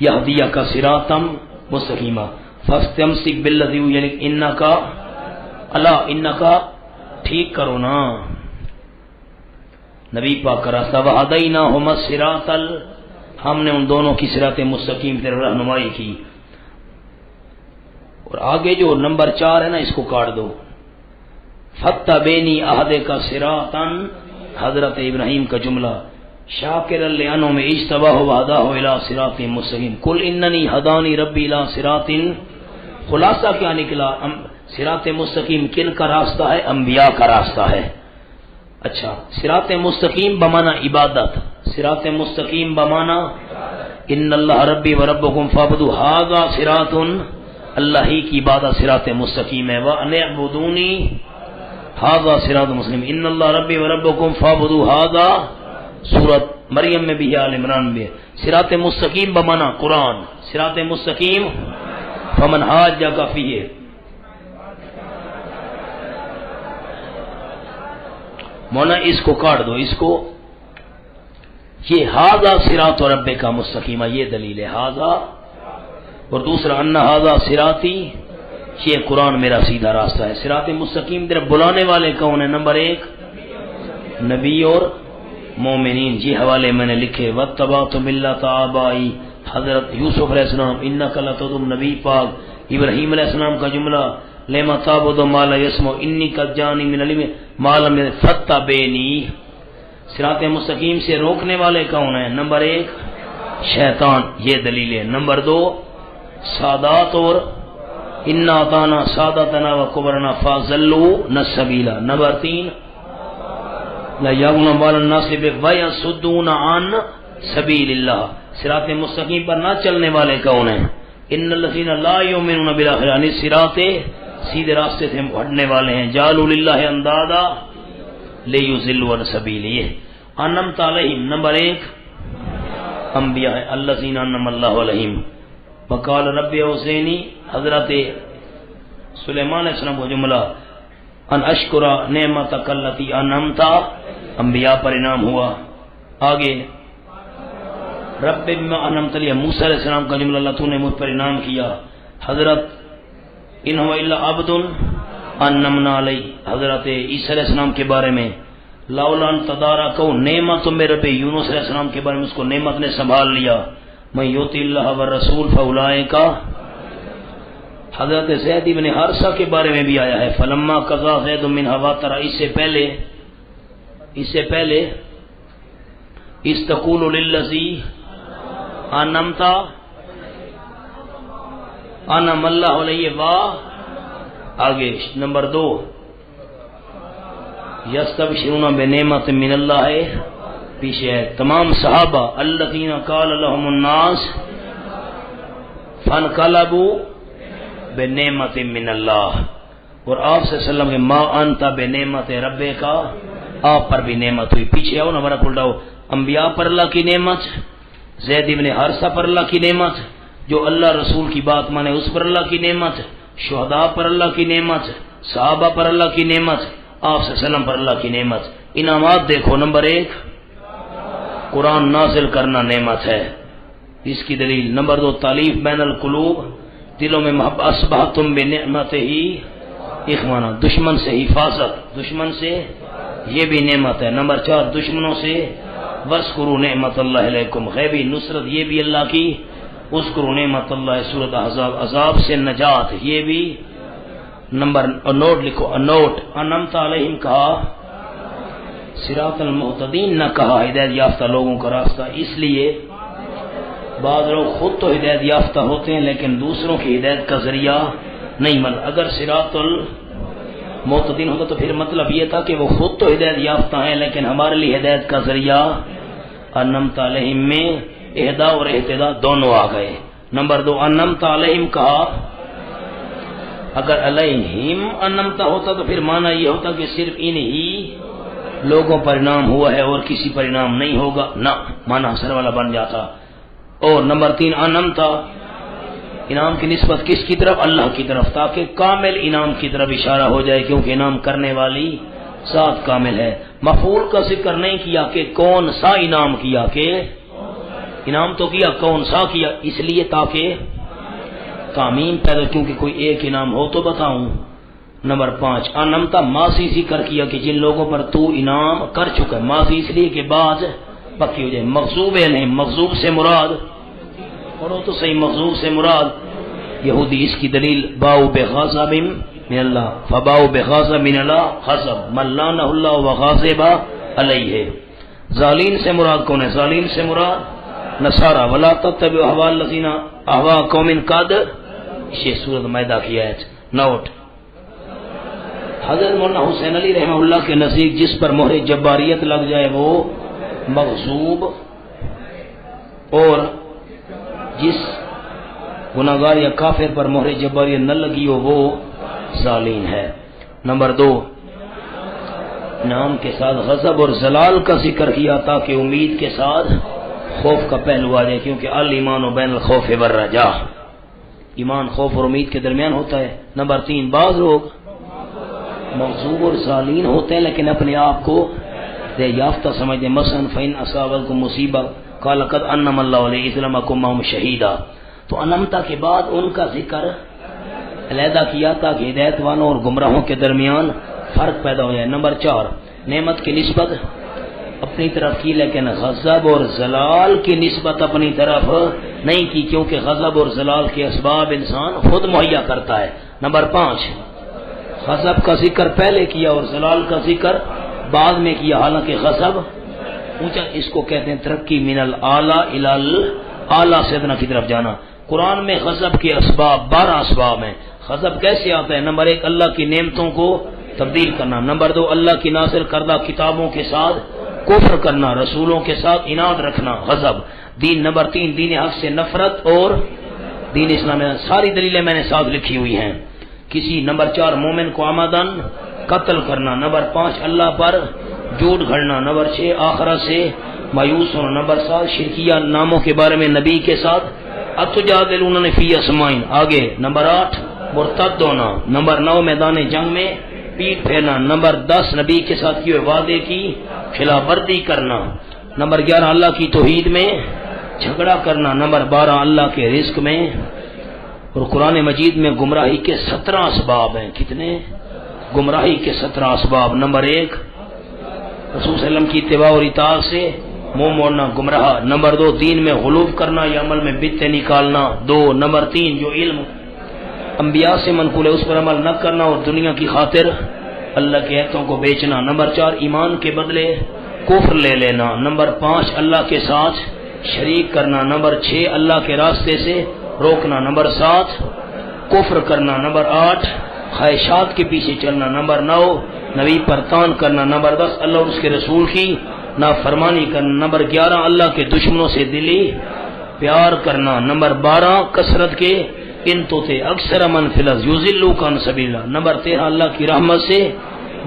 یہدیہ کا صراطم مستقیمہ، فاستمسک بالذی، یعنی انکا اللہ انکا ٹھیک کرو نا نبی پاک کا راستہ، وہدیناہما الصراط، ہم نے ان دونوں کی صراط مستقیم پر رہنمائی کی۔ اور آگے جو نمبر 4 ہے نا، اس کو کاٹ دو، فتبینی اہدکا صراطا، حضرت ابراہیم کا جملہ، شاکرا لانعمہ اجتباہ وہداہ الی صراط مستقیم، قل اننی ہدانی ربی الی صراط، خلاصہ کیا نکلا؟ صراط مستقیم کن کا راستہ ہے؟ انبیاء کا راستہ ہے۔ اچھا، صراط مستقیم بمانا عبادت، صراط مستقیم بمانا ان اللہ ربی و ربکم فاعبدوا، ھذا صراط، اللہ ہی کی عبادت صراط مستقیم ہے۔ وان اعبدونی ھذا صراط مستقیم، ان اللہ ربی و ربکم فاعبدوا، ھذا سورۃ مریم میں بھی ہے، آل عمران میں۔ صراط مستقیم بمانا قرآن، صراط مستقیم فمن حاجک فیہ، مونا اس کو کاٹ دو، اس کو، یہ ھذا صراط ربک مستقیمہ، یہ دلیل ہے ھذا، اور دوسرا ان ھذا صراطی، یہ قرآن میرا سیدھا راستہ ہے۔ صراط مستقیم طرف بلانے والے کون ہیں؟ نمبر 1 نبی اور مومنین، جی حوالے میں نے لکھے، واتبعت ملۃ آبائی، حضرت یوسف علیہ السلام، انک لتدعو، نبی پاک ابراہیم علیہ السلام کا جملہ، لما تعبد ما لا يسمع انی قد جانی من علم ما لم فتبعنی. صراط مستقیم سے روکنے والے کون ہیں؟ نمبر 1 شیطان، یہ دلیل ہے. نمبر 2 سادات اور انا اطعنا سادتنا وکبرنا فضلوا السبیلا. نمبر 3 لا یغنم بال الناس ویصدون عن سبیل اللہ. صراط مستقیم پر نہ چلنے والے کون ہیں؟ ان الذین لا یؤمنون بالآخرہ، یعنی صراط سیدھے راستے سے ہٹنے والے ہیں. جعلوا للہ اندادا لیضلوا عن سبیلہ. انعمت علیہم نمبر 1 انبیاء الذین انعم اللہ علیہم. وقال رب اوزعنی، حضرت سلیمان علیہ السلام کو جملہ ان اشکر نعمتک التی انعمت، انبیاء پر انعام ہوا. آگے رب بما انعمت علی، موسیٰ علیہ السلام کا جملہ اللہ تو نے مجھ پر انعام کیا. حضرت ان هو الا عبد انعمنا علی، حضرت عیسیٰ علیہ السلام کے بارے میں لولا ان تدارکوا نعمت من رب، یونس علیہ السلام کے بارے میں اس کو نعمت نے سنبھال لیا. من یطع اللہ والرسول فاولئک. حضرت زید بن حارثہ کے بارے میں بھی آیا ہے فلما قضا زید منها وطرا. اس سے پہلے استقول للذی انعمت انعم اللہ علیہ وا. آگے نمبر 2 یستبشرون بنعمت من اللہ، پیچھے ہے تمام صحابہ الذین قال لهم الناس فانقلبوا بنعمت من اللہ. اور آپ صلی اللہ علیہ وسلم کے ما انت بنعمت ربک، آپ پر بھی نعمت ہوئی. پیچھے آؤ نا، ہمارا الٹا ہو. انبیاء پر اللہ کی نعمت، زید بن حارثہ پر اللہ کی نعمت، جو اللہ رسول کی بات مانے اس پر اللہ کی نعمت، شہداء پر اللہ کی نعمت، صحابہ پر اللہ کی نعمت، آپ صلی اللہ علیہ وسلم پر اللہ کی نعمت. انعامات دیکھو. نمبر 1 قرآن نازل کرنا نعمت ہے، اس کی دلیل. نمبر 2 تالیف بین القلوب، دلوں میں محبت. اصبحتم بنعمتہ اخوانا، دشمن سے حفاظت، دشمن سے یہ بھی نعمت ہے. نمبر 4 دشمنوں سے وَاذْكُرُوا نعمت اللہ علیکم، غیبی نصرت یہ بھی اللہ کی. اذکروا نعمت اللہ، سورۃ احزاب، عذاب سے نجات یہ بھی. نمبر نوٹ لکھو، نوٹ انعمت علیہم کہا، صراط المہتدین نہ کہا، ہدایت یافتہ لوگوں کا راستہ. اس لیے بعض لوگ خود تو ہدایت یافتہ ہوتے ہیں لیکن دوسروں کی ہدایت کا ذریعہ نہیں بن. اگر صراط المہتدین ہوتا تو پھر مطلب یہ تھا کہ وہ خود تو ہدایت یافتہ ہیں لیکن ہمارے لیے ہدایت کا ذریعہ. انعمت علیہم میں اہدا اور اہتدا دونوں آ گئے. نمبر 2 انعمت علیہم کہا، اگر علیہم انعمت ہوتا تو پھر معنی یہ ہوتا کہ صرف انہی لوگوں پر انعام ہوا ہے اور کسی پر انعام نہیں ہوگا، نہ معنی حسن والا بن جاتا. اور نمبر 3 انعمت، انعام کی نسبت کس کی طرف؟ اللہ کی طرف، تاکہ کامل انعام کی طرف اشارہ ہو جائے کیونکہ انعام کرنے والی ذات کامل ہے. مفعول کا ذکر نہیں کیا کہ کون سا انعام کیا، کہ انعام تو کیا کون سا کیا، اس لیے تاکہ تعمیم پیدا، کیونکہ کوئی ایک انعام ہو تو بتاؤں. نمبر 5 انعمت ماضی ذکر کیا کہ جن لوگوں پر تو انعام کر چکا ہے. ماضی اس لیے کہ بعض پکی ہو جائے. مغضوب ہے نہیں، مغضوب سے مراد، پڑھو تو صحیح، مغضوب سے مراد یہودی. اس کی دلیل باؤ بغضب من اللہ، فباؤ بغضب من اللہ غضب من لعنہ اللہ وغضب علیہ. ظالین سے مراد کون ہے؟ ظالین سے مراد نصارى. ولا تتبعوا اهواء الذين اهواء قوم قد، یہ سورۃ مائدہ کی آیت. نوٹ حضرت مولانا حسین علی رحمہ اللہ کے نزدیک جس پر مہر جباریت لگ جائے وہ مغضوب، اور جس گناہگار یا کافر پر مہر جباریت نہ لگی ہو وہ ظالم ہے. نمبر 2 نام کے ساتھ غضب اور زلال کا ذکر کیا تاکہ امید کے ساتھ خوف کا پہلو آ جائے، کیونکہ الایمان بین الخوف والرجاء، ایمان خوف اور امید کے درمیان ہوتا ہے. نمبر 3 بعض لوگ مغضوب اور ظالین ہوتے ہیں لیکن اپنے آپ کو یافتہ سمجھتے. مثلا فإن أصابتكم مصیبہ قال قد انعم الله علي إذ لم أكن معهم شهيدا. تو انعمتا کے بعد ان کا ذکر علیحدہ کیا تاکہ ہدایت والوں اور گمراہوں کے درمیان فرق پیدا ہو جائے. نمبر 4 نعمت کی نسبت اپنی طرف کی لیکن غضب اور زلال کی نسبت اپنی طرف نہیں کی، کیونکہ غضب اور زلال کے اسباب انسان خود مہیا کرتا ہے. نمبر 5 غضب کا ذکر پہلے کیا اور زلال کا ذکر بعد میں کیا، حالانکہ غضب اونچا، اس کو کہتے ہیں ترقی من الاعلی الی الاعلی سے ادنا کی طرف جانا۔ قرآن میں غضب کے اسباب 12 اسباب ہیں۔ غضب کیسے آتا ہے؟ نمبر 1 اللہ کی نعمتوں کو تبدیل کرنا، نمبر 2 اللہ کی نازل کردہ کتابوں کے ساتھ کفر کرنا، رسولوں کے ساتھ عناد رکھنا غضب، دین نمبر 3 دین حق سے نفرت اور دین اسلام میں ساری دلیلیں میں نے ساتھ لکھی ہوئی ہیں۔ کسی نمبر 4 مومن کو عمدن قتل کرنا، نمبر 5 اللہ پر جھوٹ گھڑنا، نمبر 6 آخرت سے مایوس ہونا، نمبر 7 شرکیہ ناموں کے بارے میں نبی کے ساتھ اتجادلون فی اسماء، آگے نمبر 8 مرتد ہونا، نمبر 9 میدان جنگ میں پیٹ پھیرنا، نمبر 10 نبی کے ساتھ کیے وعدے کی خلاف ورزی کرنا، نمبر 11 اللہ کی توحید میں جھگڑا کرنا، نمبر 12 اللہ کے رزق میں۔ اور قرآن مجید میں گمراہی کے 17 اسباب ہیں۔ کتنے؟ گمراہی کے 17 اسباب۔ نمبر 1 رسول صلی اللہ علیہ وسلم کی اتباع اور اطاعت سے منہ موڑنا گمراہ، نمبر 2 دین میں غلو کرنا یا عمل میں بدعتیں نکالنا 2، نمبر 3 جو علم انبیاء سے منقول ہے اس پر عمل نہ کرنا اور دنیا کی خاطر اللہ کے آیتوں کو بیچنا، نمبر 4 ایمان کے بدلے کفر لے لینا، نمبر 5 اللہ کے ساتھ شریک کرنا، نمبر 6 اللہ کے راستے سے روکنا، نمبر 7 کفر کرنا، نمبر 8 خواہشات کے پیچھے چلنا، نمبر 9 نبی پر طعن کرنا، نمبر 10 اللہ اور اس کے رسول کی نافرمانی کرنا، نمبر 11 اللہ کے دشمنوں سے دلی پیار کرنا، نمبر 12 کثرت کے ان تو تھے اکثر من فلز یذلوک عن سبیل اللہ، نمبر 13 اللہ کی رحمت سے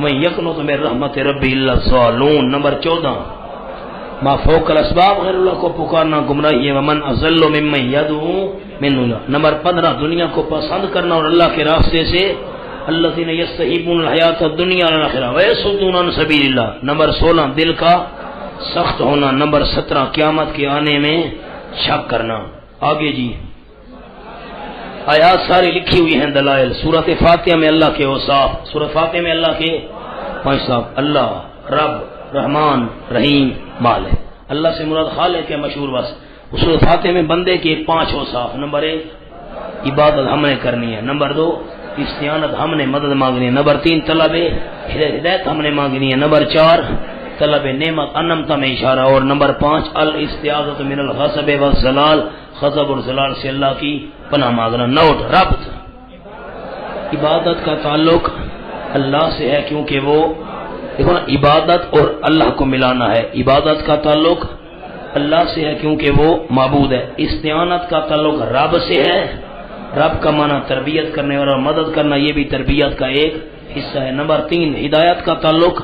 میں یقنط من رحمت ربی اللہ الضالون، نمبر 14 ما فوق الاسباب غیر اللہ کو پکارنا گمراہی ہے، ومن اضل ممن يدعو من اللہ، نمبر 15 دنیا کو پسند کرنا اور اللہ کے راستے سے الذین یستحبون الحیات الدنیا علی الاخرہ ویصدون عن سبیل اللہ، نمبر 16 دل کا سخت ہونا، نمبر 17 قیامت کے آنے میں شک کرنا۔ آگے جی آیات ساری لکھی ہوئی ہیں دلائل۔ سورۃ فاتحہ میں اللہ کے اوصاف، سورۃ فاتحہ میں اللہ کے 5 صاف، اللہ رب رحمان رحیم مالک، اللہ سے مراد خالق ہے مشہور بس۔ سورۃ فاتحہ میں بندے کے 5 اوصاف، نمبر 1 عبادت ہم نے کرنی ہے، نمبر 2 استعانت ہم نے مدد مانگنی ہے، نمبر 3 طلب ہدایت ہم نے مانگنی ہے، نمبر 4 طلب نعمت انمتا میں اشارہ، اور نمبر 5 الاستعاذۃ من الغضب والزلال، غضب اور زلال سے اللہ کی پناہ مانگنا۔ نوٹ ربط عبادت کا تعلق اللہ سے ہے کیونکہ وہ دیکھو نا عبادت اور اللہ کو ملانا ہے، عبادت کا تعلق اللہ سے ہے کیونکہ وہ معبود ہے، استعانت کا تعلق رب سے ہے، رب کا معنی تربیت کرنے والا، مدد کرنا یہ بھی تربیت کا ایک حصہ ہے، نمبر 3 ہدایت کا تعلق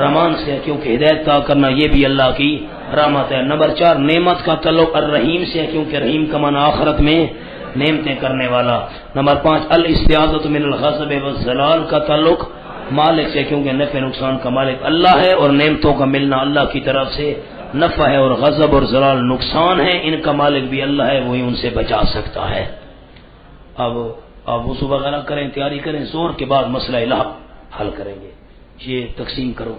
رحمان سے ہے کیونکہ ہدایت کا کرنا یہ بھی اللہ کی رحمت ہے، نمبر 4 نعمت کا تعلق الرحیم سے ہے کیونکہ رحیم کا معنی آخرت میں نعمتیں کرنے والا، نمبر 5 الاستعاذۃ من الغضب والزلال کا تعلق مالک سے کیونکہ نفع نقصان کا مالک اللہ ہے اور نعمتوں کا ملنا اللہ کی طرف سے نفع ہے، اور غضب اور زلال نقصان ہے، ان کا مالک بھی اللہ ہے، وہی ان سے بچا سکتا ہے۔ اب آپ وضو وغیرہ کریں، تیاری کریں، زور کے بعد مسئلہ الہ حل کریں گے، یہ تقسیم کرو۔